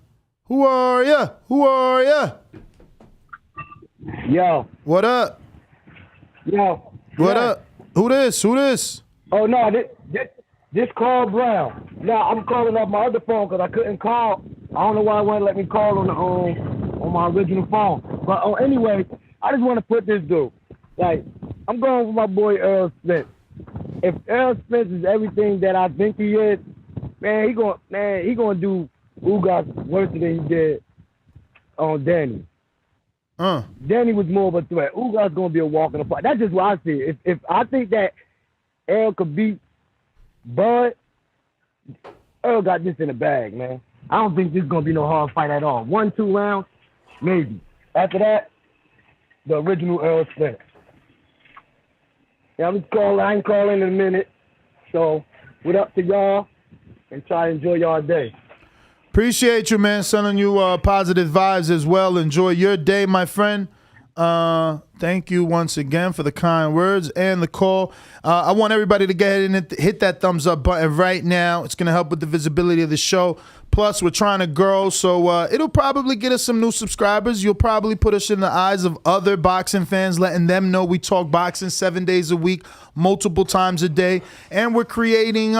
[SPEAKER 10] Who are ya? Who are ya?
[SPEAKER 1] Yo.
[SPEAKER 10] What up?
[SPEAKER 1] Yo.
[SPEAKER 10] What up? Who this? Who this?
[SPEAKER 1] Oh, no, this Carl Brown. Now, I'm calling off my other phone because I couldn't call. I don't know why it wouldn't let me call on my original phone. But anyway, I just want to put this dude. Like, I'm going with my boy Errol Spence. If Errol Spence is everything that I think he is, man, he gonna do Ugas worse than he did on Danny. Danny was more of a threat. Ugas gonna be a walk in the park. That's just what I see. If I think that Errol could beat Bud, Errol got this in the bag, man. I don't think this is gonna be no hard fight at all. 1-2 rounds, maybe. After that, the original Errol Spence. Yeah, I ain't calling in a minute. So, what up to y'all? And try to enjoy y'all day.
[SPEAKER 10] Appreciate you, man. Sending you positive vibes as well. Enjoy your day, my friend. Thank you once again for the kind words and the call. I want everybody to get ahead and hit that thumbs up button right now. It's going to help with the visibility of the show. Plus, we're trying to grow, so it'll probably get us some new subscribers. You'll probably put us in the eyes of other boxing fans, letting them know we talk boxing 7 days a week, multiple times a day. And we're creating,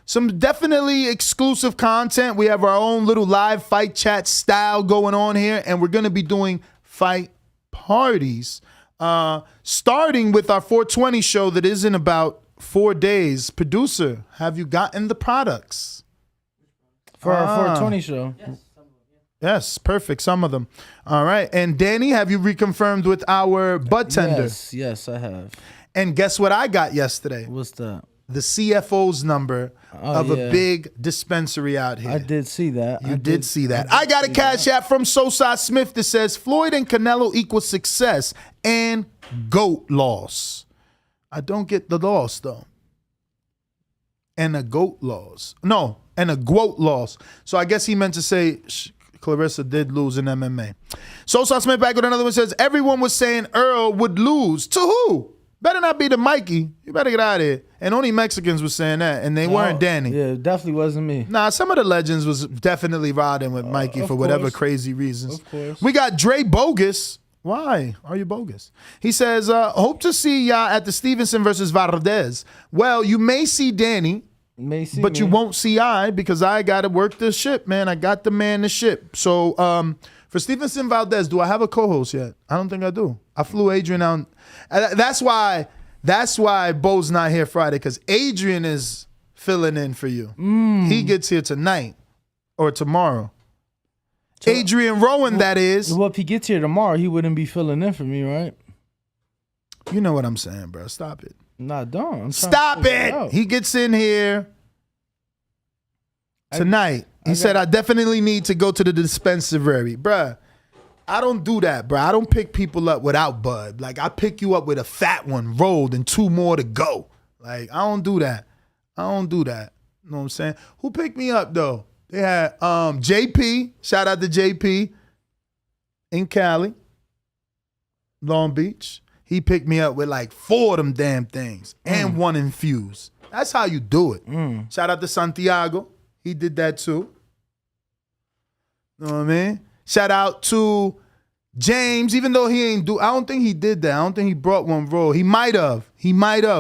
[SPEAKER 10] some definitely exclusive content. We have our own little live fight chat style going on here, and we're going to be doing fight parties, starting with our 420 show that is in about 4 days. Producer, have you gotten the products?
[SPEAKER 11] For our 420 show.
[SPEAKER 10] Yes, perfect. Some of them. All right. And Danny, have you reconfirmed with our bud tender?
[SPEAKER 11] Yes, I have.
[SPEAKER 10] And guess what I got yesterday?
[SPEAKER 11] What's that?
[SPEAKER 10] The CFO's number of a big dispensary out here.
[SPEAKER 11] I did see that.
[SPEAKER 10] You did see that. I got a cash app from Sosa Smith that says Floyd and Canelo equals success and GOAT loss. I don't get the loss, though. And a GOAT loss. No, and a GOAT loss. So I guess he meant to say Clarissa did lose in MMA. Sosa Smith back with another one says, everyone was saying Earl would lose. To who? Better not be the Mikey. You better get out of here. And only Mexicans were saying that, and they weren't Danny.
[SPEAKER 11] Yeah, it definitely wasn't me.
[SPEAKER 10] Nah, some of the legends was definitely riding with Mikey for whatever crazy reasons.
[SPEAKER 11] Of course.
[SPEAKER 10] We got Dre Bogus. Why are you bogus? He says, hope to see y'all at the Stevenson versus Valdez. Well, you may see Danny, but you won't see I, because I got to work the ship, man. I got the man the ship. So for Stevenson Valdez, do I have a co-host yet? I don't think I do. I flew Adrian out. That's why Bo's not here Friday, because Adrian is filling in for you. He gets here tonight or tomorrow. So, Adrian Rowan, that is.
[SPEAKER 11] Well, if he gets here tomorrow, he wouldn't be filling in for me, right?
[SPEAKER 10] You know what I'm saying, bro. Stop it.
[SPEAKER 11] Nah, don't.
[SPEAKER 10] Stop it. He gets in here tonight. He said, I definitely need to go to the dispensary. Bruh, I don't do that, bruh. I don't pick people up without bud. Like, I pick you up with a fat one rolled and 2 more to go. Like, I don't do that. You know what I'm saying? Who picked me up, though? They had JP. Shout out to JP in Cali, Long Beach. He picked me up with like 4 of them damn things and 1 infused. That's how you do it. Shout out to Santiago. He did that too. Know what I mean? Shout out to James, even though he ain't I don't think he did that. I don't think he brought one roll. He might have,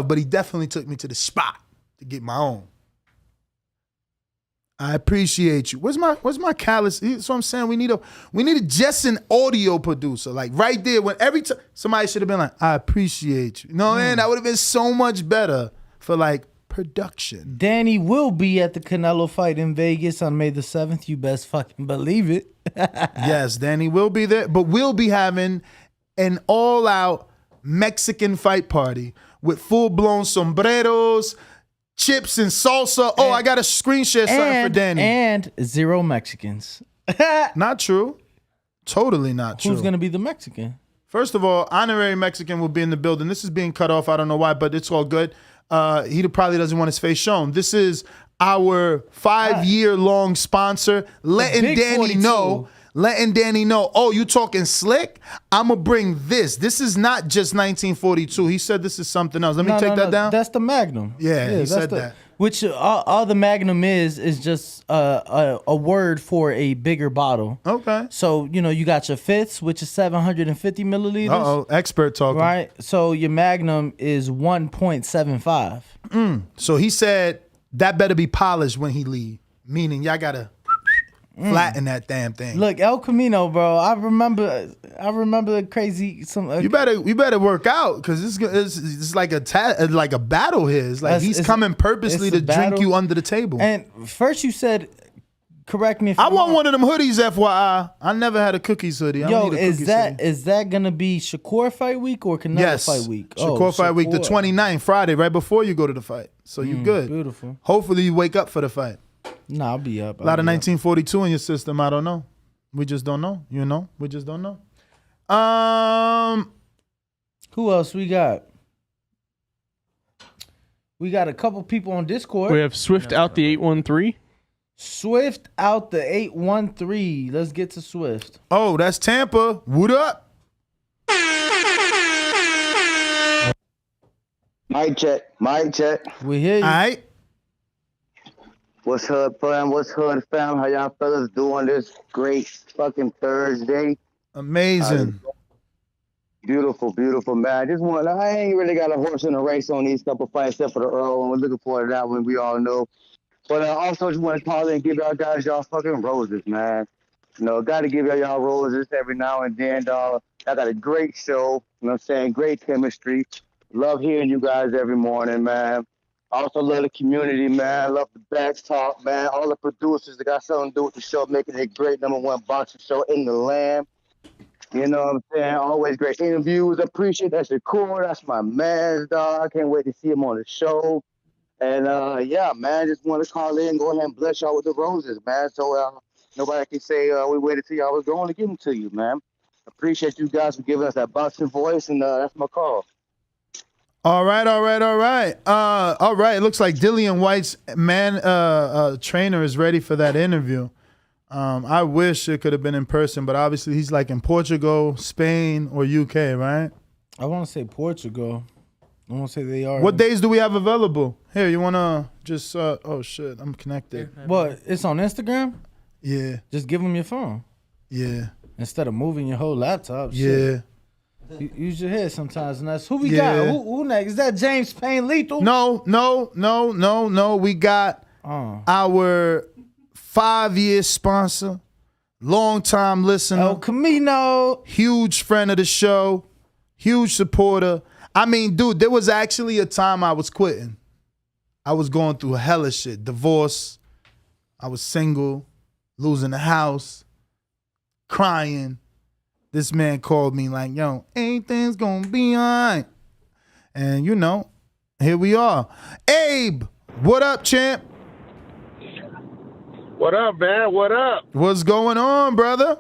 [SPEAKER 10] but he definitely took me to the spot to get my own. I appreciate you. Where's my callus? That's what I'm saying. We need a just an audio producer. Like right there, when every time somebody should have been like, I appreciate you. You know what I mean? That would have been so much better for like production.
[SPEAKER 11] Danny will be at the Canelo fight in Vegas on May the 7th. You best fucking believe it.
[SPEAKER 10] Yes, Danny will be there, but we'll be having an all-out Mexican fight party with full-blown sombreros, chips and salsa. Oh, I got a screen share something for Danny.
[SPEAKER 11] And 0 Mexicans.
[SPEAKER 10] Not true. Totally not true.
[SPEAKER 11] Who's going to be the Mexican?
[SPEAKER 10] First of all, honorary Mexican will be in the building. This is being cut off. I don't know why, but it's all good. He probably doesn't want his face shown. This is our 5-year-long sponsor, letting Danny know. Oh, you talking slick? I'm going to bring this. This is not just 1942. He said this is something else. Let me take that down.
[SPEAKER 11] That's the Magnum.
[SPEAKER 10] Yeah, he said that.
[SPEAKER 11] Which all the Magnum is just a word for a bigger bottle.
[SPEAKER 10] Okay.
[SPEAKER 11] So, you got your fifths, which is 750 milliliters.
[SPEAKER 10] Uh-oh, expert talking.
[SPEAKER 11] Right? So your Magnum is 1.75.
[SPEAKER 10] So he said that better be polished when he leave, meaning y'all got to flatten that damn thing.
[SPEAKER 11] Look, El Camino, bro. I remember crazy.
[SPEAKER 10] You better work out because it's like a battle here. It's like he's coming purposely to drink you under the table.
[SPEAKER 11] And first you said, correct me if
[SPEAKER 10] I want one of them hoodies, FYI. I never had a cookies hoodie.
[SPEAKER 11] Is that gonna be Shakur fight week or Canelo fight week?
[SPEAKER 10] Shakur fight week, the 29th, Friday, right before you go to the fight. So you good.
[SPEAKER 11] Beautiful.
[SPEAKER 10] Hopefully you wake up for the fight.
[SPEAKER 11] Nah, I'll be up.
[SPEAKER 10] A lot of 1942 in your system. I don't know. We just don't know. We just don't know.
[SPEAKER 11] Who else we got? We got a couple people on Discord.
[SPEAKER 18] We have Swift out the 813.
[SPEAKER 11] Swift out the 813. Let's get to Swift.
[SPEAKER 10] Oh, that's Tampa. What up?
[SPEAKER 23] Mic check.
[SPEAKER 11] We hear you.
[SPEAKER 10] All right.
[SPEAKER 23] What's hood fam? What's hood fam? How y'all fellas doing this great fucking Thursday?
[SPEAKER 10] Amazing.
[SPEAKER 23] Beautiful, man. I ain't really got a horse in the race on these couple fights except for the Earl one. We're looking forward to that one, we all know. But I also just want to call in and give y'all guys y'all fucking roses, man. Got to give y'all roses every now and then, dog. I got a great show, great chemistry. Love hearing you guys every morning, man. Also love the community, man. Love the back talk, man. All the producers that got something to do with the show, making it a great #1 boxing show in the land. You know what I'm saying? Always great interviews. Appreciate that. Shakur. That's my man, dog. I can't wait to see him on the show. And yeah, man, just want to call in, go ahead and bless y'all with the roses, man. So nobody can say we waited till y'all was going to give them to you, man. Appreciate you guys for giving us that boxing voice, and that's my call.
[SPEAKER 10] All right. All right. It looks like Dillian White's trainer is ready for that interview. I wish it could have been in person, but obviously he's like in Portugal, Spain, or UK, right?
[SPEAKER 11] I want to say Portugal. I want to say they are.
[SPEAKER 10] What days do we have available? Here, you want to just, oh shit, I'm connected.
[SPEAKER 11] What, it's on Instagram?
[SPEAKER 10] Yeah.
[SPEAKER 11] Just give them your phone.
[SPEAKER 10] Yeah.
[SPEAKER 11] Instead of moving your whole laptop.
[SPEAKER 10] Yeah.
[SPEAKER 11] Shit. Use your head sometimes, and that's who we got. Who next? Is that James Payne Lethal?
[SPEAKER 10] No. We got our 5-year sponsor, long-time listener.
[SPEAKER 11] El Camino.
[SPEAKER 10] Huge friend of the show, huge supporter. I mean, dude, there was actually a time I was quitting. I was going through hella shit. Divorce. I was single, losing the house, crying. This man called me like, yo, everything's gonna be all right. And here we are. Abe, what up, champ?
[SPEAKER 4] What up, man? What up?
[SPEAKER 10] What's going on, brother?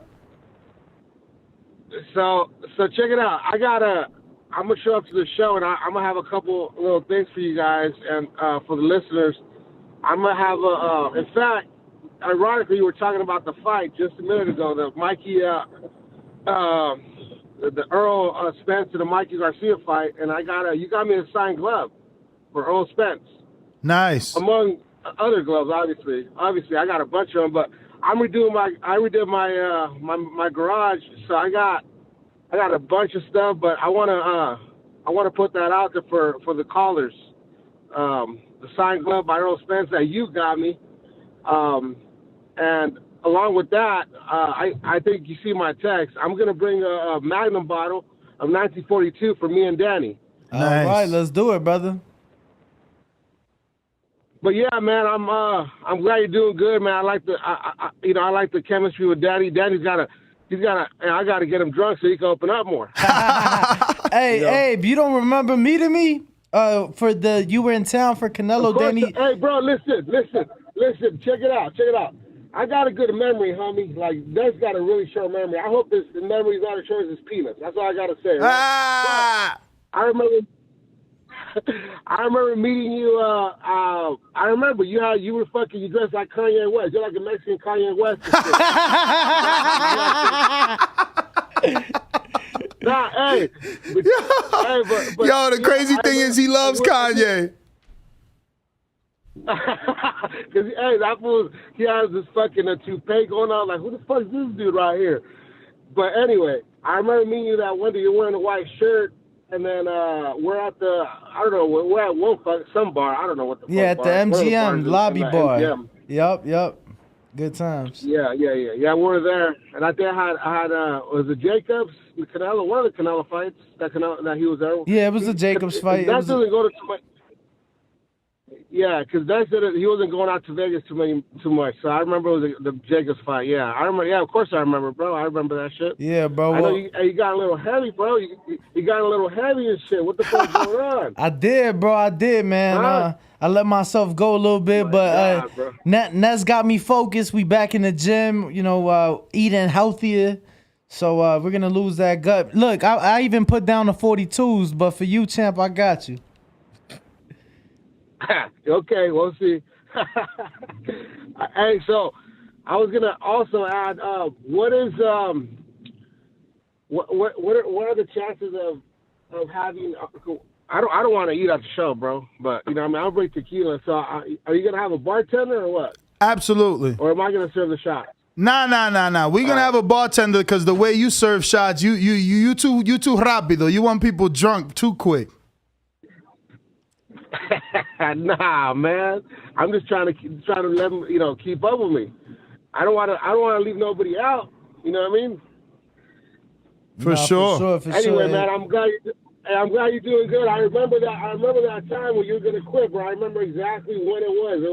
[SPEAKER 4] So check it out. I'm gonna show up to the show, and I'm gonna have a couple little things for you guys and for the listeners. I'm gonna have in fact, ironically, you were talking about the fight just a minute ago, the Mikey the Errol Spence to the Mikey Garcia fight, and you got me a signed glove for Errol Spence.
[SPEAKER 10] Nice.
[SPEAKER 4] Among other gloves, obviously. Obviously, I got a bunch of them, but I redid my garage, so I got a bunch of stuff, but I wanna put that out there for the callers. The signed glove by Errol Spence that you got me, and along with that, I think you see my text. I'm gonna bring a Magnum bottle of 1942 for me and Danny.
[SPEAKER 11] Nice. All right, let's do it, brother.
[SPEAKER 4] But yeah, man, I'm glad you're doing good, man. I like the chemistry with Danny. Danny's I gotta get him drunk so he can open up more.
[SPEAKER 11] Hey, Abe, you don't remember meeting me? You were in town for Canelo, Danny.
[SPEAKER 4] Hey, bro, listen. Check it out. I got a good memory, homie. Like, Daz's got a really short memory. I hope the memory's not as short as his penis. That's all I gotta say. Right? I remember meeting you. I remember you dressed like Kanye West. You're like a Mexican Kanye West. Nah, hey.
[SPEAKER 10] Yo, the crazy thing is he loves Kanye.
[SPEAKER 4] Because, hey, that fool, he has this fucking toupee going on. Like, who the fuck is this dude right here? But anyway, I remember meeting you that one day. You're wearing a white shirt. And then we're at we're at some bar. I don't know what the fuck
[SPEAKER 11] at the
[SPEAKER 4] bar.
[SPEAKER 11] MGM lobby bar.
[SPEAKER 4] MGM.
[SPEAKER 11] Yep. Good times.
[SPEAKER 4] Yeah. We're there, and I think I had was it Jacobs, Canelo, one of the Canelo fights that he was there.
[SPEAKER 11] Yeah, it was the Jacobs fight.
[SPEAKER 4] That doesn't go to too much. Yeah, because that said he wasn't going out to Vegas too much. So I remember it was the Jacobs fight. Yeah, I remember. Yeah, of course I remember, bro. I remember that shit.
[SPEAKER 11] Yeah, bro.
[SPEAKER 4] I know you got a little heavy, bro. You got a little heavy and shit. What the fuck's going on?
[SPEAKER 11] I did, bro. I did, man.
[SPEAKER 4] Huh?
[SPEAKER 11] I let myself go a little bit, but Ness got me focused. We back in the gym, eating healthier. So we're going to lose that gut. Look, I even put down the 42s, but for you, champ, I got you.
[SPEAKER 4] Okay, we'll see. Hey, so I was gonna also add, what are the chances of having? I don't want to eat at the show, bro. But I'll bring tequila. So are you gonna have a bartender or what?
[SPEAKER 10] Absolutely.
[SPEAKER 4] Or am I gonna serve the shot?
[SPEAKER 10] Nah. We're gonna have a bartender because the way you serve shots, you too rápido. You want people drunk too quick.
[SPEAKER 4] Nah, man. I'm just trying to let them, keep up with me. I don't want to leave nobody out. You know what I mean?
[SPEAKER 10] For sure.
[SPEAKER 4] Anyway, man, I'm glad you're doing good. I remember that time when you were gonna quit, bro. I remember exactly when it was. It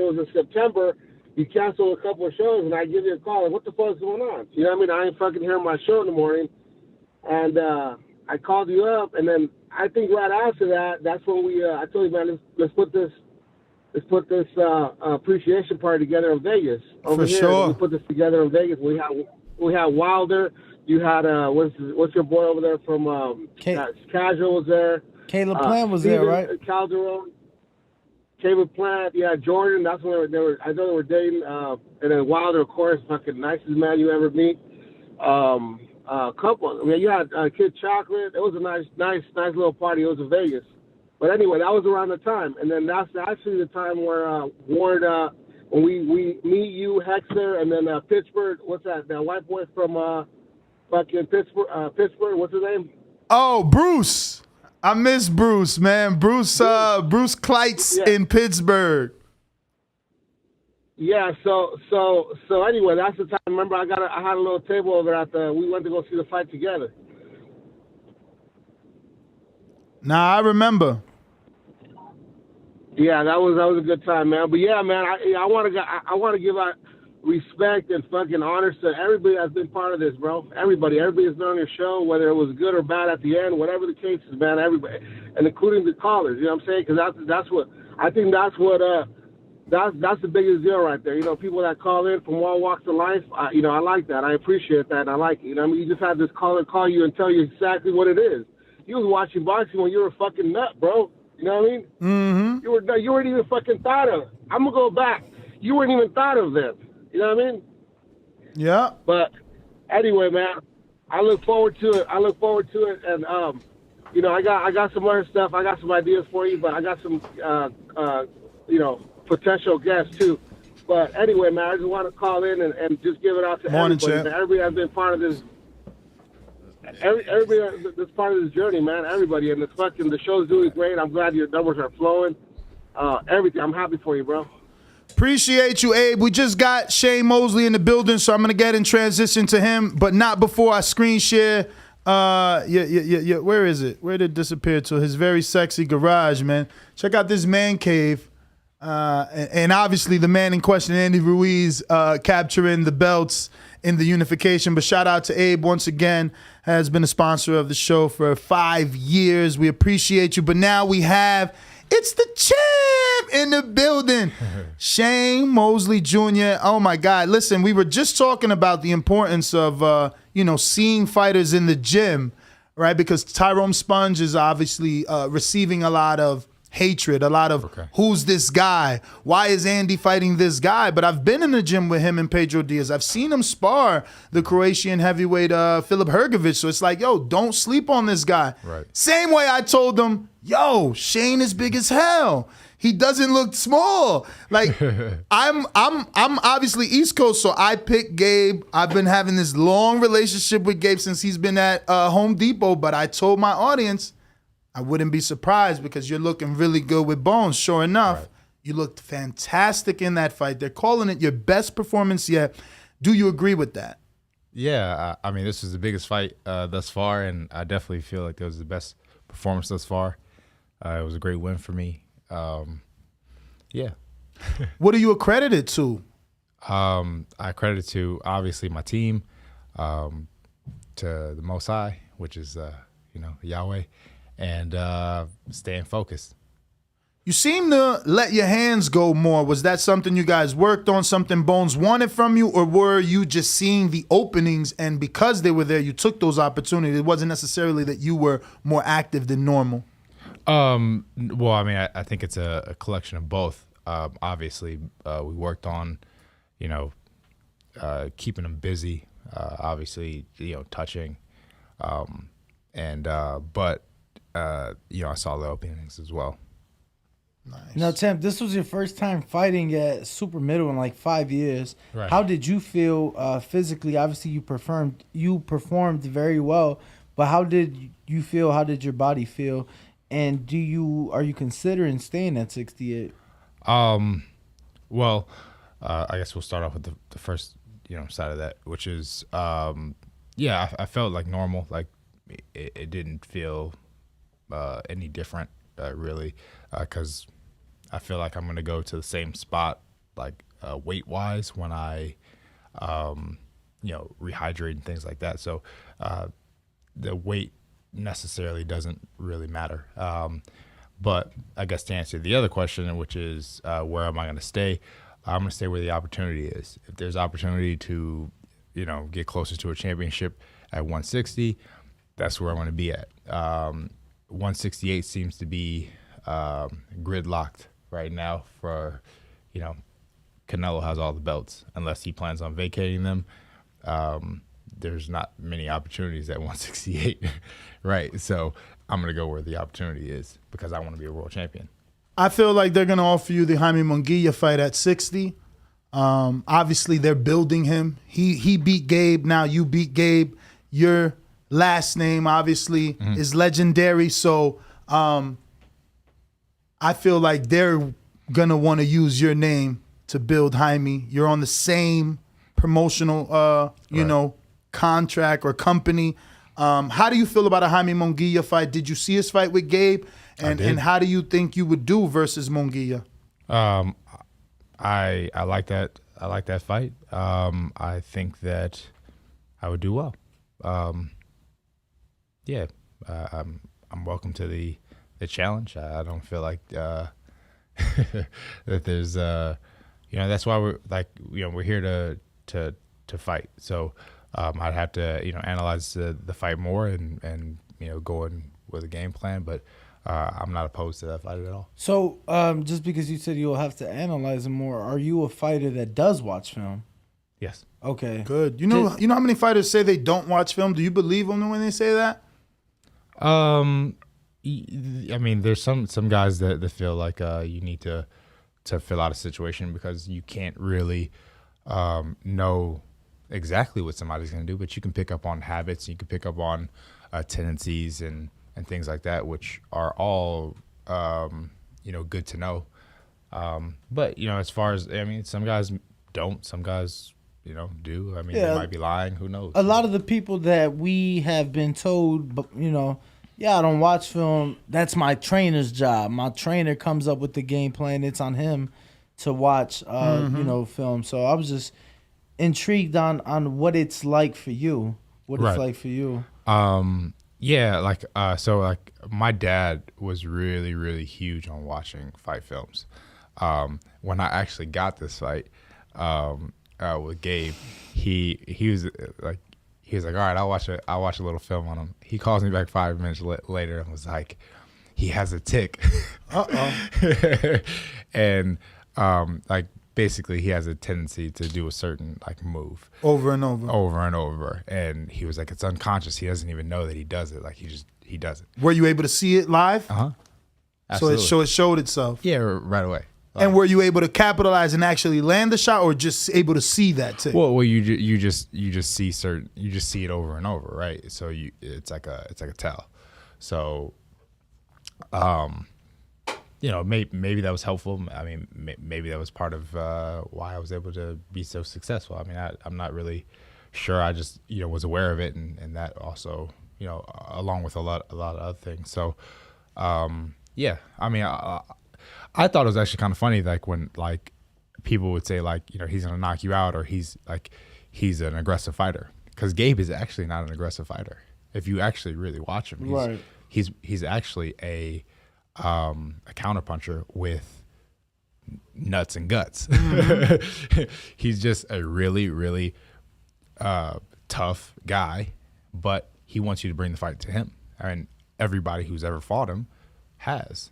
[SPEAKER 4] was in September. You canceled a couple of shows, and I give you a call. Like, what the fuck's going on? You know what I mean? I ain't fucking hearing my show in the morning, and I called you up, and then I think right after that, that's when I told you, man, let's put this appreciation party together in Vegas. Over here.
[SPEAKER 10] Sure.
[SPEAKER 4] We put this together in Vegas. We had Wilder. You had what's your boy over there from Casual was there.
[SPEAKER 11] Caleb Plant was there, right?
[SPEAKER 4] Calderon. Caleb Plant. Yeah, Jordan. That's when they were. I know they were dating. And then Wilder, of course, fucking nicest man you ever meet. Couple. I mean, you had Kid Chocolate. It was a nice little party. It was in Vegas. But anyway, that was around the time. And then that's actually the time where Ward, when we meet you, Hexer, and then Pittsburgh. What's that? That white boy from fucking Pittsburgh. What's his name?
[SPEAKER 10] Oh, Bruce. I miss Bruce, man. Bruce Kleitz in Pittsburgh.
[SPEAKER 4] Yeah, so anyway, that's the time. Remember, I had a little table over at we went to go see the fight together.
[SPEAKER 10] Nah, I remember.
[SPEAKER 4] Yeah, that was a good time, man. But yeah, man, I want to give out respect and fucking honors to everybody that's been part of this, bro. Everybody that's been on your show, whether it was good or bad at the end, whatever the case is, man. Everybody, and including the callers. You know what I'm saying? Because that's what I think. That's the biggest deal right there. People that call in from all walks of life. I like that. I appreciate that. And I like it. You just have this caller call you and tell you exactly what it is. You was watching boxing when you were a fucking nut, bro. You know what I mean?
[SPEAKER 10] Mm-hmm.
[SPEAKER 4] You weren't even fucking thought of. I'm gonna go back. You weren't even thought of them. You know what I mean?
[SPEAKER 10] Yeah.
[SPEAKER 4] But anyway, man, I look forward to it. And you know, I got some other stuff. I got some ideas for you, but I got some you know, potential guests too. But anyway, man, I just want to call in and just give it out to everybody. Man. Everybody has been part of this. Everybody that's part of this journey, man. Everybody, and the show's doing great. I'm glad your numbers are flowing. Everything. I'm happy for you, bro.
[SPEAKER 10] Appreciate you, Abe. We just got Shane Mosley in the building, so I'm gonna get in transition to him, but not before I screen share. Yeah. Where is it? Where did it disappear to? His very sexy garage, man. Check out this man cave. And obviously the man in question, Andy Ruiz, capturing the belts in the unification. But shout out to Abe once again, has been a sponsor of the show for 5 years. We appreciate you. But now we have, it's the champ in the building, Shane Mosley Jr. Oh my God. Listen, we were just talking about the importance of, seeing fighters in the gym, right? Because Tyrone Spong is obviously receiving a lot of hatred, a lot of who's this guy? Why is Andy fighting this guy? But I've been in the gym with him and Pedro Diaz. I've seen him spar the Croatian heavyweight Filip Hrgovic. So it's like, yo, don't sleep on this guy.
[SPEAKER 5] Right.
[SPEAKER 10] Same way I told them, yo, Shane is big as hell. He doesn't look small. Like I'm obviously East Coast, so I picked Gabe. I've been having this long relationship with Gabe since he's been at Home Depot. But I told my audience, I wouldn't be surprised because you're looking really good with Bones. Sure enough, you looked fantastic in that fight. They're calling it your best performance yet. Do you agree with that?
[SPEAKER 5] Yeah, I mean, this was the biggest fight thus far, and I definitely feel like it was the best performance thus far. It was a great win for me. Yeah.
[SPEAKER 10] What do you accredit it to?
[SPEAKER 5] I credit it to, obviously, my team, to the Most High, which is, Yahweh, and staying focused.
[SPEAKER 10] You seem to let your hands go more. Was that something you guys worked on, something Bones wanted from you, or were you just seeing the openings and because they were there, you took those opportunities? It wasn't necessarily that you were more active than normal.
[SPEAKER 5] Well, I mean, I think it's a collection of both. Obviously, we worked on, keeping them busy, obviously, touching, but I saw the openings as well.
[SPEAKER 10] Nice.
[SPEAKER 11] Now, Tim, this was your first time fighting at super middle in like 5 years.
[SPEAKER 5] Right.
[SPEAKER 11] How did you feel physically? Obviously, you performed very well, but how did you feel? How did your body feel? And are you considering staying at 68?
[SPEAKER 5] Well, I guess we'll start off with the first side of that, which is I felt like normal. Like it didn't feel any different really, because I feel like I'm gonna go to the same spot, like weight wise, when I rehydrate and things like that. So the weight necessarily doesn't really matter. But I guess to answer the other question, which is where am I going to stay? I'm going to stay where the opportunity is. If there's opportunity to, get closer to a championship at 160, that's where I want to be at. 168 seems to be gridlocked right now for, Canelo has all the belts. Unless he plans on vacating them, there's not many opportunities at 168, right? So I'm going to go where the opportunity is because I want to be a world champion.
[SPEAKER 10] I feel like they're going to offer you the Jaime Munguia fight at 60. Obviously, they're building him. He beat Gabe. Now you beat Gabe. Your last name, obviously, is legendary. So I feel like they're going to want to use your name to build Jaime. You're on the same promotional, contract or company. How do you feel about a Jaime Munguia fight? Did you see his fight with Gabe? And how do you think you would do versus Munguia?
[SPEAKER 5] I like that. I like that fight. I think that I would do well. I'm welcome to the challenge. I don't feel like that there's that's why we're like we're here to fight. So I'd have to analyze the fight more and go in with a game plan, but I'm not opposed to that fight at all.
[SPEAKER 11] So just because you said you'll have to analyze it more, are you a fighter that does watch film?
[SPEAKER 5] Yes.
[SPEAKER 11] Okay.
[SPEAKER 10] Good. You know how many fighters say they don't watch film? Do you believe them when they say that?
[SPEAKER 5] I mean, there's some guys that feel like you need to fill out a situation because you can't really know exactly what somebody's going to do, but you can pick up on habits, you can pick up on tendencies and things like that, which are all good to know. But as far as some guys don't, some guys do. I mean, they might be lying. Who knows?
[SPEAKER 11] A lot of the people that we have been told, but I don't watch film. That's my trainer's job. My trainer comes up with the game plan. It's on him to watch, film. So I was just intrigued on what it's like for you.
[SPEAKER 5] Right.
[SPEAKER 11] It's like for you.
[SPEAKER 5] So my dad was really, really huge on watching fight films. When I actually got this fight with Gabe, he was like, all right, I'll watch a little film on him. He calls me back 5 minutes later and was like, he has a tick. And basically he has a tendency to do a certain move
[SPEAKER 10] over and over.
[SPEAKER 5] And he was like, it's unconscious. He doesn't even know that he does it. He does it.
[SPEAKER 10] Were you able to see it live?
[SPEAKER 5] Absolutely.
[SPEAKER 10] So it showed itself.
[SPEAKER 5] Yeah, right away.
[SPEAKER 10] And were you able to capitalize and actually land the shot, or just able to see that tick?
[SPEAKER 5] Well, you just see it over and over, right? So it's like a tell. So, maybe that was helpful. I mean, maybe that was part of why I was able to be so successful. I mean, I'm not really sure. I just was aware of it, and that also along with a lot of other things. So, yeah. I mean, I thought it was actually kind of funny, when people would say he's gonna knock you out, or he's an aggressive fighter, because Gabe is actually not an aggressive fighter. If you actually really watch him, he's actually a counterpuncher with nuts and guts. Mm-hmm. He's just a really, really tough guy, but he wants you to bring the fight to him. And everybody who's ever fought him has.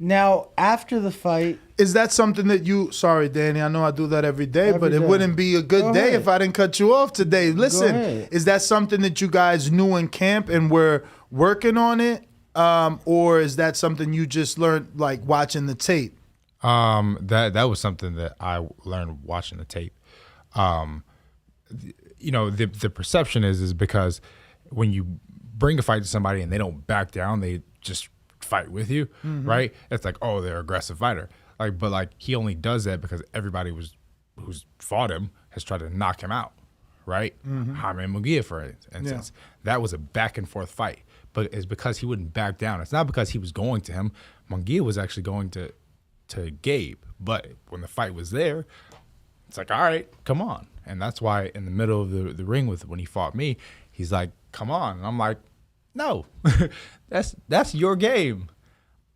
[SPEAKER 11] Now, after the fight,
[SPEAKER 10] is that something that you? Sorry, Danny. I know I do that every day, but it wouldn't be a good day if I didn't cut you off today. Listen, is that something that you guys knew in camp and were working on it, or is that something you just learned watching the tape?
[SPEAKER 5] That was something that I learned watching the tape. The perception is because when you bring a fight to somebody and they don't back down, they just fight with you, right? It's like, oh, they're an aggressive fighter. But he only does that because everybody who's fought him has tried to knock him out, right? Haymon Munguia, for instance, that was a back and forth fight, but it's because he wouldn't back down. It's not because he was going to him. Munguia was actually going to Gabe, but when the fight was there, it's like, all right, come on. And that's why in the middle of the ring when he fought me, he's like, come on. And I'm like, no, that's your game.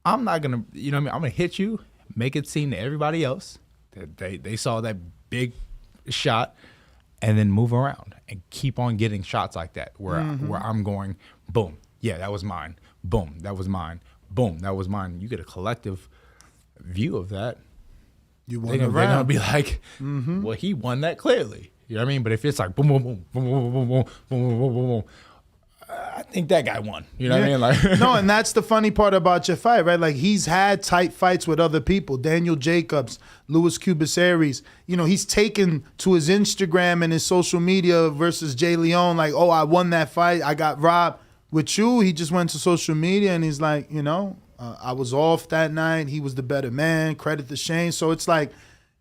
[SPEAKER 5] I'm not gonna, I'm gonna hit you, make it seem to everybody else that they saw that big shot, and then move around and keep on getting shots like that where I'm going, boom, yeah, that was mine. Boom, that was mine. Boom, that was mine. You get a collective view of that.
[SPEAKER 10] You won the round.
[SPEAKER 5] They're gonna be like, well, he won that clearly. You know what I mean? But if it's like boom, boom, boom, boom, boom, boom, boom, boom, boom, boom, boom, I think that guy won. You know what I mean?
[SPEAKER 10] No, and that's the funny part about your fight, right? He's had tight fights with other people. Daniel Jacobs, Louis Cubaceres. He's taken to his Instagram and his social media versus Jay Leon, oh, I won that fight. I got robbed. With you, he just went to social media and he's like, I was off that night. He was the better man. Credit to Shane. So it's like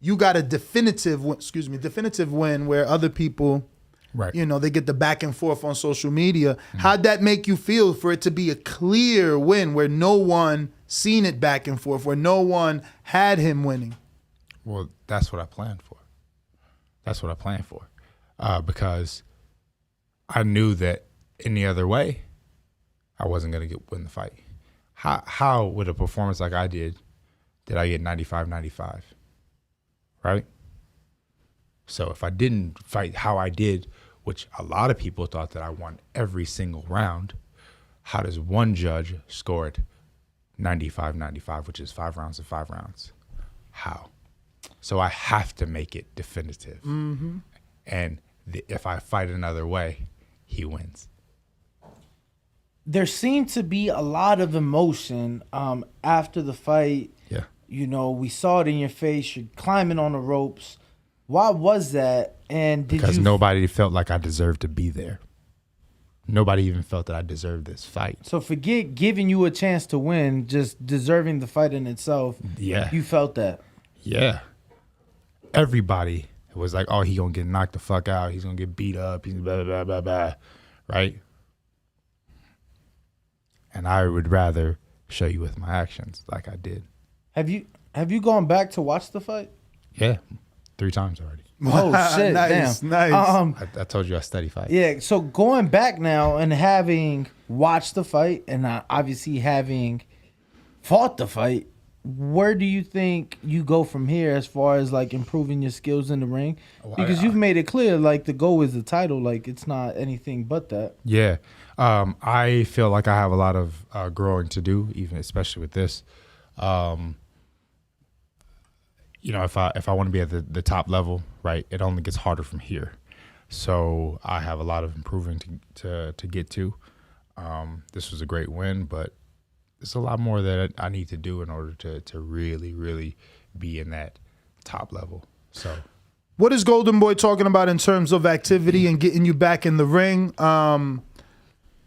[SPEAKER 10] you got a definitive win where other people, right? They get the back and forth on social media. How'd that make you feel for it to be a clear win where no one seen it back and forth, where no one had him winning?
[SPEAKER 5] Well, that's what I planned for. Because I knew that any other way, I wasn't going to win the fight. How with a performance like I did I get 95-95, right? So if I didn't fight how I did, which a lot of people thought that I won every single round, how does one judge score it 95-95, which is 5 rounds of 5 rounds? How? So I have to make it definitive.
[SPEAKER 10] Mm-hmm.
[SPEAKER 5] And if I fight another way, he wins.
[SPEAKER 11] There seemed to be a lot of emotion after the fight.
[SPEAKER 5] Yeah.
[SPEAKER 11] You know, we saw it in your face. You're climbing on the ropes. Why was that? And
[SPEAKER 5] Because nobody felt like I deserved to be there. Nobody even felt that I deserved this fight.
[SPEAKER 11] So forget giving you a chance to win, just deserving the fight in itself.
[SPEAKER 5] Yeah.
[SPEAKER 11] You felt that.
[SPEAKER 5] Yeah. Everybody was like, oh, he gonna get knocked the fuck out. He's gonna get beat up. He's blah, blah, blah, blah, right? And I would rather show you with my actions like I did.
[SPEAKER 11] Have you gone back to watch the fight?
[SPEAKER 5] Yeah. 3 times already.
[SPEAKER 11] Oh, shit.
[SPEAKER 10] Nice,
[SPEAKER 11] Damn.
[SPEAKER 10] nice.
[SPEAKER 5] I told you I study fight.
[SPEAKER 11] Yeah, so going back now and having watched the fight and obviously having fought the fight, where do you think you go from here as far as like improving your skills in the ring? Because you've made it clear like the goal is the title, like it's not anything but that.
[SPEAKER 5] Yeah. I feel like I have a lot of growing to do, even especially with this. You know, if I want to be at the top level, right, it only gets harder from here. So I have a lot of improving to get to. This was a great win, but there's a lot more that I need to do in order to really, really be in that top level. So,
[SPEAKER 10] what is Golden Boy talking about in terms of activity and getting you back in the ring?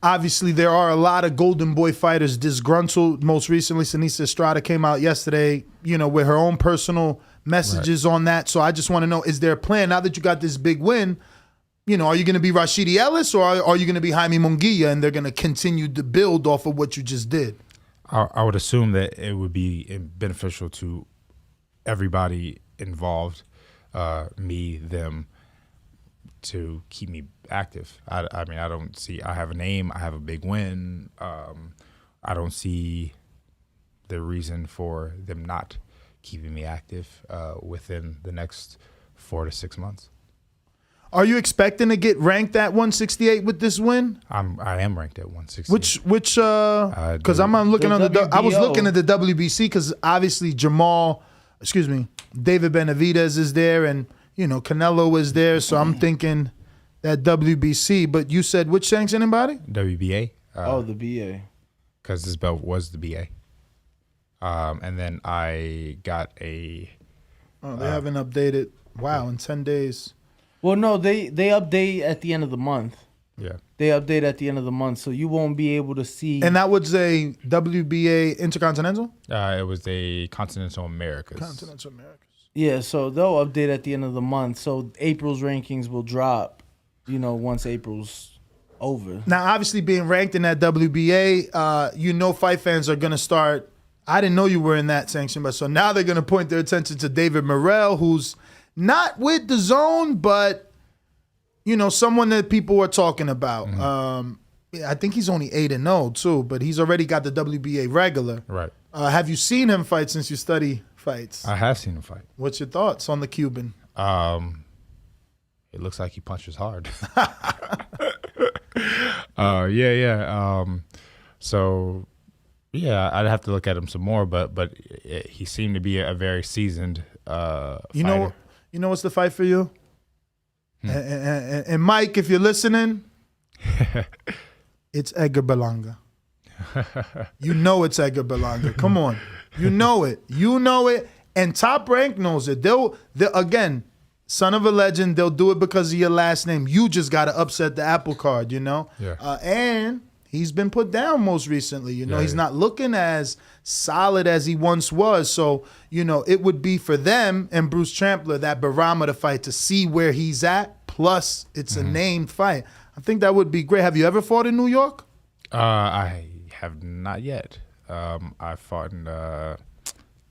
[SPEAKER 10] Obviously, there are a lot of Golden Boy fighters disgruntled. Most recently, Sinisa Estrada came out yesterday, you know, with her own personal messages on that. So I just want to know, is there a plan now that you got this big win? You know, are you going to be Rashidi Ellis or are you going to be Jaime Munguia and they're going to continue to build off of what you just did?
[SPEAKER 5] I would assume that it would be beneficial to everybody involved, me, them, to keep me active. I mean, I have a name, I have a big win. I don't see the reason for them not keeping me active within the next 4 to 6 months.
[SPEAKER 10] Are you expecting to get ranked at 168 with this win?
[SPEAKER 5] I am ranked at 168.
[SPEAKER 10] Which because I was looking at the WBC because obviously David Benavidez is there and you know Canelo is there, so I'm thinking that WBC. But you said which sanctioning body?
[SPEAKER 5] WBA.
[SPEAKER 11] The BA.
[SPEAKER 5] Because this belt was the BA. And then I got a.
[SPEAKER 10] Oh, they haven't updated. Wow, in 10 days.
[SPEAKER 11] Well, no, they update at the end of the month.
[SPEAKER 5] Yeah.
[SPEAKER 11] They update at the end of the month, so you won't be able to see.
[SPEAKER 10] And that was a WBA Intercontinental?
[SPEAKER 5] It was a Continental Americas.
[SPEAKER 10] Continental Americas.
[SPEAKER 11] Yeah, so they'll update at the end of the month. So April's rankings will drop, you know, once April's over.
[SPEAKER 10] Now, obviously being ranked in that WBA, you know fight fans are going to start. I didn't know you were in that sanction, but so now they're going to point their attention to David Morrell, who's not with the zone, but, you know, someone that people are talking about. Mm-hmm. I think he's only 8-0 too, but he's already got the WBA regular.
[SPEAKER 5] Right.
[SPEAKER 10] Have you seen him fight since you study fights?
[SPEAKER 5] I have seen him fight.
[SPEAKER 10] What's your thoughts on the Cuban?
[SPEAKER 5] It looks like he punches hard. Yeah. So, yeah, I'd have to look at him some more, but he seemed to be a very seasoned fighter.
[SPEAKER 10] You know what's the fight for you? And Mike, if you're listening, it's Edgar Berlanga. You know it's Edgar Berlanga. Come on. You know it. You know it. And Top Rank knows it. They'll again, son of a legend, they'll do it because of your last name. You just got to upset the apple card, you know?
[SPEAKER 5] Yeah.
[SPEAKER 10] And he's been put down most recently. You know, he's
[SPEAKER 5] yeah.
[SPEAKER 10] not looking as solid as he once was. So, you know, it would be for them and Bruce Trampler that barometer fight to see where he's at. Plus, it's a named fight. I think that would be great. Have you ever fought in New York?
[SPEAKER 5] I have not yet. I fought in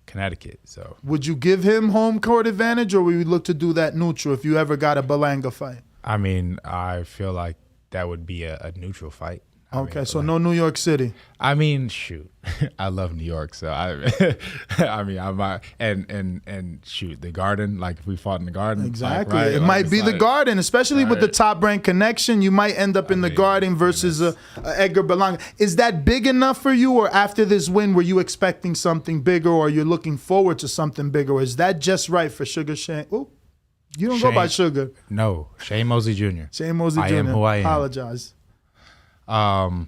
[SPEAKER 5] Connecticut. So,
[SPEAKER 10] would you give him home court advantage, or would you look to do that neutral if you ever got a Berlanga fight?
[SPEAKER 5] I mean, I feel like that would be a neutral fight.
[SPEAKER 10] Okay, so no New York City.
[SPEAKER 5] I mean, shoot, I love New York, so I mean, I might and shoot the Garden. Like if we fought in the Garden,
[SPEAKER 10] Exactly,
[SPEAKER 5] like, right?
[SPEAKER 10] it
[SPEAKER 5] Like,
[SPEAKER 10] might
[SPEAKER 5] it's
[SPEAKER 10] be the
[SPEAKER 5] like-
[SPEAKER 10] Garden, especially with the
[SPEAKER 5] Right.
[SPEAKER 10] Top Rank connection. You might end up in the Garden versus a Edgar Berlanga. Is that big enough for you, or after this win, were you expecting something bigger, or you're looking forward to something bigger? Or is that just right for Sugar Shane? Ooh, you don't go by Sugar.
[SPEAKER 5] No, Shane Mosley Jr.
[SPEAKER 10] Shane Mosley Jr.
[SPEAKER 5] I am who I am.
[SPEAKER 10] Apologize.
[SPEAKER 5] Nah,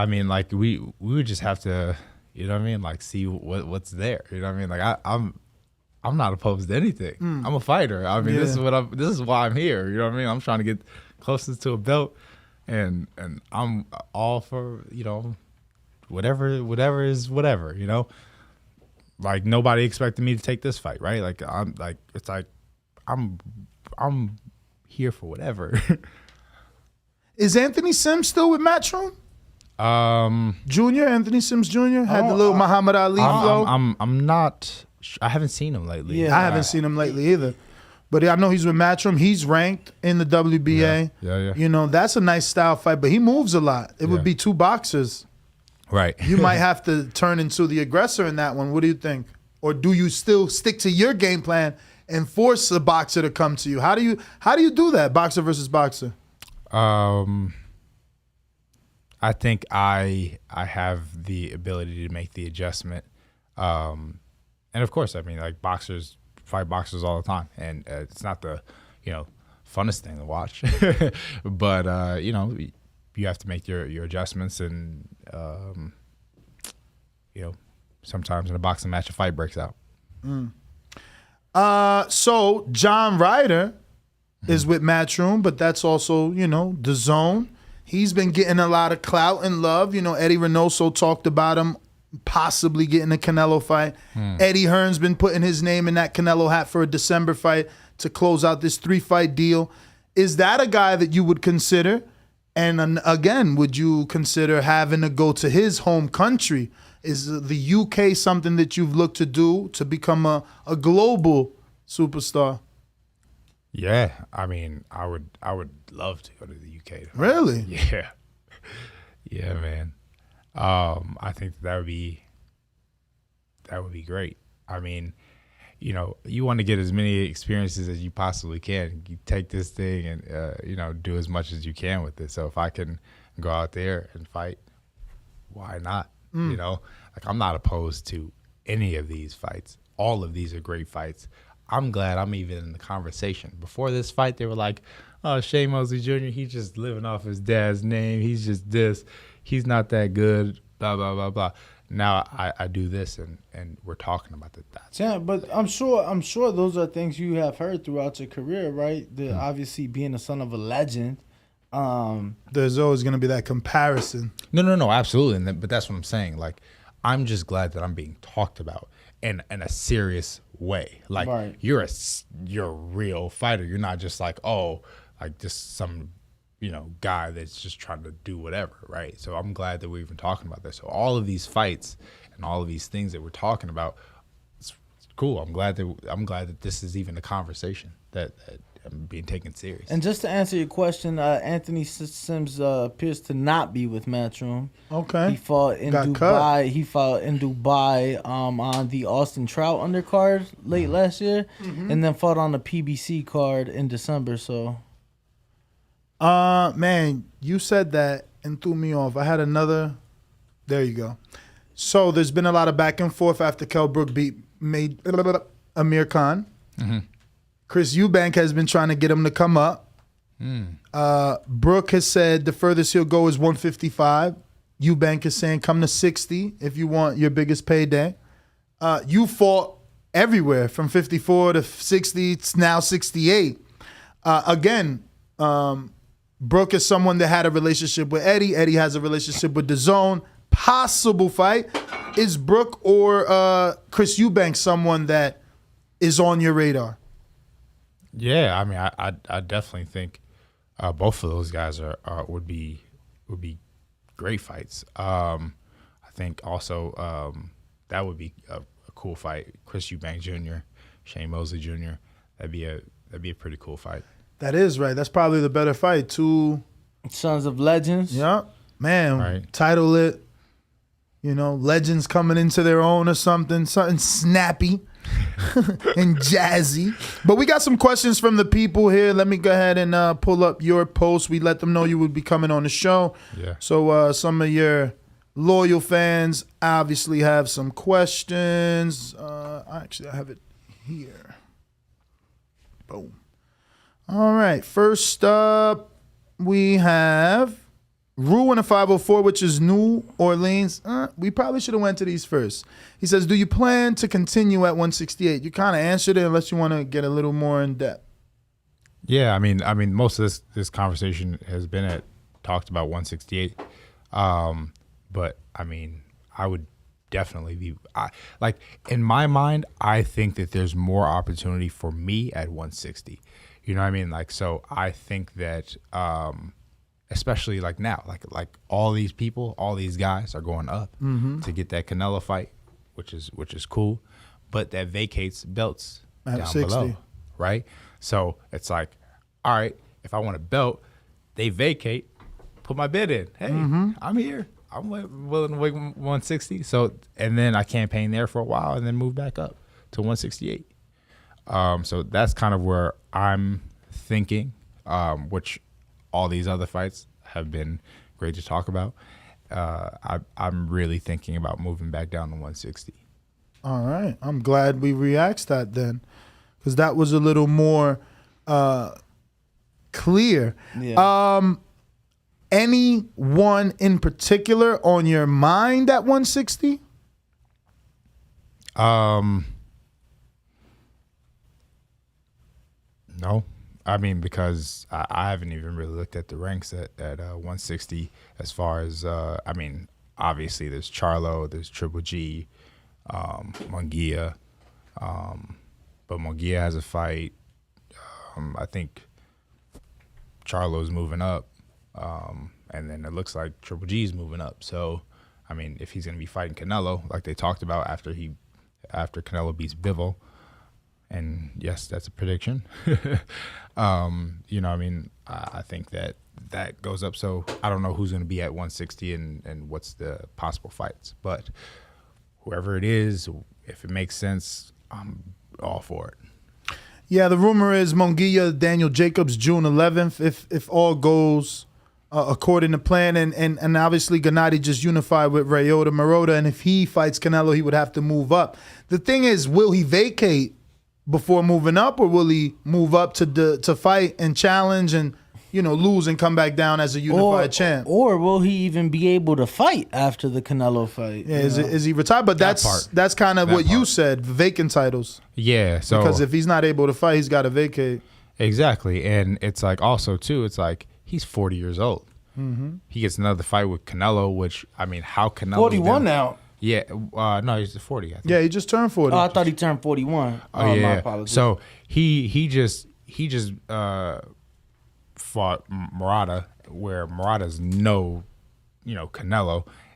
[SPEAKER 5] I mean, like we would just have to, you know what I mean, like see what's there. You know what I mean? Like I'm not opposed to anything. I'm a fighter. I mean, this is why I'm here. You know what I mean? I'm trying to get closest to a belt, and I'm all for, you know, whatever is whatever. You know, like nobody expected me to take this fight, right? Like I'm here for whatever.
[SPEAKER 10] Is Anthony Sims still with Matchroom? Junior, Anthony Sims Jr. had the little Muhammad Ali flow.
[SPEAKER 5] I'm not. I haven't seen him lately.
[SPEAKER 10] Yeah, I haven't seen him lately either. But I know he's with Matchroom. He's ranked in the WBA.
[SPEAKER 5] Yeah.
[SPEAKER 10] You know, that's a nice style fight, but he moves a lot. It would be two boxers.
[SPEAKER 5] Right.
[SPEAKER 10] You might have to turn into the aggressor in that one. What do you think? Or do you still stick to your game plan and force a boxer to come to you? How do you do that, boxer versus boxer?
[SPEAKER 5] I think I have the ability to make the adjustment, and of course, I mean, like boxers fight boxers all the time, and it's not the, you know, funnest thing to watch, but you know, you have to make your adjustments, and you know, sometimes in a boxing match, a fight breaks out.
[SPEAKER 10] So John Ryder is with Matchroom, but that's also, you know, Dazn. He's been getting a lot of clout and love. You know, Eddie Reynoso talked about him possibly getting a Canelo fight. Eddie Hearn's been putting his name in that Canelo hat for a December fight to close out this 3-fight deal. Is that a guy that you would consider? And again, would you consider having to go to his home country? Is the UK something that you've looked to do to become a global superstar?
[SPEAKER 5] Yeah, I mean, I would love to go to the UK.
[SPEAKER 10] Really?
[SPEAKER 5] Yeah, yeah, man. I think that would be great. I mean, you know, you want to get as many experiences as you possibly can. You take this thing and you know, do as much as you can with it. So if I can go out there and fight, why not? You know, like I'm not opposed to any of these fights. All of these are great fights. I'm glad I'm even in the conversation. Before this fight, they were like, oh, Shane Mosley Jr., he's just living off his dad's name. He's just this. He's not that good, blah, blah, blah, blah. Now I do this, and we're talking about that.
[SPEAKER 11] Yeah, but I'm sure those are things you have heard throughout your career, right? Obviously, being the son of a legend.
[SPEAKER 10] There's always going to be that comparison.
[SPEAKER 5] No, absolutely. But that's what I'm saying. Like, I'm just glad that I'm being talked about in a serious way. Like,
[SPEAKER 11] Right.
[SPEAKER 5] you're a real fighter. You're not just like, oh, like just some, you know, guy that's just trying to do whatever, right? So I'm glad that we're even talking about this. So all of these fights and all of these things that we're talking about, it's cool. I'm glad that this is even a conversation that I'm being taken serious.
[SPEAKER 11] And just to answer your question, Anthony Sims appears to not be with Matchroom.
[SPEAKER 10] Okay.
[SPEAKER 11] He fought in
[SPEAKER 10] Got
[SPEAKER 11] Dubai.
[SPEAKER 10] cut.
[SPEAKER 11] He fought in Dubai on the Austin Trout undercard late last year, and then fought on the PBC card in December. So,
[SPEAKER 10] man, you said that and threw me off. I had another. There you go. So there's been a lot of back and forth after Kell Brook made Amir Khan. Chris Eubank has been trying to get him to come up. Brook has said the furthest he'll go is 155. Eubank is saying come to 60 if you want your biggest payday. You fought everywhere from 54 to 60. It's now 68. Again, Brook is someone that had a relationship with Eddie. Eddie has a relationship with Dazn. Possible fight. Is Brook or Chris Eubank someone that is on your radar?
[SPEAKER 5] Yeah, I mean, I definitely think both of those guys would be great fights. I think also that would be a cool fight. Chris Eubank Jr., Shane Mosley Jr. That'd be a pretty cool fight.
[SPEAKER 10] That is right. That's probably the better fight. Two
[SPEAKER 11] Sons of Legends.
[SPEAKER 10] Yeah, man.
[SPEAKER 5] Right.
[SPEAKER 10] Title it. Legends coming into their own or something snappy and jazzy. But we got some questions from the people here. Let me go ahead and pull up your post. We let them know you would be coming on the show.
[SPEAKER 5] Yeah.
[SPEAKER 10] So some of your loyal fans obviously have some questions. Actually, I have it here. Boom. All right. First up, we have Rue in a 504, which is New Orleans. We probably should have went to these first. He says, do you plan to continue at 168? You kind of answered it unless you want to get a little more in depth.
[SPEAKER 5] Yeah, I mean, most of this conversation has been talked about 168. But I mean, I would definitely be in my mind, I think that there's more opportunity for me at 160. You know what I mean? So I think that especially now, like all these people, all these guys are going up to get that Canelo fight, which is cool, but that vacates belts
[SPEAKER 10] at
[SPEAKER 5] down
[SPEAKER 10] 60.
[SPEAKER 5] below, right? So it's all right, if I want a belt, they vacate, put my bid in. Hey, I'm here. I'm willing to weigh 160. So, and then I campaign there for a while and then move back up to 168. So that's kind of where I'm thinking, which all these other fights have been great to talk about. I'm really thinking about moving back down to 160.
[SPEAKER 10] All right. I'm glad we reaxed that then, because that was a little more clear.
[SPEAKER 11] Yeah.
[SPEAKER 10] Anyone in particular on your mind at 160?
[SPEAKER 5] No. I mean, because I haven't even really looked at the ranks at 160 as far as, obviously there's Charlo, there's Triple G, Munguia. But Munguia has a fight. I think Charlo's moving up. And then it looks like Triple G's moving up. So, I mean, if he's going to be fighting Canelo, like they talked about after Canelo beats Bivol, and yes, that's a prediction. I think that goes up. So I don't know who's going to be at 160 and what's the possible fights. But whoever it is, if it makes sense, I'm all for it.
[SPEAKER 10] Yeah, the rumor is Munguia, Daniel Jacobs, June 11th, if all goes according to plan. And obviously Gennady just unified with Ryota Marotta, and if he fights Canelo, he would have to move up. The thing is, will he vacate before moving up, or will he move up to fight and challenge and lose and come back down as a unified champ?
[SPEAKER 11] Or will he even be able to fight after the Canelo fight?
[SPEAKER 10] Yeah, is he retired? But that's kind of what you said, vacant titles.
[SPEAKER 5] Yeah, so
[SPEAKER 10] because if he's not able to fight, he's got to vacate.
[SPEAKER 5] Exactly, and it's also too, it's he's 40 years old.
[SPEAKER 10] Mm-hmm.
[SPEAKER 5] He gets another fight with Canelo, which how Canelo
[SPEAKER 11] 41 now.
[SPEAKER 5] Yeah, no, he's 40. I think.
[SPEAKER 10] Yeah, he just turned 40.
[SPEAKER 11] Oh, I thought he turned 41.
[SPEAKER 5] Oh yeah.
[SPEAKER 11] My apologies.
[SPEAKER 5] So he just fought Marotta, where Marotta's Canelo,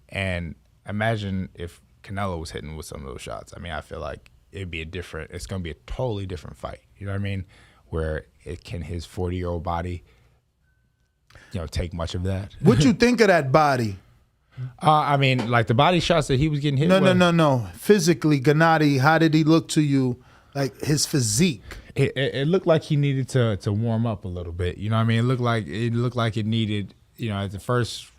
[SPEAKER 5] and imagine if Canelo was hitting with some of those shots. I mean, I feel like it's going to be a totally different fight. You know what I mean? Where his 40-year-old body, take much of that.
[SPEAKER 10] What'd you think of that body?
[SPEAKER 5] The body shots that he was getting hit with.
[SPEAKER 10] No. Physically, Gennady, how did he look to you? Like his physique.
[SPEAKER 5] It looked like he needed to warm up a little bit. You know what I mean? It looked like it needed, at the first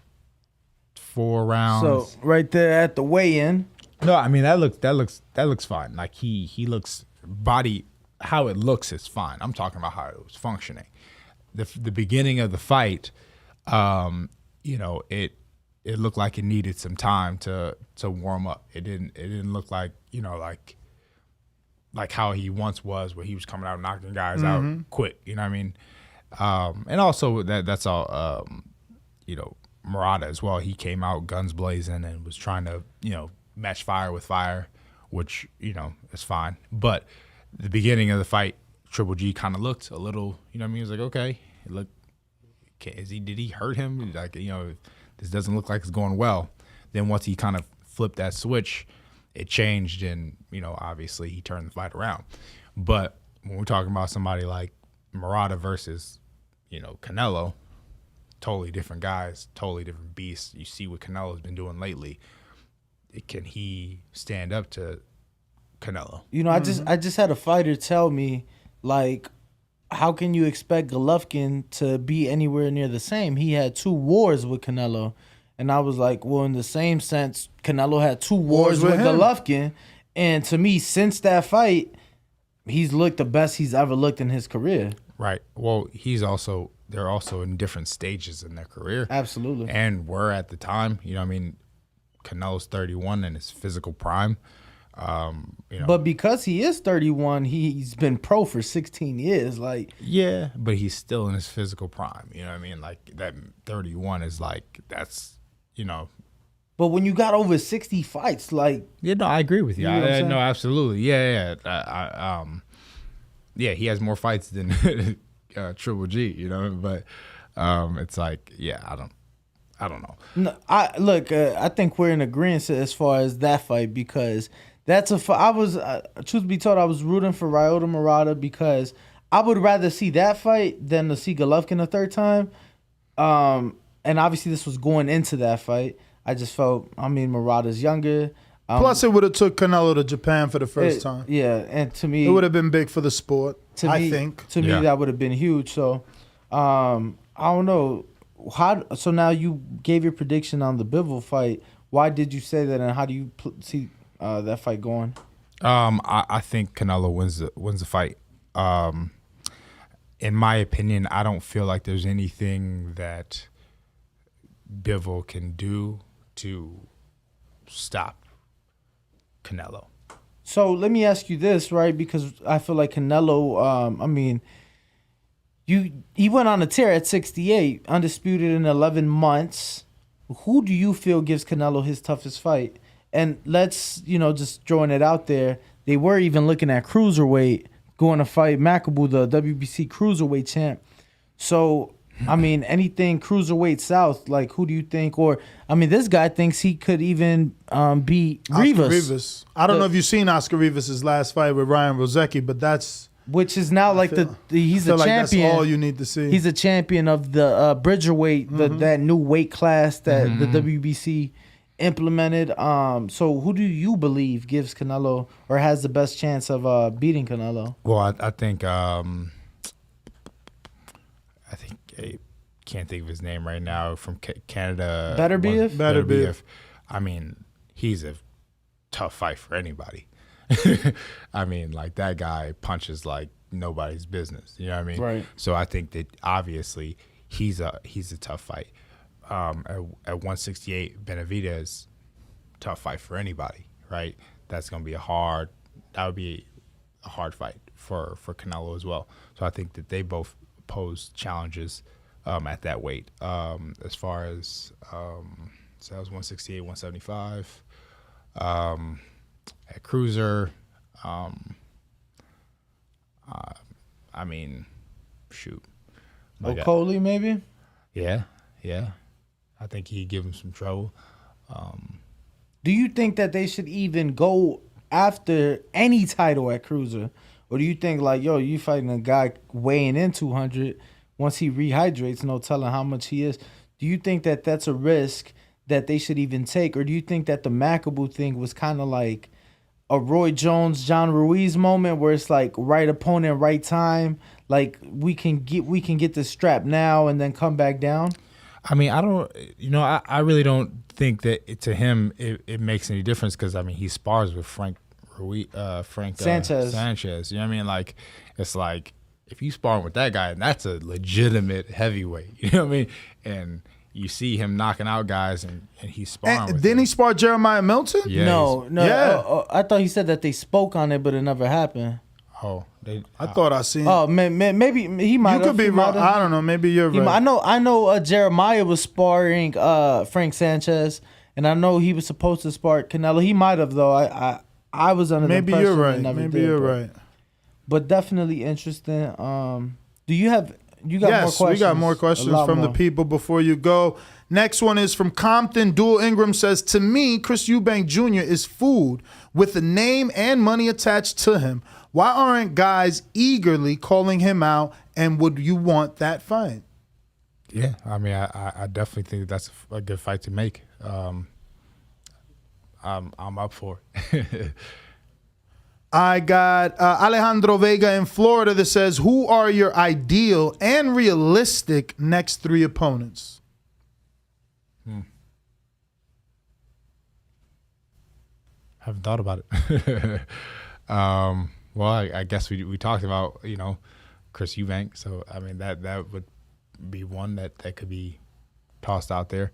[SPEAKER 5] 4 rounds.
[SPEAKER 11] So right there at the weigh-in.
[SPEAKER 5] No, I mean that looks fine. Like he looks body, how it looks is fine. I'm talking about how it was functioning. The beginning of the fight, it looked like it needed some time to warm up. It didn't look like like how he once was, where he was coming out knocking guys out quick. You know what I mean? And also that's all. Marotta as well. He came out guns blazing and was trying to match fire with fire, which is fine. But the beginning of the fight, Triple G kind of looked a little. He was like, okay, did he hurt him? This doesn't look like it's going well. Then once he kind of flipped that switch, it changed, and obviously he turned the fight around. But when we're talking about somebody like Marotta versus Canelo, totally different guys, totally different beasts. You see what Canelo's been doing lately. Can he stand up to Canelo?
[SPEAKER 11] You know, I just had a fighter tell me, like, how can you expect Golovkin to be anywhere near the same? He had 2 wars with Canelo. And I was like, well, in the same sense, Canelo had 2 wars with Golovkin. And to me, since that fight, he's looked the best he's ever looked in his career.
[SPEAKER 5] Right. Well, they're also in different stages in their career.
[SPEAKER 11] Absolutely.
[SPEAKER 5] And were at the time, you know what I mean? Canelo's 31 in his physical prime. You know,
[SPEAKER 11] but because he is 31, he's been pro for 16 years. Like,
[SPEAKER 5] yeah, but he's still in his physical prime. You know what I mean? Like, that 31 is like, that's, you know.
[SPEAKER 11] But when you got over 60 fights, like,
[SPEAKER 5] yeah, no, I agree with you.
[SPEAKER 11] You know what I'm saying?
[SPEAKER 5] No, absolutely. Yeah. Yeah, he has more fights than Triple G. You know, but it's like, yeah, I don't know.
[SPEAKER 11] No, I think we're in agreement as far as that fight, because that's I was truth be told, I was rooting for Ryota Murata because I would rather see that fight than to see Golovkin a third time. And obviously this was going into that fight. I just felt, I mean, Murata's younger.
[SPEAKER 10] Plus, it would have took Canelo to Japan for the first time.
[SPEAKER 11] Yeah, and to me,
[SPEAKER 10] it would have been big for the sport. I think
[SPEAKER 11] to me that would have been huge. So I don't know. So now you gave your prediction on the Bivol fight. Why did you say that, and how do you see that fight going?
[SPEAKER 5] I think Canelo wins the fight. In my opinion, I don't feel like there's anything that Bivol can do to stop Canelo.
[SPEAKER 11] So let me ask you this, right? Because I feel like Canelo, I mean, he went on a tear at 68, undisputed in 11 months. Who do you feel gives Canelo his toughest fight? And let's, just throwing it out there, they were even looking at cruiserweight, going to fight Makabu, the WBC cruiserweight champ. So, I mean, anything cruiserweight south, like, who do you think? Or, I mean, this guy thinks he could even beat Rivas.
[SPEAKER 10] I don't know if you've seen Oscar Rivas' last fight with Ryan Rozecki, but that's...
[SPEAKER 11] Which is now like he's a champion.
[SPEAKER 10] Like that's all you need to see.
[SPEAKER 11] He's a champion of the Bridgerweight, that new weight class that the WBC implemented. So who do you believe gives Canelo or has the best chance of beating Canelo?
[SPEAKER 5] Well, I think I can't think of his name right now, from Canada.
[SPEAKER 11] Beterbiev?
[SPEAKER 5] I mean, he's a tough fight for anybody. I mean, like, that guy punches like nobody's business. You know what I mean?
[SPEAKER 11] Right.
[SPEAKER 5] So I think that obviously he's a tough fight. At 168, Benavidez, tough fight for anybody, right? That would be a hard fight for Canelo as well. So I think that they both pose challenges at that weight. As far as so that was 168, 175. At cruiser, I mean, shoot.
[SPEAKER 11] Okoli, maybe?
[SPEAKER 5] Yeah. I think he'd give him some trouble.
[SPEAKER 11] Do you think that they should even go after any title at cruiser? Or do you think, like, yo, you fighting a guy weighing in 200, once he rehydrates, no telling how much he is. Do you think that that's a risk that they should even take? Or do you think that the Makabu thing was kind of like a Roy Jones, John Ruiz moment where it's like right opponent, right time? Like, we can get this strap now and then come back down?
[SPEAKER 5] I mean, I really don't think that to him it makes any difference, because, I mean, he spars with Frank Sanchez. You know what I mean? Like, it's like, if you sparring with that guy, and that's a legitimate heavyweight, you know what I mean? And you see him knocking out guys, and he's sparring with
[SPEAKER 10] didn't he spar Jeremiah Milton?
[SPEAKER 5] Yeah,
[SPEAKER 11] No.
[SPEAKER 10] Yeah.
[SPEAKER 11] I thought he said that they spoke on it, but it never happened.
[SPEAKER 5] Oh,
[SPEAKER 10] I thought I seen.
[SPEAKER 11] Oh, maybe he might.
[SPEAKER 10] You could be wrong. I don't know. Maybe you're right.
[SPEAKER 11] I know. Jeremiah was sparring Frank Sanchez, and I know he was supposed to spar Canelo. He might have, though. I was under the impression
[SPEAKER 10] you're right.
[SPEAKER 11] he never
[SPEAKER 10] Maybe
[SPEAKER 11] did,
[SPEAKER 10] you're right.
[SPEAKER 11] But definitely interesting. Do you got more questions?
[SPEAKER 10] We got more questions from the people before you go. Next one is from Compton. Dual Ingram says, to me, Chris Eubank Jr. is food with a name and money attached to him. Why aren't guys eagerly calling him out, and would you want that fight?
[SPEAKER 5] Yeah, I mean, I definitely think that's a good fight to make. I'm up for it.
[SPEAKER 10] I got Alejandro Vega in Florida that says, who are your ideal and realistic next 3 opponents?
[SPEAKER 5] Haven't thought about it. Well, I guess we talked about, Chris Eubank. So, I mean, that would be one that could be tossed out there.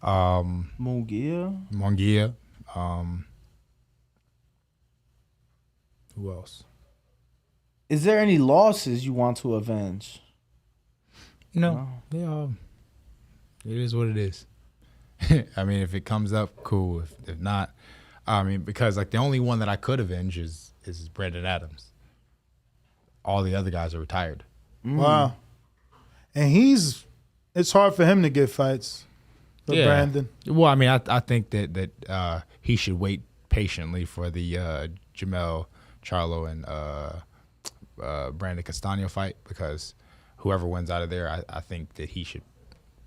[SPEAKER 11] Munguia.
[SPEAKER 5] Who else?
[SPEAKER 11] Is there any losses you want to avenge?
[SPEAKER 5] No. Yeah, it is what it is. I mean, if it comes up, cool. If not, I mean, because like the only one that I could avenge is Brandon Adams. All the other guys are retired.
[SPEAKER 10] Wow. And it's hard for him to get fights. Brandon.
[SPEAKER 5] Well, I mean, I think that he should wait patiently for the Jamel Charlo and Brandon Castano fight, because whoever wins out of there, I think that he should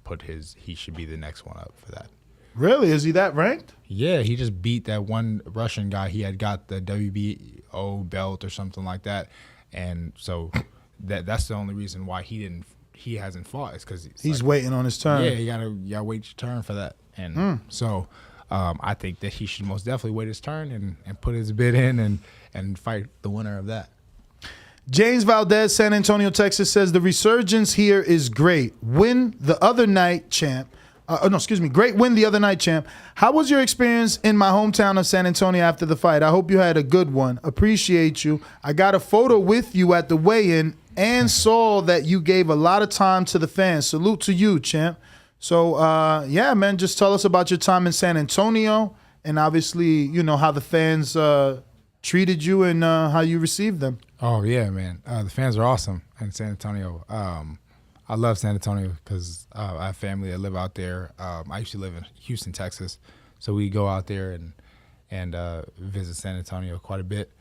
[SPEAKER 5] be the next one up for that.
[SPEAKER 10] Really? Is he that ranked?
[SPEAKER 5] Yeah, he just beat that one Russian guy. He had got the WBO belt or something like that, and so that's the only reason why he hasn't fought, is because
[SPEAKER 10] he's waiting on his turn.
[SPEAKER 5] Yeah, you gotta wait your turn for that, and so I think that he should most definitely wait his turn and put his bid in and fight the winner of that.
[SPEAKER 10] James Valdez, San Antonio, Texas, says the resurgence here is great. Great win the other night, champ. How was your experience in my hometown of San Antonio after the fight? I hope you had a good one. Appreciate you. I got a photo with you at the weigh-in and saw that you gave a lot of time to the fans. Salute to you, champ. So, yeah, man, just tell us about your time in San Antonio, and obviously, how the fans treated you and how you received them.
[SPEAKER 5] Oh, yeah, man. The fans are awesome in San Antonio. I love San Antonio because I have family that live out there. I used to live in Houston, Texas, so we go out there and visit San Antonio quite a bit.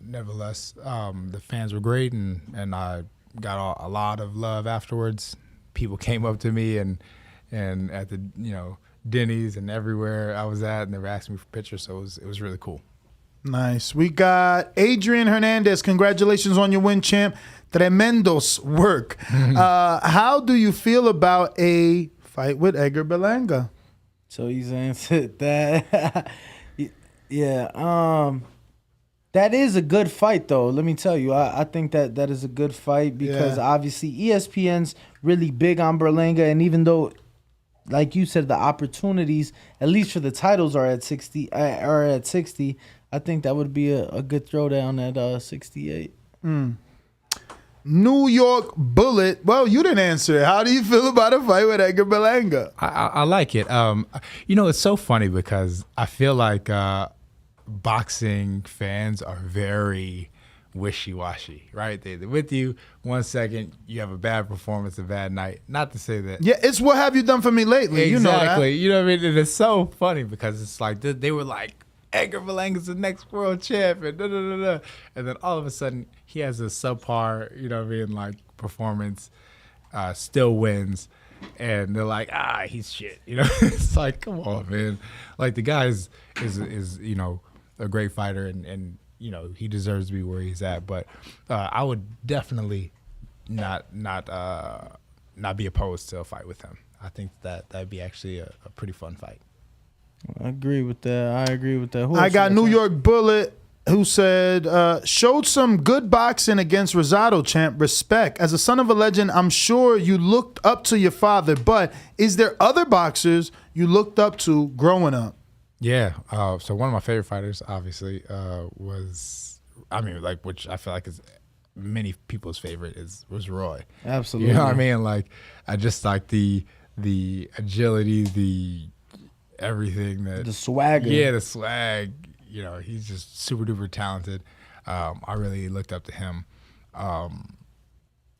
[SPEAKER 5] Nevertheless, the fans were great, and I got a lot of love afterwards. People came up to me and at the Denny's and everywhere I was at, and they were asking me for pictures, so it was really cool.
[SPEAKER 10] Nice. We got Adrian Hernandez. Congratulations on your win, champ. Tremendos work. How do you feel about a fight with Edgar Berlanga?
[SPEAKER 11] So he's answered that. Yeah. That is a good fight, though. Let me tell you, I think that is a good fight because obviously ESPN's really big on Berlanga, and even though, like you said, the opportunities, at least for the titles, are at 60. I think that would be a good throwdown at 68.
[SPEAKER 10] New York Bullet. Well, you didn't answer. How do you feel about a fight with Edgar Berlanga?
[SPEAKER 5] I like it. It's so funny because I feel like boxing fans are very wishy-washy, right? They're with you 1 second, you have a bad performance, a bad night. Not to say that.
[SPEAKER 10] Yeah, it's what have you done for me lately?
[SPEAKER 5] Exactly.
[SPEAKER 10] You know
[SPEAKER 5] what I mean? And it's so funny because it's like they were like, Edgar Berlanga's the next world champion, and then all of a sudden he has a subpar, like performance, still wins, and they're like, he's shit, It's like, come on, man. Like the guy is a great fighter, and he deserves to be where he's at. But I would definitely not be opposed to a fight with him. I think that'd be actually a pretty fun fight.
[SPEAKER 11] I agree with that.
[SPEAKER 10] I got New York Bullet, who said, showed some good boxing against Rosado, champ. Respect. As a son of a legend, I'm sure you looked up to your father, but is there other boxers you looked up to growing up?
[SPEAKER 5] Yeah. So one of my favorite fighters, obviously, which I feel like is many people's favorite, was Roy.
[SPEAKER 11] Absolutely.
[SPEAKER 5] You know what I mean? Like, I just like the agility, the everything, the
[SPEAKER 11] swagger.
[SPEAKER 5] Yeah, the swag. He's just super duper talented. I really looked up to him.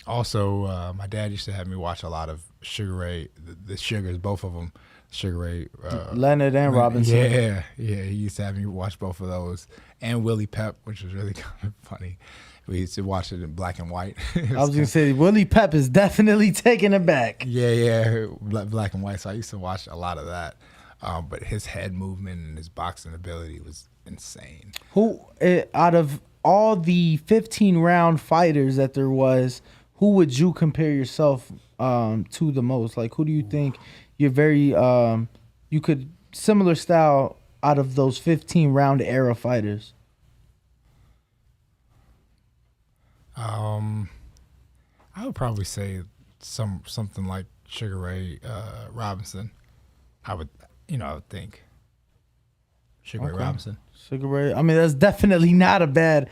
[SPEAKER 5] Also, my dad used to have me watch a lot of Sugar Ray, the Sugars, both of them. Sugar Ray.
[SPEAKER 11] Leonard and Robinson.
[SPEAKER 5] Yeah. He used to have me watch both of those. And Willie Pep, which was really kind of funny. We used to watch it in black and white.
[SPEAKER 11] I was going to say, Willie Pep is definitely taking it back.
[SPEAKER 5] Yeah. Black and white. So I used to watch a lot of that. But his head movement and his boxing ability was insane.
[SPEAKER 11] Who, out of all the 15-round fighters that there was, who would you compare yourself to the most? Like, who do you think you're very, you could, similar style out of those 15-round era fighters?
[SPEAKER 5] I would probably say something like Sugar Ray Robinson. I would think. Sugar Ray Robinson.
[SPEAKER 11] Sugar Ray. I mean, that's definitely not a bad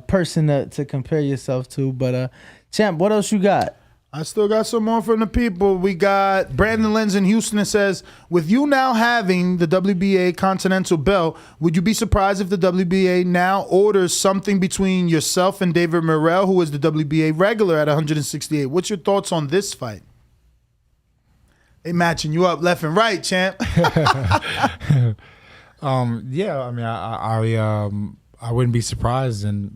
[SPEAKER 11] person to compare yourself to. But, Champ, what else you got?
[SPEAKER 10] I still got some more from the people. We got Brandon Lenz in Houston that says, with you now having the WBA Continental belt, would you be surprised if the WBA now orders something between yourself and David Morrell, who is the WBA regular at 168? What's your thoughts on this fight? They matching you up left and right, champ.
[SPEAKER 5] Yeah, I mean, I wouldn't be surprised and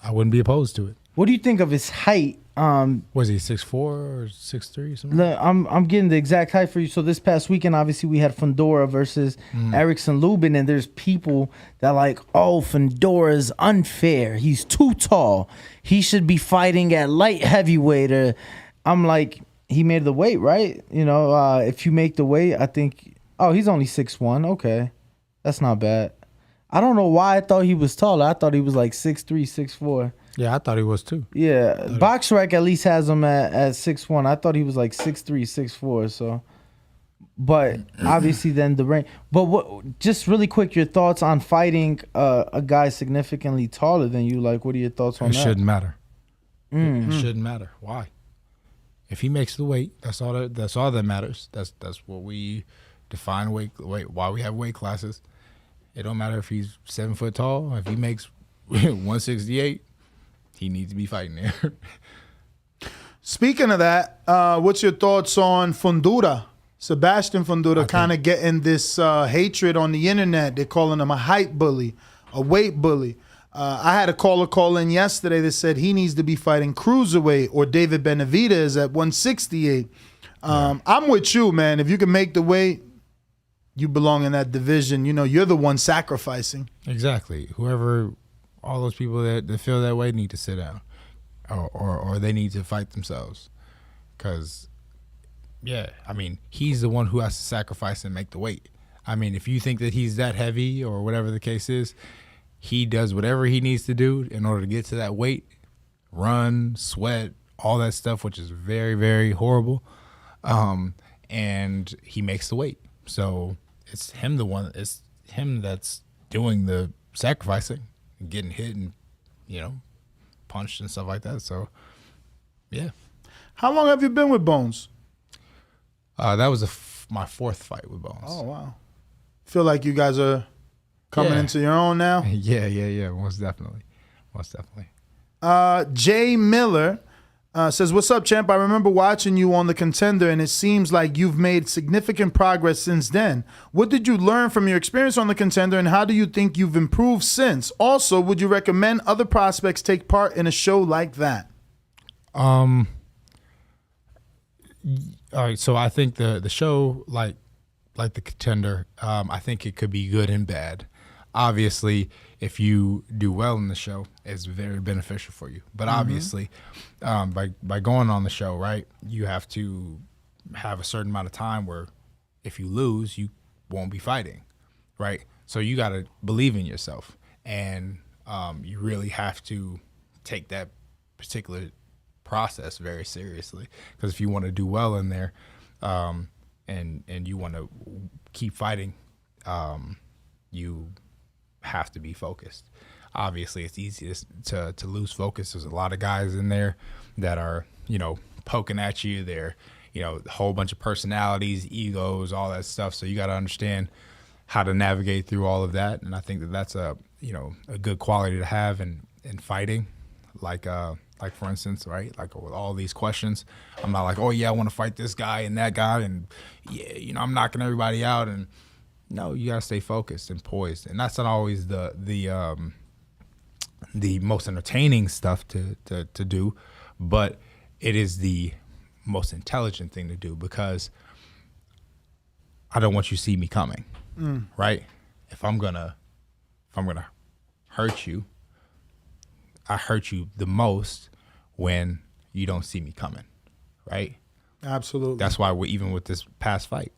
[SPEAKER 5] I wouldn't be opposed to it.
[SPEAKER 11] What do you think of his height?
[SPEAKER 5] Was he 6'4" or 6'3" or something?
[SPEAKER 11] I'm getting the exact height for you. So this past weekend, obviously, we had Fundora versus Erickson Lubin, and there's people that like, oh, Fundora's unfair. He's too tall. He should be fighting at light heavyweight. I'm like, he made the weight, right? You know, if you make the weight, I think, oh, he's only 6'1". Okay, that's not bad. I don't know why I thought he was taller. I thought he was like 6'3", 6'4".
[SPEAKER 5] Yeah, I thought he was too.
[SPEAKER 11] Yeah, BoxRec at least has him at 6'1". I thought he was like 6'3", 6'4". So, but obviously then the range. But what? Just really quick, your thoughts on fighting a guy significantly taller than you? Like, what are your thoughts on that?
[SPEAKER 5] It shouldn't matter. It shouldn't matter. Why? If he makes the weight, that's all that matters. That's what we define weight. Why we have weight classes. It don't matter if he's 7 foot tall. If he makes 168. He needs to be fighting there.
[SPEAKER 10] Speaking of that, what's your thoughts on Fundura? Sebastian Fundura kind of getting this hatred on the internet. They're calling him a height bully, a weight bully. I had a caller call in yesterday that said he needs to be fighting cruiserweight or David Benavidez at 168. I'm with you, man. If you can make the weight, you belong in that division. You know, you're the one sacrificing.
[SPEAKER 5] Exactly. All those people that feel that way need to sit down, or they need to fight themselves, because, yeah, I mean, he's the one who has to sacrifice and make the weight. I mean, if you think that he's that heavy or whatever the case is, he does whatever he needs to do in order to get to that weight, run, sweat, all that stuff, which is very, very horrible, and he makes the weight. So it's him that's doing the sacrificing. Getting hit and, punched and stuff like that. So, yeah.
[SPEAKER 10] How long have you been with Bones?
[SPEAKER 5] That was my fourth fight with Bones.
[SPEAKER 10] Oh, wow. Feel like you guys are coming into your own now?
[SPEAKER 5] Yeah. Most definitely.
[SPEAKER 10] Jay Miller says, what's up, champ? I remember watching you on the Contender, and it seems like you've made significant progress since then. What did you learn from your experience on the Contender, and how do you think you've improved since? Also, would you recommend other prospects take part in a show like that?
[SPEAKER 5] All right, so I think the show, like the Contender, I think it could be good and bad. Obviously, if you do well in the show, it's very beneficial for you. But obviously, by going on the show, right, you have to have a certain amount of time where if you lose, you won't be fighting, right? So you got to believe in yourself, and you really have to take that particular process very seriously, because if you want to do well in there, and you want to keep fighting, you have to be focused. Obviously, it's easy to lose focus. There's a lot of guys in there that are, poking at you. They're, a whole bunch of personalities, egos, all that stuff. So you got to understand how to navigate through all of that. And I think that's a good quality to have in fighting. Like Like, for instance, right? Like, with all these questions, I'm not like, oh, yeah, I want to fight this guy and that guy. And, yeah, you know, I'm knocking everybody out. And, no, you got to stay focused and poised. And that's not always the most entertaining stuff to do, but it is the most intelligent thing to do, because I don't want you to see me coming, right? If I'm gonna hurt you, I hurt you the most when you don't see me coming, right?
[SPEAKER 10] Absolutely.
[SPEAKER 5] That's why even with this past fight,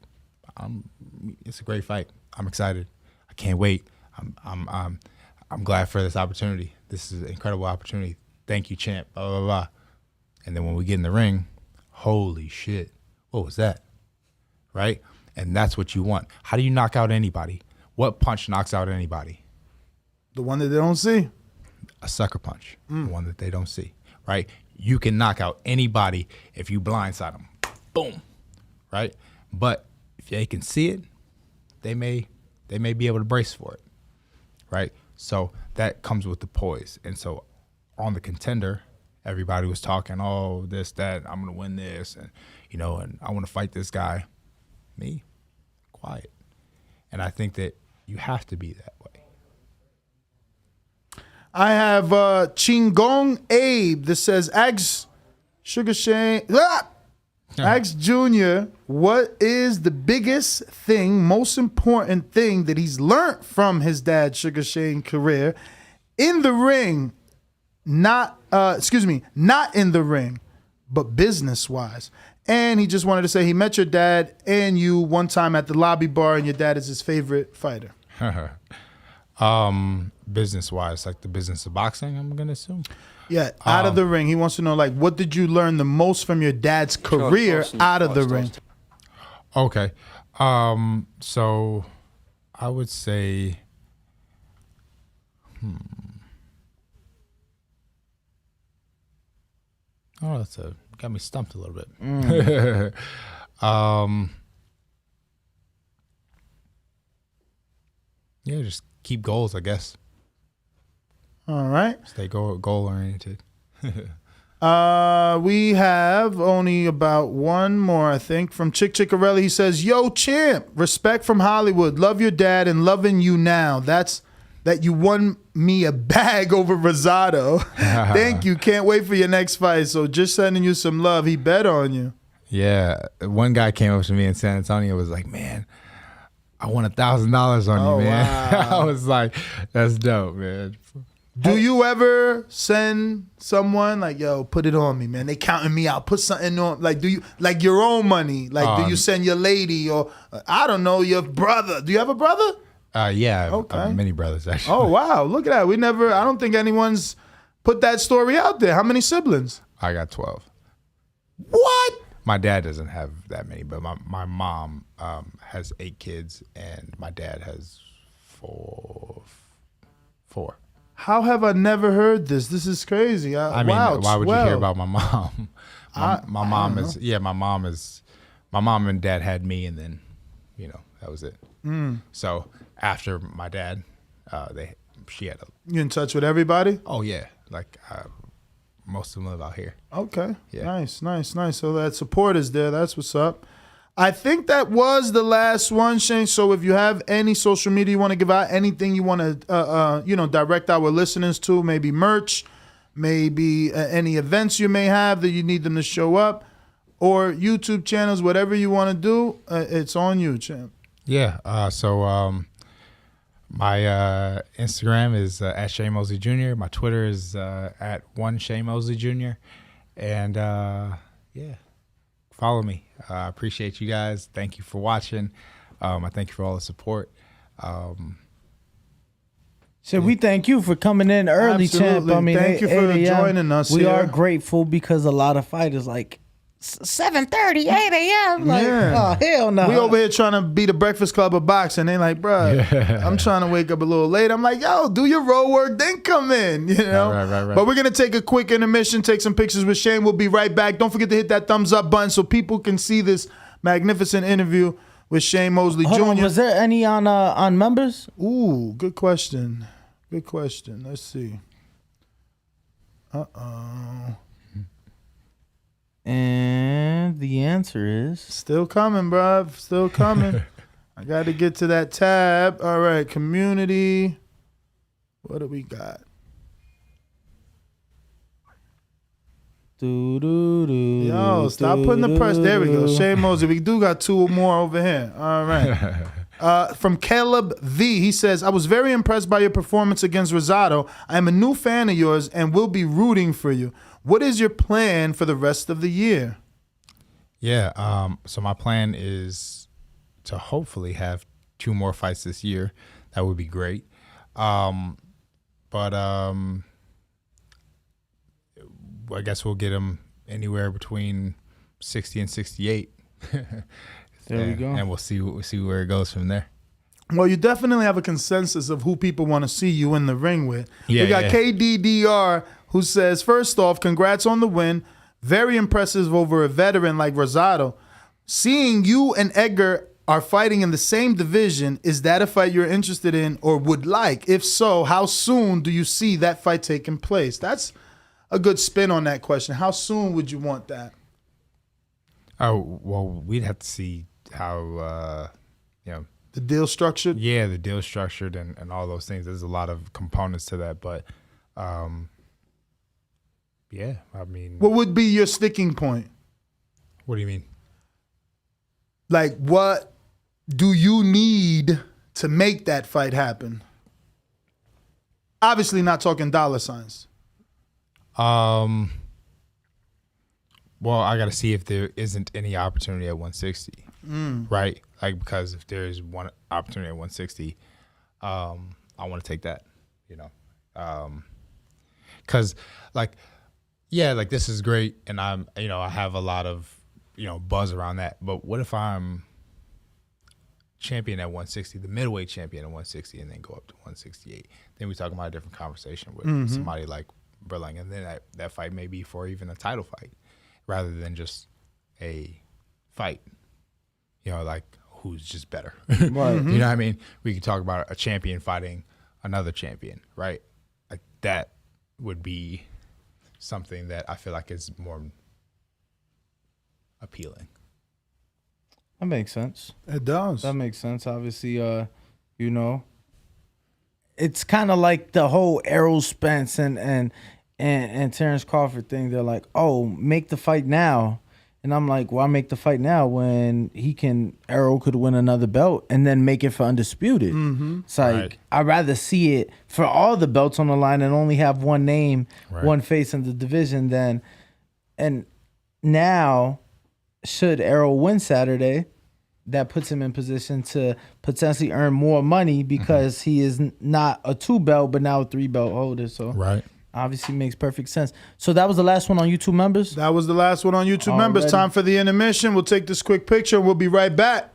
[SPEAKER 5] it's a great fight. I'm excited. I can't wait. I'm glad for this opportunity. This is an incredible opportunity. Thank you, champ. Blah blah blah. And then when we get in the ring, holy shit, what was that? Right? And that's what you want. How do you knock out anybody? What punch knocks out anybody?
[SPEAKER 10] The one that they don't see.
[SPEAKER 5] A sucker punch. The one that they don't see. Right? You can knock out anybody if you blindside them. Boom. Right? But if they can see it, they may be able to brace for it. Right? So that comes with the poise. And so on the Contender, everybody was talking, oh, this, that, I'm going to win this, and, you know, and I want to fight this guy. Me, quiet. And I think that you have to be that way.
[SPEAKER 10] I have Chingong Abe that says, Ax Sugar Shane, Ax Jr., what is the biggest thing, most important thing that he's learned from his dad, Sugar Shane career in the ring? Not in the ring, but business-wise. And he just wanted to say he met your dad and you one time at the lobby bar, and your dad is his favorite fighter.
[SPEAKER 5] Business-wise, like the business of boxing, I'm going to assume?
[SPEAKER 10] Yeah, out of the ring. He wants to know, like, what did you learn the most from your dad's career out of the ring?
[SPEAKER 5] Okay. So I would say, oh, that's got me stumped a little bit. Yeah, just keep goals, I guess.
[SPEAKER 10] All right.
[SPEAKER 5] Stay goal oriented.
[SPEAKER 10] We have only about one more, I think, from Chick Chickarelli. He says, yo, champ, respect from Hollywood. Love your dad and loving you now. That's that you won me a bag over Rosado. Thank you. Can't wait for your next fight. So just sending you some love. He bet on you.
[SPEAKER 5] Yeah. One guy came up to me in San Antonio, was like, man, I won $1,000 on you, man. Wow. I was like, that's dope, man.
[SPEAKER 10] Do you ever send someone like, yo, put it on me, man? They counting me out. Put something on. Like, do you, like your own money? Like, do you send your lady or, I don't know, your brother? Do you have a brother?
[SPEAKER 5] Yeah, I have many brothers, actually.
[SPEAKER 10] Oh, wow. Look at that. I don't think anyone's put that story out there. How many siblings?
[SPEAKER 5] I got 12.
[SPEAKER 10] What?
[SPEAKER 5] My dad doesn't have that many, but my mom has 8 kids, and my dad has four.
[SPEAKER 10] How have I never heard this? This is crazy.
[SPEAKER 5] I mean, why would you care about my mom? My mom and dad had me, and then, you know, that was it. So after my dad, she had
[SPEAKER 10] You in touch with everybody?
[SPEAKER 5] Oh yeah, like most of them live out here.
[SPEAKER 10] Okay,
[SPEAKER 5] yeah.
[SPEAKER 10] Nice. So that support is there. That's what's up. I think that was the last one, Shane. So if you have any social media you want to give out, anything you want to, direct our listeners to, maybe merch, maybe any events you may have that you need them to show up, or YouTube channels, whatever you want to do, it's on you, champ.
[SPEAKER 5] Yeah. So my Instagram is at Shane Mosley Jr. My Twitter is at Shane Mosley Jr. And yeah, follow me. I appreciate you guys. Thank you for watching. I thank you for all the support.
[SPEAKER 11] So we thank you for coming in early, champ. I mean,
[SPEAKER 10] thank you for joining us.
[SPEAKER 11] We are grateful because a lot of fighters like 7:30, 8 a.m. Like, oh hell no.
[SPEAKER 10] We over here trying to be the Breakfast Club of boxing. They like, bro, I'm trying to wake up a little late. I'm like, yo, do your road work, then come in. You know.
[SPEAKER 5] Right.
[SPEAKER 10] But we're gonna take a quick intermission, take some pictures with Shane. We'll be right back. Don't forget to hit that thumbs up button so people can see this magnificent interview with Shane Mosley Jr.
[SPEAKER 11] Hold on, was there any on members?
[SPEAKER 10] Ooh, good question. Let's see. Uh-oh.
[SPEAKER 11] And the answer is...
[SPEAKER 10] Still coming, bruv. Still coming. I got to get to that tab. All right, community. What do we got? Yo, stop putting the press. There we go. Shane Mosley. We do got two more over here. All right. From Caleb V, he says, I was very impressed by your performance against Rosado. I am a new fan of yours and will be rooting for you. What is your plan for the rest of the year?
[SPEAKER 5] Yeah, so my plan is to hopefully have 2 more fights this year. That would be great. But I guess we'll get him anywhere between 60 and 68.
[SPEAKER 11] There we go.
[SPEAKER 5] And we'll see where it goes from there.
[SPEAKER 10] Well, you definitely have a consensus of who people want to see you in the ring with.
[SPEAKER 5] Yeah,
[SPEAKER 10] we got KDDR, who says, first off, congrats on the win. Very impressive over a veteran like Rosado. Seeing you and Edgar are fighting in the same division, is that a fight you're interested in or would like? If so, how soon do you see that fight taking place? That's a good spin on that question. How soon would you want that?
[SPEAKER 5] Oh, well, we'd have to see how,
[SPEAKER 10] the deal structured?
[SPEAKER 5] Yeah, the deal structured and all those things. There's a lot of components to that, but yeah, I mean.
[SPEAKER 10] What would be your sticking point?
[SPEAKER 5] What do you mean?
[SPEAKER 10] Like, what do you need to make that fight happen? Obviously not talking dollar signs.
[SPEAKER 5] Well, I got to see if there isn't any opportunity at 160, right? Like, because if there is one opportunity at 160, I want to take that, because like this is great, and I'm, I have a lot of, buzz around that. But what if I'm champion at 160, the middleweight champion at 160, and then go up to 168? Then we talk about a different conversation with somebody like Berlang, and then that fight may be for even a title fight rather than just a fight, like who's just better. Right. You know what I mean? We could talk about a champion fighting another champion, right? Like that would be something that I feel like is more appealing.
[SPEAKER 11] That makes sense.
[SPEAKER 10] It does.
[SPEAKER 11] That makes sense. Obviously, it's kind of like the whole Errol Spence and Terrence Crawford thing. They're like, oh, make the fight now. And I'm like, why make the fight now when Errol could win another belt and then make it for undisputed? It's like, I'd rather see it for all the belts on the line and only have one name, one face in the division and now, should Errol win Saturday, that puts him in position to potentially earn more money because he is not a 2-belt, but now a 3-belt holder. So obviously makes perfect sense. So that was the last one on YouTube members?
[SPEAKER 10] That was the last one on YouTube members. Time for the intermission. We'll take this quick picture and we'll be right back.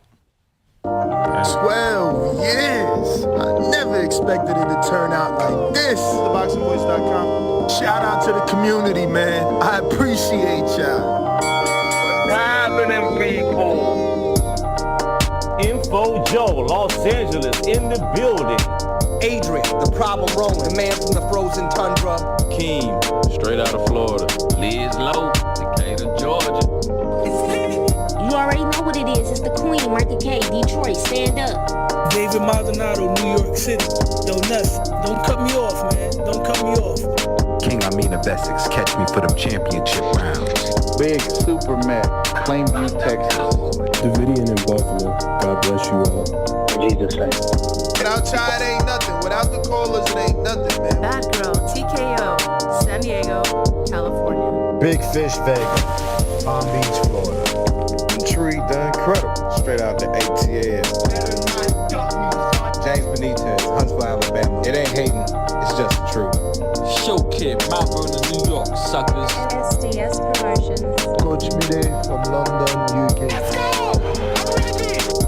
[SPEAKER 3] 12 years. I never expected it to turn out like this.
[SPEAKER 10] TheBoxingVoice.com.
[SPEAKER 3] Shout out to the community, man. I appreciate y'all.
[SPEAKER 6] Happening, people. Info Joe, Los Angeles, in the building.
[SPEAKER 8] Adrian, the problem rolling, the man from the frozen tundra.
[SPEAKER 6] Keem, straight out of Florida. Liz Lowe, Decatur, Georgia.
[SPEAKER 24] You already know what it is. It's the Queen, Martha K, Detroit, stand up.
[SPEAKER 25] David Maldonado, New York City. Yo, Nuts, don't cut me off, man. Don't cut me off.
[SPEAKER 26] King Amin of Essex, catch me for them championship rounds.
[SPEAKER 27] Big Super Mac, Plainview, Texas. Davidian in Buffalo. God bless you all.
[SPEAKER 3] Jesus name. Without y'all, it ain't nothing. Without the callers, it ain't nothing, man.
[SPEAKER 28] Bad Girl, TKO, San Diego, California.
[SPEAKER 29] Big Fish Vega, Palm Beach, Florida.
[SPEAKER 30] Intrigue the Incredible, straight out the ATL.
[SPEAKER 31] James Benitez, Huntsville, Alabama. It ain't hating, it's just the truth.
[SPEAKER 6] Show Kid, Mount Vernon, New York, suckers.
[SPEAKER 28] SDS Promotions.
[SPEAKER 29] Coach Mide from London, UK.
[SPEAKER 3] Let's go!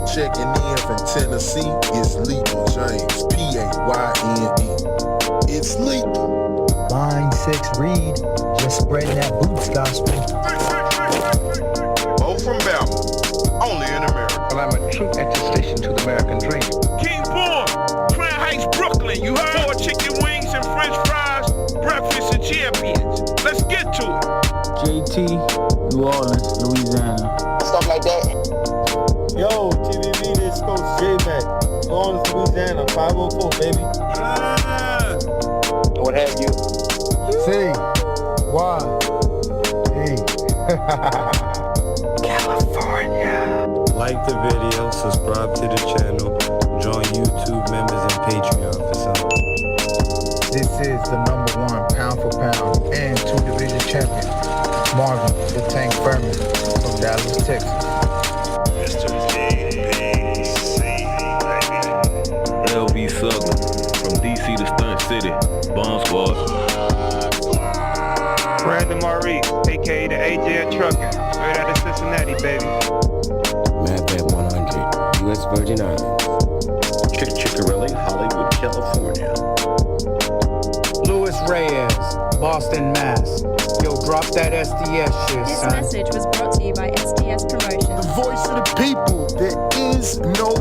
[SPEAKER 30] Checking in from Tennessee, it's Lethal James, P-A-Y-N-E. It's lethal.
[SPEAKER 29] Line 6 Reed, just spreading that boots gospel.
[SPEAKER 30] Bo from Bama, only in America.
[SPEAKER 31] Well, I'm a true attestation to the American dream.
[SPEAKER 6] King Born, Crown Heights, Brooklyn. You heard? 4 chicken wings and French fries, breakfast of champions.
[SPEAKER 11] New Orleans, Louisiana.
[SPEAKER 23] Stuff like that.
[SPEAKER 2] Yo, TVV, this Coach J-Mac. New Orleans, Louisiana, 504, baby.
[SPEAKER 23] What have you?
[SPEAKER 2] C. Y. E.
[SPEAKER 23] California.
[SPEAKER 9] Like the video, subscribe to the channel, join YouTube members and Patreon for some.
[SPEAKER 29] This is the #1 pound for pound and 2-division champion, Marvin the Tank Furman from Dallas, Texas.
[SPEAKER 6] LV Southern, from DC to Stunt City, Bomb Squad.
[SPEAKER 22] Brandon Maurice, aka the AJ Trucking, straight out of Cincinnati, baby.
[SPEAKER 26] Madbad 100, U.S. Virgin Islands. Chickarelli, Hollywood, California.
[SPEAKER 8] Louis Reyes, Boston, Mass. Yo, drop that SDS shit,
[SPEAKER 28] This
[SPEAKER 8] son.
[SPEAKER 28] message was brought to you by SDS Promotions.
[SPEAKER 30] The voice of the people, there is no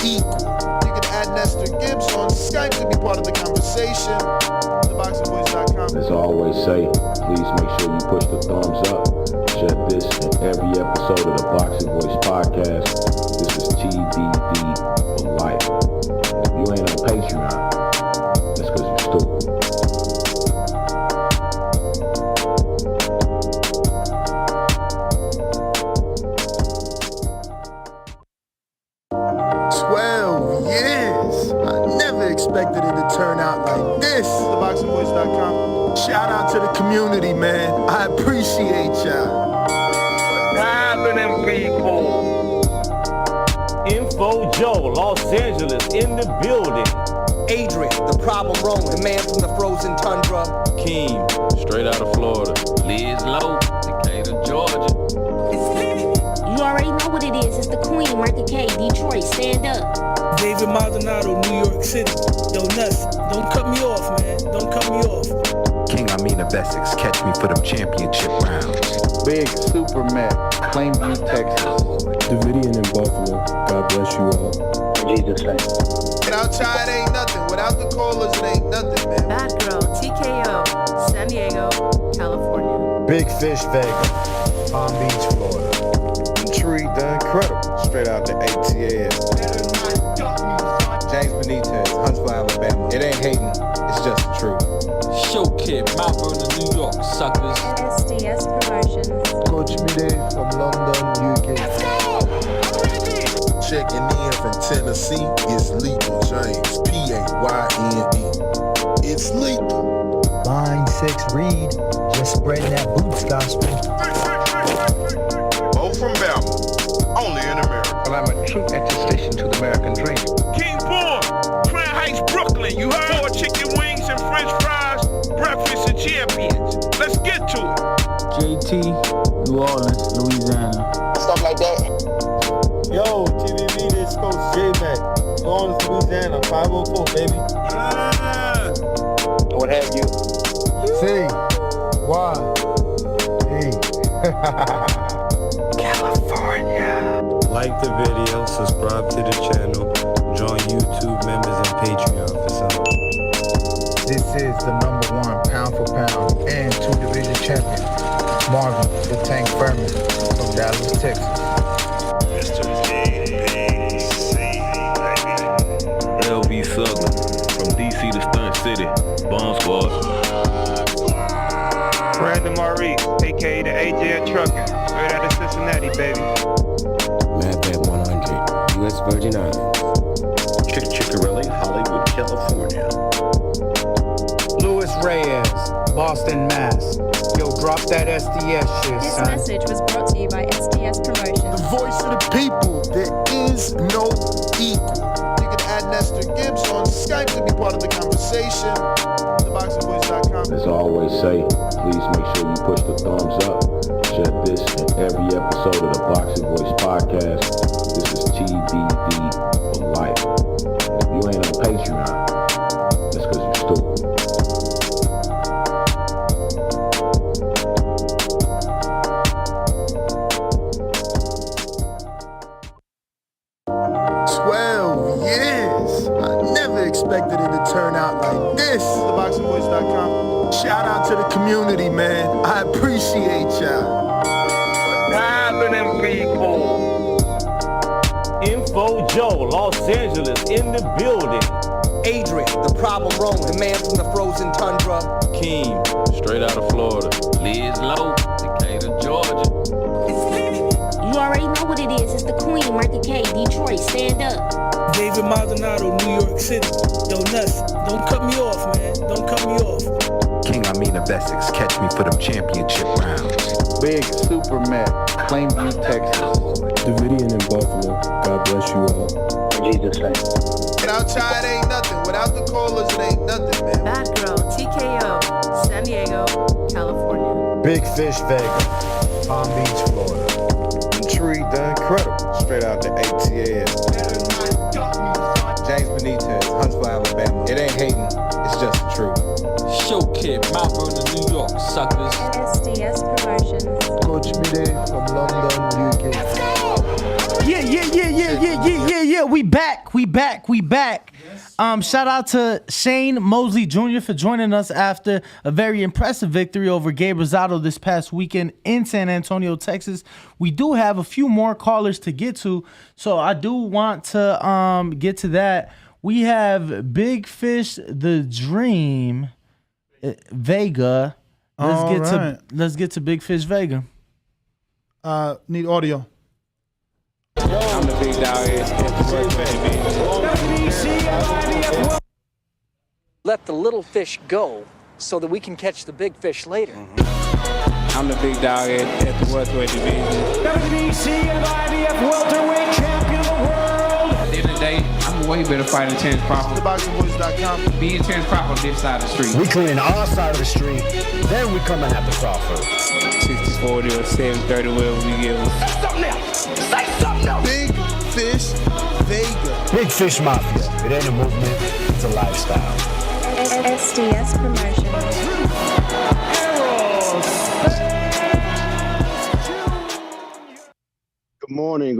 [SPEAKER 30] equal. You can add Nestor Gibbs on Skype to be part of the conversation. TheBoxingVoice.com.
[SPEAKER 26] As I always say, please make sure you push the thumbs up. Share this in every episode of the Boxing Voice podcast. This is TDD for life. If you ain't on Patreon, that's because you're stupid.
[SPEAKER 30] Expected it to turn out like this. TheBoxingVoice.com. Shout out to the community, man. I appreciate y'all.
[SPEAKER 22] What's happening, people?
[SPEAKER 12] Info Joe, Los Angeles, in the building.
[SPEAKER 8] Adrian, the problem wrong, the man from the frozen tundra.
[SPEAKER 6] Keem, straight out of Florida. Liz Lowe, Decatur, Georgia.
[SPEAKER 24] You already know what it is. It's the Queen, Martha K, Detroit, stand up.
[SPEAKER 25] David Maldonado, New York City. Yo, Nuts, don't cut me off, man. Don't cut me off.
[SPEAKER 26] King Amin of Essex, catch me for them championship rounds.
[SPEAKER 31] Big Super Mac, Plainview, Texas.
[SPEAKER 27] Davidian in Buffalo. God bless you all.
[SPEAKER 23] Jesus' name.
[SPEAKER 3] Without Chai, it ain't nothing. Without the callers, it ain't nothing, man.
[SPEAKER 28] Bad Girl, TKO, San Diego, California.
[SPEAKER 29] Big Fish Vegas, Palm Beach, Florida.
[SPEAKER 31] Tree, the Incredible, straight out the AT&T. James Benitez, Huntsville, Alabama. It ain't hating, it's just the truth.
[SPEAKER 13] Show Kid, Mount Vernon, New York, suckers.
[SPEAKER 28] SDS Promotions.
[SPEAKER 29] Coach Mide from London, UK.
[SPEAKER 28] Let's go!
[SPEAKER 30] Checking in from Tennessee, it's Lethal James, P-A-Y-N-E. It's lethal.
[SPEAKER 29] Line 6 Reed, just spreading that boots gospel.
[SPEAKER 30] From Bama, only in America.
[SPEAKER 31] Well, I'm a true attestation to the American dream.
[SPEAKER 22] King Born, Crown Heights, Brooklyn. You heard? 4 chicken wings and french fries, breakfast of champions. Let's get to it.
[SPEAKER 11] JT, New Orleans, Louisiana.
[SPEAKER 23] Stuff like that.
[SPEAKER 2] Yo, TVV, this Coach J-Mac. New Orleans, Louisiana, 504, baby.
[SPEAKER 23] What have you?
[SPEAKER 29] C. Y. E.
[SPEAKER 23] California.
[SPEAKER 9] Like the video, subscribe to the channel, join YouTube members and Patreon for some.
[SPEAKER 29] This is the #1 pound for pound and 2-division champion, Marvin the Tank Furman from Dallas, Texas.
[SPEAKER 6] LV Southern, from DC to Stunt City, Bomb Squad.
[SPEAKER 22] Brandon Maurice, aka the AJ Trucking, straight out of Cincinnati, baby.
[SPEAKER 26] Madbad 100, U.S. Virgin Islands. Chickarelli, Hollywood, California.
[SPEAKER 8] Louis Reyes, Boston, Mass. Yo, drop that SDS shit,
[SPEAKER 28] This
[SPEAKER 8] son.
[SPEAKER 28] message was brought to you by SDS Promotions.
[SPEAKER 30] The voice of the people, there is no equal. You can add Nestor Gibbs on Skype to be part of the conversation. TheBoxingVoice.com.
[SPEAKER 26] As I always say, please make sure you push the thumbs up. Share this in every episode of the Boxing Voice podcast. This is TDD for life. If you ain't on Patreon, that's because you're stupid.
[SPEAKER 30] Expected it to turn out like this. TheBoxingVoice.com. Shout out to the community, man. I appreciate y'all.
[SPEAKER 12] killing them people. Info Joe, Los Angeles, in the building.
[SPEAKER 8] Adrian, the problem rolling, the man from the frozen tundra.
[SPEAKER 6] Keem, straight out of Florida. Liz Low, Decatur, Georgia.
[SPEAKER 24] You already know what it is. It's the Queen, Martha K, Detroit, stand up.
[SPEAKER 25] David Maldonado, New York City. Yo, Nuts, don't cut me off, man. Don't cut me off.
[SPEAKER 1] King Amin of Essex, catch me for them championship rounds.
[SPEAKER 31] Big Super Mac, Plainview, Texas.
[SPEAKER 27] Davidian in Buffalo. God bless you all.
[SPEAKER 3] Jesus' name. Without Chai, it ain't nothing. Without the callers, it ain't nothing, man.
[SPEAKER 28] Bad Girl, TKO, San Diego, California.
[SPEAKER 29] Big Fish Vega, Palm Beach, Florida.
[SPEAKER 31] Intrigue the Incredible, straight out the AT&T. James Benitez, Huntsville, Alabama. It ain't hating, it's just the truth.
[SPEAKER 13] Show Kid, Mount Vernon, New York, suckers.
[SPEAKER 28] SDS Promotions.
[SPEAKER 29] Coach Mide from London, UK.
[SPEAKER 11] Yeah. We back. Shout out to Shane Mosley Jr. for joining us after a very impressive victory over Gabe Rosado this past weekend in San Antonio, Texas. We do have a few more callers to get to, so I do want to get to that. We have Big Fish the Dream Vega. Let's get to Big Fish Vega.
[SPEAKER 10] Need audio.
[SPEAKER 31] I'm the big dog here.
[SPEAKER 8] Let the little fish go so that we can catch the big fish later.
[SPEAKER 31] I'm the big dog at the welterweight division.
[SPEAKER 12] WBC and IBF welterweight champion of the world.
[SPEAKER 4] At the end of the day, I'm a way better fighter than Terrence Crawford.
[SPEAKER 10] TheBoxingVoice.com.
[SPEAKER 4] Me and Terrence Crawford on this side of the street.
[SPEAKER 29] We clean our side of the street, then we coming after Crawford.
[SPEAKER 31] 60-40 or 7-30, whatever we give them.
[SPEAKER 12] Say something else.
[SPEAKER 3] Big Fish Vega.
[SPEAKER 29] Big Fish Mafia. It ain't a movement, it's a lifestyle.
[SPEAKER 28] SDS Promotions.
[SPEAKER 12] Errol Spence.
[SPEAKER 29] Good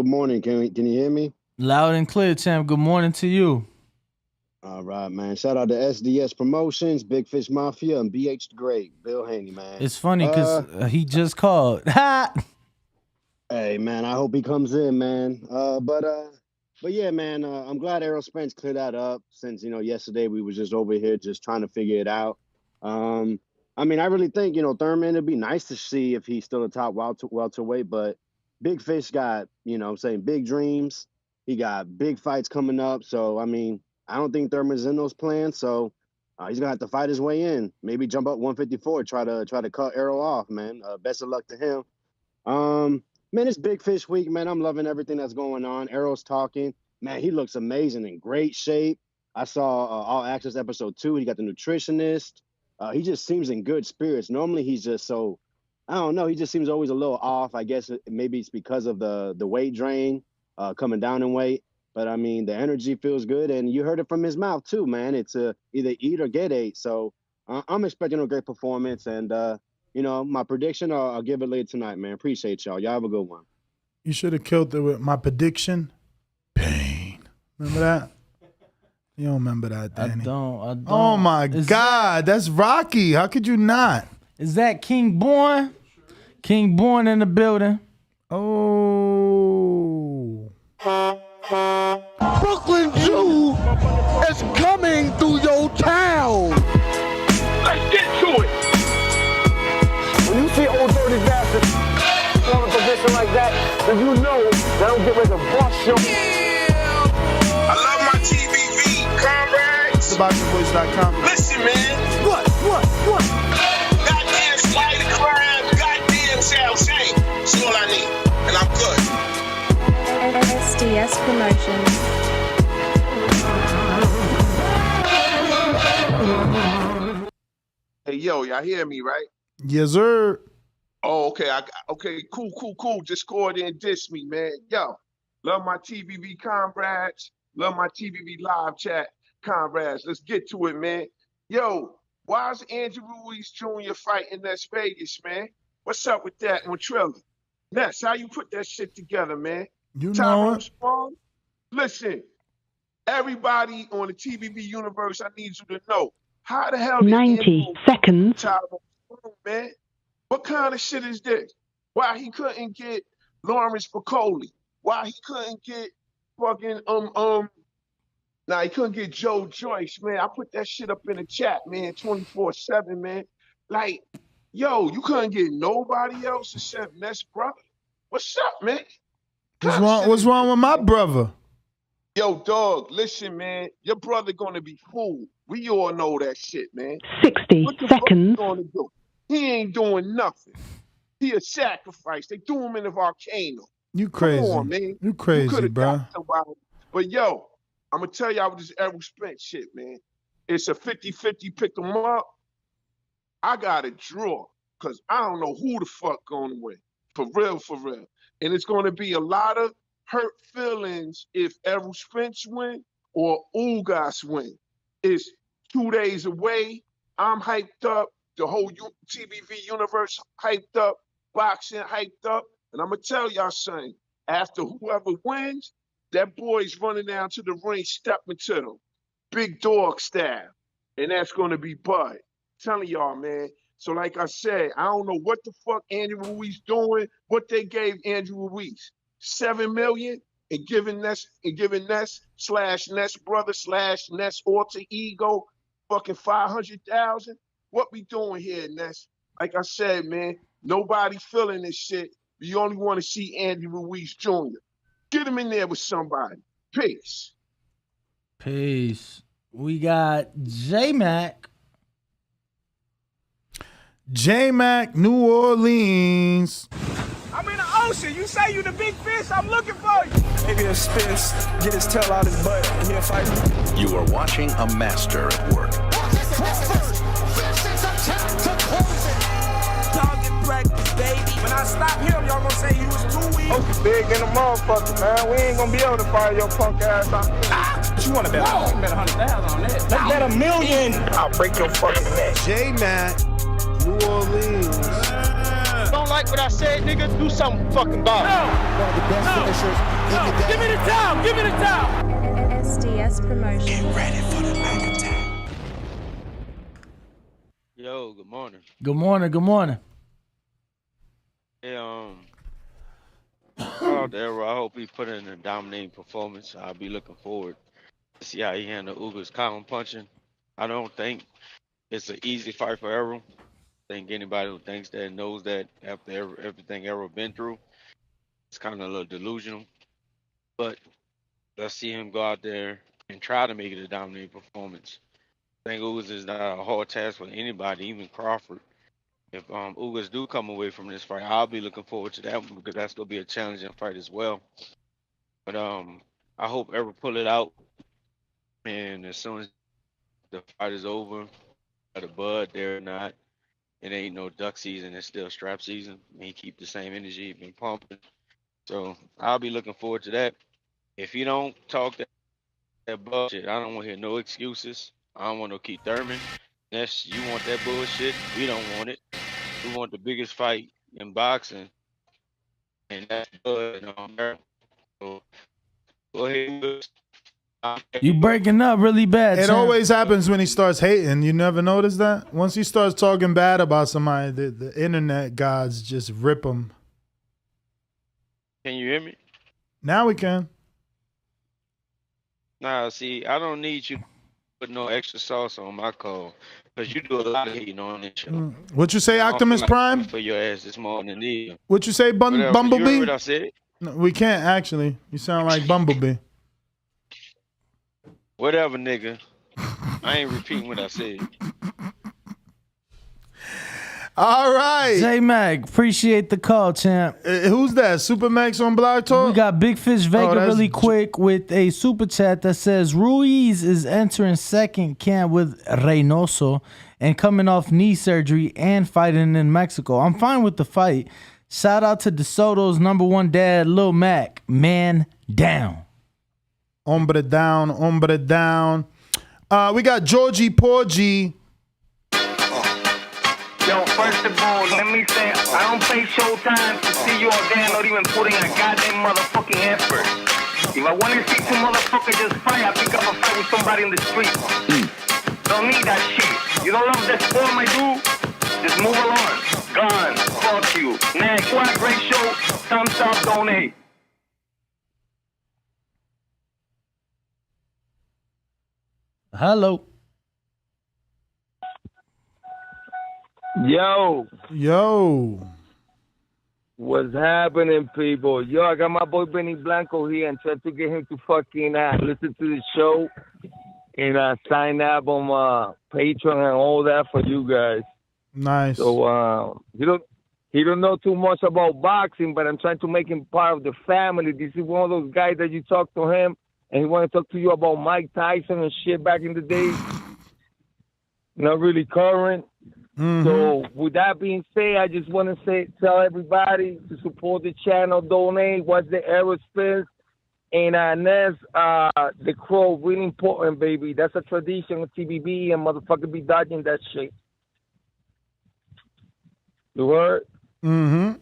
[SPEAKER 29] morning. Can you hear me?
[SPEAKER 11] Loud and clear, champ. Good morning to you.
[SPEAKER 29] All right, man. Shout out to SDS Promotions, Big Fish Mafia, and BH the Great, Bill Haney, man.
[SPEAKER 11] It's funny because he just called. Ha!
[SPEAKER 29] Hey, man, I hope he comes in, man. But yeah, man, I'm glad Errol Spence cleared that up since, yesterday we was just over here just trying to figure it out. I really think, Thurman, it'd be nice to see if he's still a top welterweight, but Big Fish got, big dreams. He got big fights coming up. So, I don't think Thurman's in those plans. So he's gonna have to fight his way in. Maybe jump up 154, try to cut Errol off, man. Best of luck to him. Man, it's Big Fish week, man. I'm loving everything that's going on. Errol's talking. Man, he looks amazing, in great shape. I saw All Access episode 2. He got the nutritionist. He just seems in good spirits. Normally he's just so, I don't know. He just seems always a little off. I guess maybe it's because of the weight drain, coming down in weight. But the energy feels good, and you heard it from his mouth too, man. It's either eat or get ate. So I'm expecting a great performance, and my prediction, I'll give it later tonight, man. Appreciate y'all. Y'all have a good one.
[SPEAKER 10] You should have killed it with my prediction. Pain. Remember that? You don't remember that, Danny?
[SPEAKER 11] I don't.
[SPEAKER 10] Oh my God, that's Rocky. How could you not?
[SPEAKER 11] Is that King Born? King Born in the building.
[SPEAKER 10] Oh.
[SPEAKER 7] Brooklyn Jew is coming through your town.
[SPEAKER 12] Let's get to it.
[SPEAKER 7] When you see old dirty bastards in a position like that, then you know that I'm getting ready to bust your.
[SPEAKER 3] I love my TVV comrades.
[SPEAKER 10] TheBoxingVoice.com.
[SPEAKER 3] Listen, man.
[SPEAKER 7] What?
[SPEAKER 3] Goddamn Spider Crab, goddamn Shao Shane. That's all I need, and I'm good.
[SPEAKER 28] SDS Promotions.
[SPEAKER 3] Hey, yo, y'all hear me, right?
[SPEAKER 10] Yes, sir.
[SPEAKER 3] Oh, okay. Okay, cool. Just go ahead and diss me, man. Yo, love my TVV comrades. Love my TVV live chat comrades. Let's get to it, man. Yo, why is Andrew Ruiz Jr. fighting Las Vegas, man? What's up with that on Triller? Ness, how you put that shit together, man?
[SPEAKER 10] You know
[SPEAKER 3] Tyrone
[SPEAKER 10] it.
[SPEAKER 3] Spong? Listen, everybody on the TVV universe, I need you to know, how the hell did
[SPEAKER 14] 90 seconds.
[SPEAKER 3] Tyrone Spong, man? What kind of shit is this? Why he couldn't get Lawrence Piccoli. Why he couldn't get fucking he couldn't get Joe Joyce, man. I put that shit up in the chat, man, 24/7, man. Like, yo, you couldn't get nobody else except Ness brother. What's up, man?
[SPEAKER 10] What's wrong with my brother?
[SPEAKER 3] Yo, dog, listen, man. Your brother gonna be fooled. We all know that shit, man.
[SPEAKER 2] 60
[SPEAKER 3] what the
[SPEAKER 2] seconds.
[SPEAKER 3] Fuck he gonna do? He ain't doing nothing. He a sacrifice. They threw him in the volcano.
[SPEAKER 10] You crazy.
[SPEAKER 3] Come on, man.
[SPEAKER 10] You crazy, bro.
[SPEAKER 3] But yo, I'm gonna tell y'all this Errol Spence shit, man. It's a 50-50 pick them up. I got a draw because I don't know who the fuck gonna win. For real, for real. And it's gonna be a lot of hurt feelings if Errol Spence win or Ugas win. It's 2 days away. I'm hyped up. The whole TBV universe hyped up. Boxing hyped up. And I'm going to tell y'all something. After whoever wins, that boy's running down to the ring, stepping to them. Big dog style. And that's going to be Bud. Telling y'all, man. So like I said, I don't know what the fuck Andrew Ruiz doing, what they gave Andrew Ruiz. $7 million and giving Ness / Ness brother / Ness alter ego fucking 500,000. What we doing here, Ness? Like I said, man, nobody feeling this shit. You only want to see Andy Ruiz Jr. Get him in there with somebody. Peace.
[SPEAKER 11] Peace. We got J-Mac.
[SPEAKER 10] J-Mac, New Orleans.
[SPEAKER 5] I'm in the ocean. You say you the big fish. I'm looking for you.
[SPEAKER 14] Maybe a Spence get his tail out his butt and he'll fight me.
[SPEAKER 1] You are watching a master at work.
[SPEAKER 5] Target practice, baby. When I stop him, y'all gonna say he was too weak.
[SPEAKER 22] I'm big in the motherfucker, man. We ain't gonna be able to fire your punk ass out.
[SPEAKER 5] What you wanna bet on? You bet 100,000 on that.
[SPEAKER 22] Let's bet $1 million. I'll break your fucking neck.
[SPEAKER 30] J-Mac, New Orleans.
[SPEAKER 22] Don't like what I said, nigga? Do something fucking about it.
[SPEAKER 5] One of the best finishers. Give me the towel. Give me the towel.
[SPEAKER 28] SDS Promotion.
[SPEAKER 5] Get ready for the back attack.
[SPEAKER 15] Yo, good morning.
[SPEAKER 11] Good morning. Good morning.
[SPEAKER 15] Hey, Errol, I hope he put in a dominating performance. I'll be looking forward to see how he handle Ugas column punching. I don't think it's an easy fight for Errol. I think anybody who thinks that knows that after everything Errol been through, it's kind of a little delusional. But let's see him go out there and try to make it a dominating performance. I think Ugas is not a hard task for anybody, even Crawford. If Ugas do come away from this fight, I'll be looking forward to that one because that's going to be a challenging fight as well. But I hope Errol pull it out. And as soon as the fight is over, the Bud there or not, it ain't no duck season. It's still strap season. And he keep the same energy, been pumping. So I'll be looking forward to that. If you don't talk that bullshit, I don't want to hear no excuses. I don't want no Keith Thurman. Unless you want that bullshit, we don't want it. We want the biggest fight in boxing, and that's Bud and Errol. So go ahead.
[SPEAKER 11] You breaking up really bad.
[SPEAKER 10] It always happens when he starts hating. You never notice that? Once he starts talking bad about somebody, the internet gods just rip him.
[SPEAKER 15] Can you hear me?
[SPEAKER 10] Now we can.
[SPEAKER 15] Nah, see, I don't need you to put no extra sauce on my call because you do a lot of hating on this show.
[SPEAKER 10] What you say, Optimus Prime?
[SPEAKER 15] For your ass this morning, either.
[SPEAKER 10] What you say,
[SPEAKER 15] Whatever.
[SPEAKER 10] Bumblebee?
[SPEAKER 15] You heard what I said?
[SPEAKER 10] No, we can't actually. You sound like Bumblebee.
[SPEAKER 15] Whatever, nigga. I ain't repeating what I said.
[SPEAKER 10] All right.
[SPEAKER 11] J-Mac, appreciate the call, champ.
[SPEAKER 10] Who's that? Super Max on Blog Talk?
[SPEAKER 11] We got Big Fish Vega really quick with a super chat that says Ruiz is entering second camp with Reynoso and coming off knee surgery and fighting in Mexico. I'm fine with the fight. Shout out to DeSoto's #1 dad, Lil Mac. Man down.
[SPEAKER 10] Hombre down, hombre down. We got Georgie Porgy.
[SPEAKER 7] Yo, first of all, let me say, I don't pay showtime to see you all there not even putting a goddamn motherfucking effort. If I want to see two motherfuckers just fight, I pick up a fight with somebody in the street. Don't need that shit. You don't love that sport, my dude? Just move along. Gone. Fuck you. Next, what a great show. Thumbs up, donate.
[SPEAKER 11] Hello.
[SPEAKER 7] Yo. What's happening, people? Yo, I got my boy Benny Blanco here and tried to get him to fucking listen to the show and sign up on Patreon and all that for you guys.
[SPEAKER 10] Nice.
[SPEAKER 7] So he don't know too much about boxing, but I'm trying to make him part of the family. This is one of those guys that you talk to him and he want to talk to you about Mike Tyson and shit back in the day. Not really current.
[SPEAKER 10] Mm-hmm.
[SPEAKER 7] So with that being said, I just want to tell everybody to support the channel, donate, watch the Errol Spence, and Ness, the Crow, really important, baby. That's a tradition of TBB, and motherfucker be dodging that shit. You heard?
[SPEAKER 10] Mm-hmm.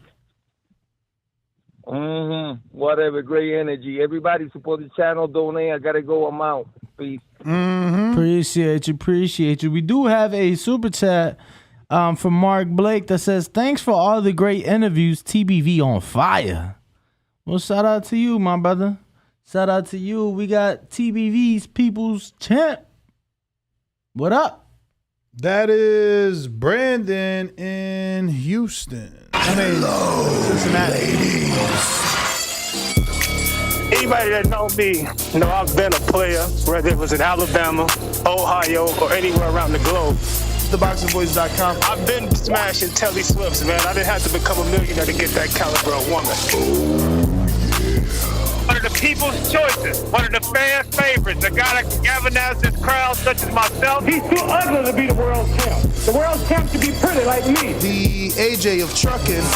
[SPEAKER 7] Whatever, great energy. Everybody support the channel, donate. I gotta go. I'm out. Peace.
[SPEAKER 10] Mm-hmm.
[SPEAKER 11] Appreciate you. We do have a super chat from Mark Blake that says, thanks for all the great interviews. TBV on fire. Well, shout out to you, my brother. Shout out to you. We got TBV's People's Champ. What up?
[SPEAKER 10] That is Brandon in Houston. Cincinnati.
[SPEAKER 2] Anybody that know me know I've been a player, whether it was in Alabama, Ohio, or anywhere around the globe.
[SPEAKER 10] TheBoxingVoice.com.
[SPEAKER 2] I've been smashing Telly Swifts, man. I didn't have to become a millionaire to get that caliber of woman. One of the people's choices, one of the fan favorites, a guy that can galvanize this crowd such as myself.
[SPEAKER 25] He's too ugly to be the world champ. The world champ should be pretty like me.
[SPEAKER 10] The AJ of trucking.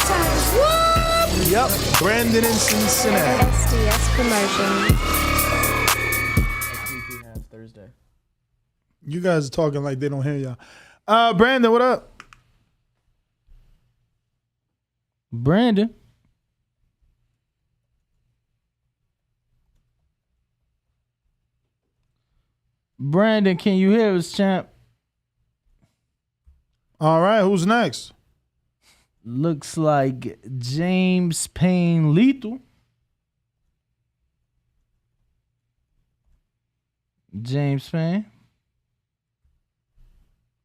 [SPEAKER 10] Yep, Brandon in Cincinnati.
[SPEAKER 6] SDS promotion.
[SPEAKER 11] Thursday.
[SPEAKER 10] You guys are talking like they don't hear y'all. Brandon, what up?
[SPEAKER 11] Brandon, can you hear us, champ?
[SPEAKER 10] All right, who's next?
[SPEAKER 11] Looks like James Payne Lethal. James Payne.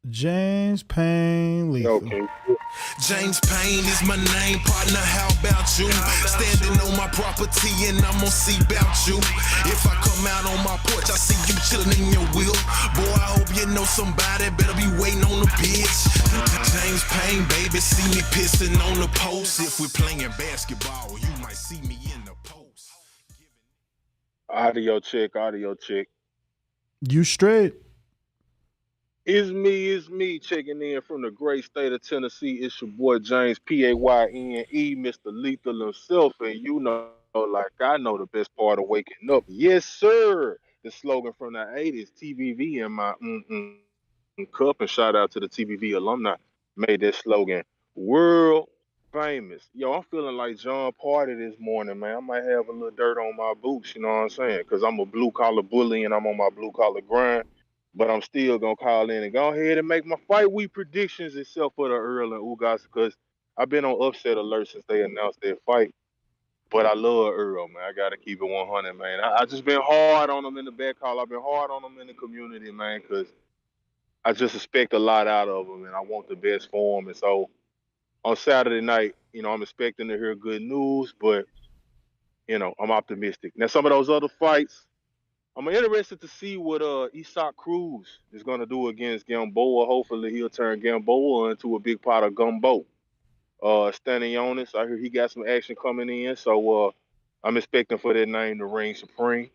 [SPEAKER 10] James Payne Lethal.
[SPEAKER 9] Okay. James Payne is my name, partner. How about you? Standing on my property and I'm gonna see about you. If I come out on my porch, I see you chilling in your wheel. Boy, I hope you know somebody better be waiting on the pitch. James Payne, baby, see me pissing on the post. If we're playing basketball, you might see me in the post. Audio check.
[SPEAKER 10] You straight.
[SPEAKER 9] It's me checking in from the great state of Tennessee. It's your boy James, Payne, Mr. Lethal himself. And you know, like I know the best part of waking up. Yes, sir. The slogan from the 80s, TBV in my cup. And shout out to the TBV alumni. Made that slogan world famous. Yo, I'm feeling like John Party this morning, man. I might have a little dirt on my boots, you know what I'm saying? Because I'm a blue-collar bully and I'm on my blue-collar grind. But I'm still going to call in and go ahead and make my fight week predictions except for the Errol and Ugas because I've been on upset alert since they announced their fight. But I love Errol, man. I got to keep it 100, man. I just been hard on them in the back call. I've been hard on them in the community, man, because I just expect a lot out of them, and I want the best for them. And so on Saturday night, you know, I'm expecting to hear good news, but, you know, I'm optimistic. Now, some of those other fights, I'm interested to see what Isaac Cruz is going to do against Gamboa. Hopefully, he'll turn Gamboa into a big pot of gumbo. Stanionis, I hear he got some action coming in, so I'm expecting for that name to reign supreme.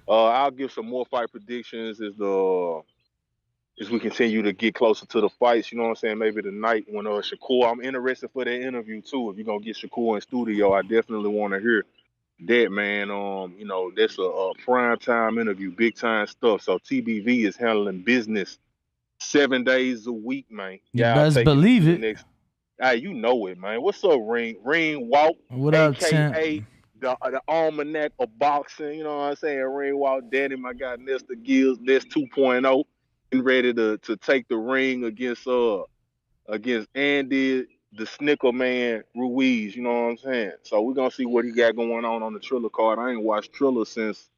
[SPEAKER 9] I'll give some more fight predictions as we continue to get closer to the fights. You know what I'm saying? Maybe tonight when Shakur, I'm interested for that interview too. If you're gonna get Shakur in studio, I definitely want to hear that, man. You know, that's a prime time interview, big time stuff. So TBV is handling business 7 days a week, man.
[SPEAKER 11] You best believe it.
[SPEAKER 9] Hey, you know it, man. What's up, Ring Walk?
[SPEAKER 11] What up,
[SPEAKER 9] AKA the almanac of boxing. You know what I'm saying? Ring Walk, Danny, my guy, Nestor Gills, Nest 2.0, and ready to take the ring against Andy the snicker man Ruiz. You know what I'm saying? So we're gonna see what he got going on the Triller card. I ain't watched Triller since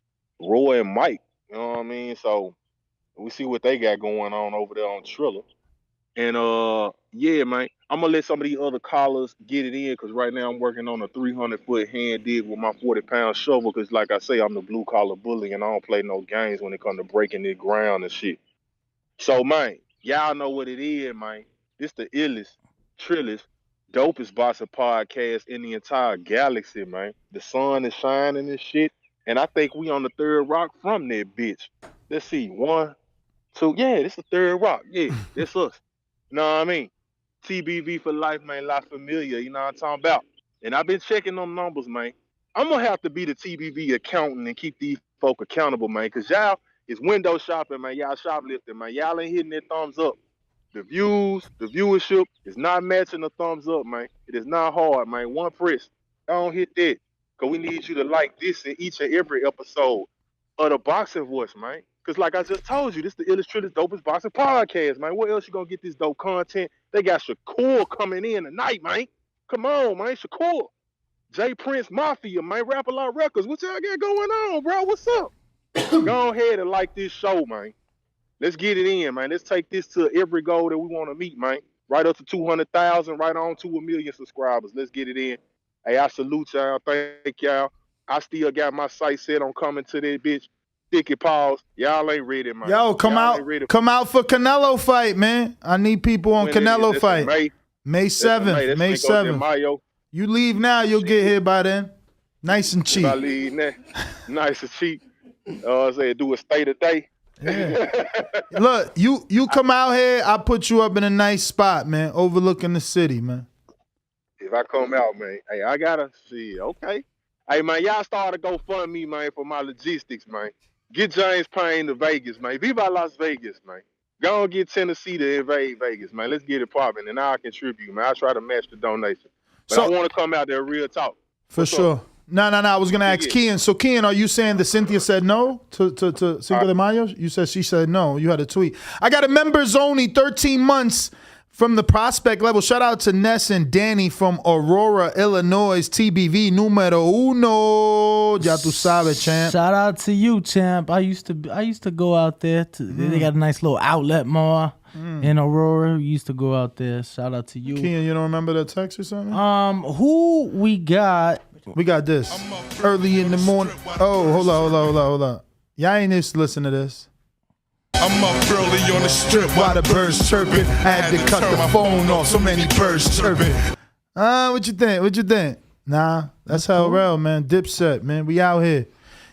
[SPEAKER 9] Roy and Mike. You know what I mean? So we see what they got going on over there on Triller. And yeah, man, I'm gonna let some of these other callers get it in because right now I'm working on a 300-foot hand dig with my 40-pound shovel. Because like I say, I'm the blue collar bully and I don't play no games when it comes to breaking the ground and shit. So man, y'all know what it is, man. This the illest, trillest, dopest boxing podcast in the entire galaxy, man. The sun is shining and shit, and I think we on the third rock from that bitch. Let's see, 1, 2, yeah, this the third rock. Yeah, that's us. You know what I mean? TBV for life, man. La Familia, you know what I'm talking about. And I've been checking them numbers, man. I'm gonna have to be the TBV accountant and keep these folk accountable, man, because y'all is window shopping, man. Y'all shoplifting, man. Y'all ain't hitting that thumbs up. The views, the viewership is not matching the thumbs up, man. It is not hard, man. One press. Don't hit that. Because we need you to like this in each and every episode of the Boxing Voice, man. Because like I just told you, this is the illustrated dopest boxing podcast, man. Where else you gonna get this dope content? They got Shakur coming in tonight, man. Come on, man. Shakur. J Prince Mafia, man. Rap a Lot Records. What y'all got going on, bro? What's up? Go ahead and like this show, man. Let's get it in, man. Let's take this to every goal that we want to meet, man. Right up to 200,000, right on to 1 million subscribers. Let's get it in. Hey, I salute y'all. Thank y'all. I still got my sight set on coming to that bitch. Sticky paws. Y'all ain't ready, man.
[SPEAKER 10] Yo, come out for Canelo fight, man. I need people on Canelo fight. May 7th. May 7th. You leave now, you'll get here by then. Nice and cheap.
[SPEAKER 9] If I leave now, nice and cheap. I say do a state of day.
[SPEAKER 10] Yeah. Look, you come out here, I'll put you up in a nice spot, man, overlooking the city, man.
[SPEAKER 9] If I come out, man, hey, I gotta see. Okay. Hey, man, y'all start to go fund me, man, for my logistics, man. Get James Payne to Vegas, man. Viva Las Vegas, man. Go and get Tennessee to invade Vegas, man. Let's get it popping, and I'll contribute, man. I'll try to match the donation. But I want to come out there real talk.
[SPEAKER 10] For sure. No. I was going to ask Kian. So, Kian, are you saying that Cynthia said no to Cinco de Mayo? You said she said no. You had a tweet. I got a members only 13 months from the prospect level. Shout out to Ness and Danny from Aurora, Illinois. TBV numero uno. Ya tu sabes, champ.
[SPEAKER 11] Shout out to you, champ. I used to go out there. They got a nice little outlet mall in Aurora. We used to go out there. Shout out to you.
[SPEAKER 10] Kian, you don't remember the text or something?
[SPEAKER 11] Who we got?
[SPEAKER 10] We got this. Early in the morning. Oh, hold on. Y'all ain't used to listen to this.
[SPEAKER 13] I'm up early on the strip while the birds chirping. Had to cut the phone off, so many birds chirping.
[SPEAKER 10] What you think? Nah, that's how real, man. Dipset, man. We out here.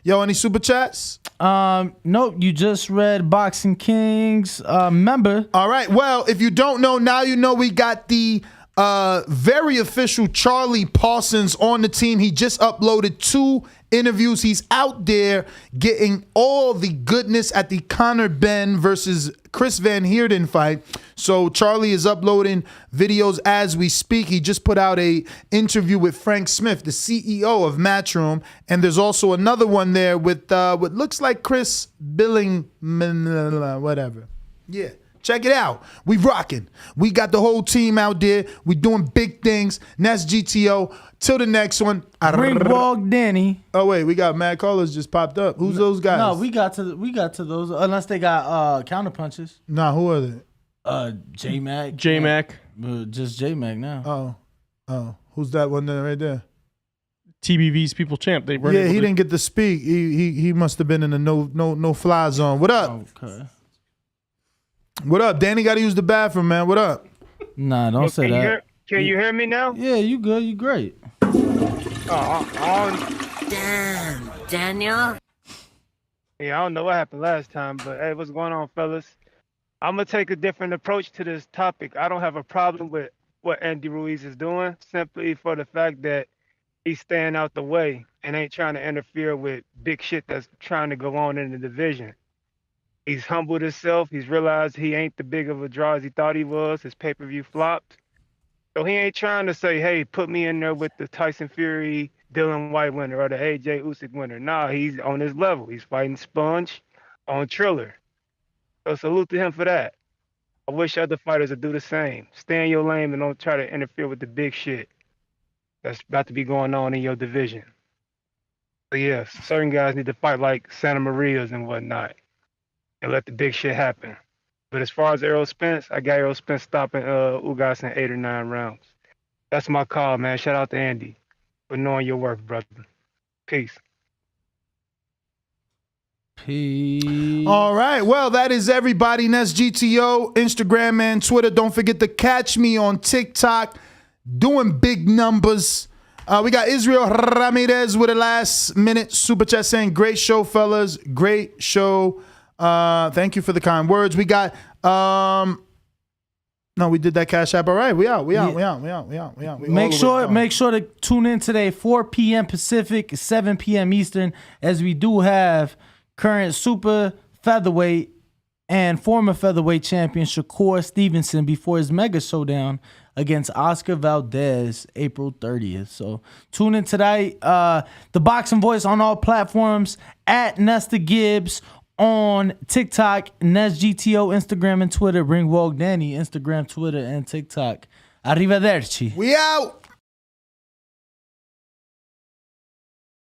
[SPEAKER 10] Yo, any super chats?
[SPEAKER 11] Nope, you just read Boxing Kings member.
[SPEAKER 10] All right, well, if you don't know, now you know we got the very official Charlie Parsons on the team. He just uploaded 2 interviews. He's out there getting all the goodness at the Conor Benn versus Chris Van Heerden fight. So Charlie is uploading videos as we speak. He just put out a interview with Frank Smith, the CEO of Matchroom, and there's also another one there with what looks like Chris Billingman, whatever. Yeah. Check it out. We rocking. We got the whole team out there. We doing big things. Ness GTO. Till the next one.
[SPEAKER 11] Ringwalk Danny.
[SPEAKER 10] Oh wait, we got mad callers just popped up. Who's those guys?
[SPEAKER 11] No, we got to those unless they got counter punches.
[SPEAKER 10] Nah, who are they?
[SPEAKER 11] J-Mac.
[SPEAKER 16] J-Mac.
[SPEAKER 11] Just J-Mac now.
[SPEAKER 10] Oh. Who's that one there right there?
[SPEAKER 16] TBV's People Champ.
[SPEAKER 10] He didn't get to speak. He must have been in the no fly zone. What up?
[SPEAKER 11] Okay.
[SPEAKER 10] What up? Danny got to use the bathroom, man. What up?
[SPEAKER 11] Nah, don't say that.
[SPEAKER 2] Can you hear me now?
[SPEAKER 11] Yeah, you good. You great.
[SPEAKER 28] Damn, Daniel.
[SPEAKER 2] Yeah, I don't know what happened last time, but hey, what's going on, fellas? I'm going to take a different approach to this topic. I don't have a problem with what Andy Ruiz is doing, simply for the fact that he's staying out the way and ain't trying to interfere with big shit that's trying to go on in the division. He's humbled himself. He's realized he ain't the big of a draw as he thought he was. His pay-per-view flopped. So he ain't trying to say, hey, put me in there with the Tyson Fury, Dylan White winner or the AJ Usyk winner. Nah, he's on his level. He's fighting Sponge on Triller. So salute to him for that. I wish other fighters would do the same. Stay in your lane and don't try to interfere with the big shit that's about to be going on in your division. But yes, certain guys need to fight like Santa Maria's and whatnot and let the big shit happen. But as far as Errol Spence, I got Errol Spence stopping Ugas in 8 or 9 rounds. That's my call, man. Shout out to Andy for knowing your work, brother. Peace.
[SPEAKER 11] Peace.
[SPEAKER 10] All right. Well, that is everybody. Ness GTO, Instagram and Twitter. Don't forget to catch me on TikTok doing big numbers. We got Israel Ramirez with a last minute super chat saying, great show, fellas. Great show. Thank you for the kind words. We got no, we did that Cash App. All right. We out. We out.
[SPEAKER 11] Make sure to tune in today, 4 p.m. Pacific, 7 p.m. Eastern, as we do have current super featherweight and former featherweight champion Shakur Stevenson before his mega showdown against Oscar Valdez, April 30th. So tune in tonight. The Boxing Voice on all platforms, at Nesta Gibbs on TikTok, Ness GTO, Instagram and Twitter, Ringwalk Danny, Instagram, Twitter, and TikTok. Arrivederci.
[SPEAKER 10] We out.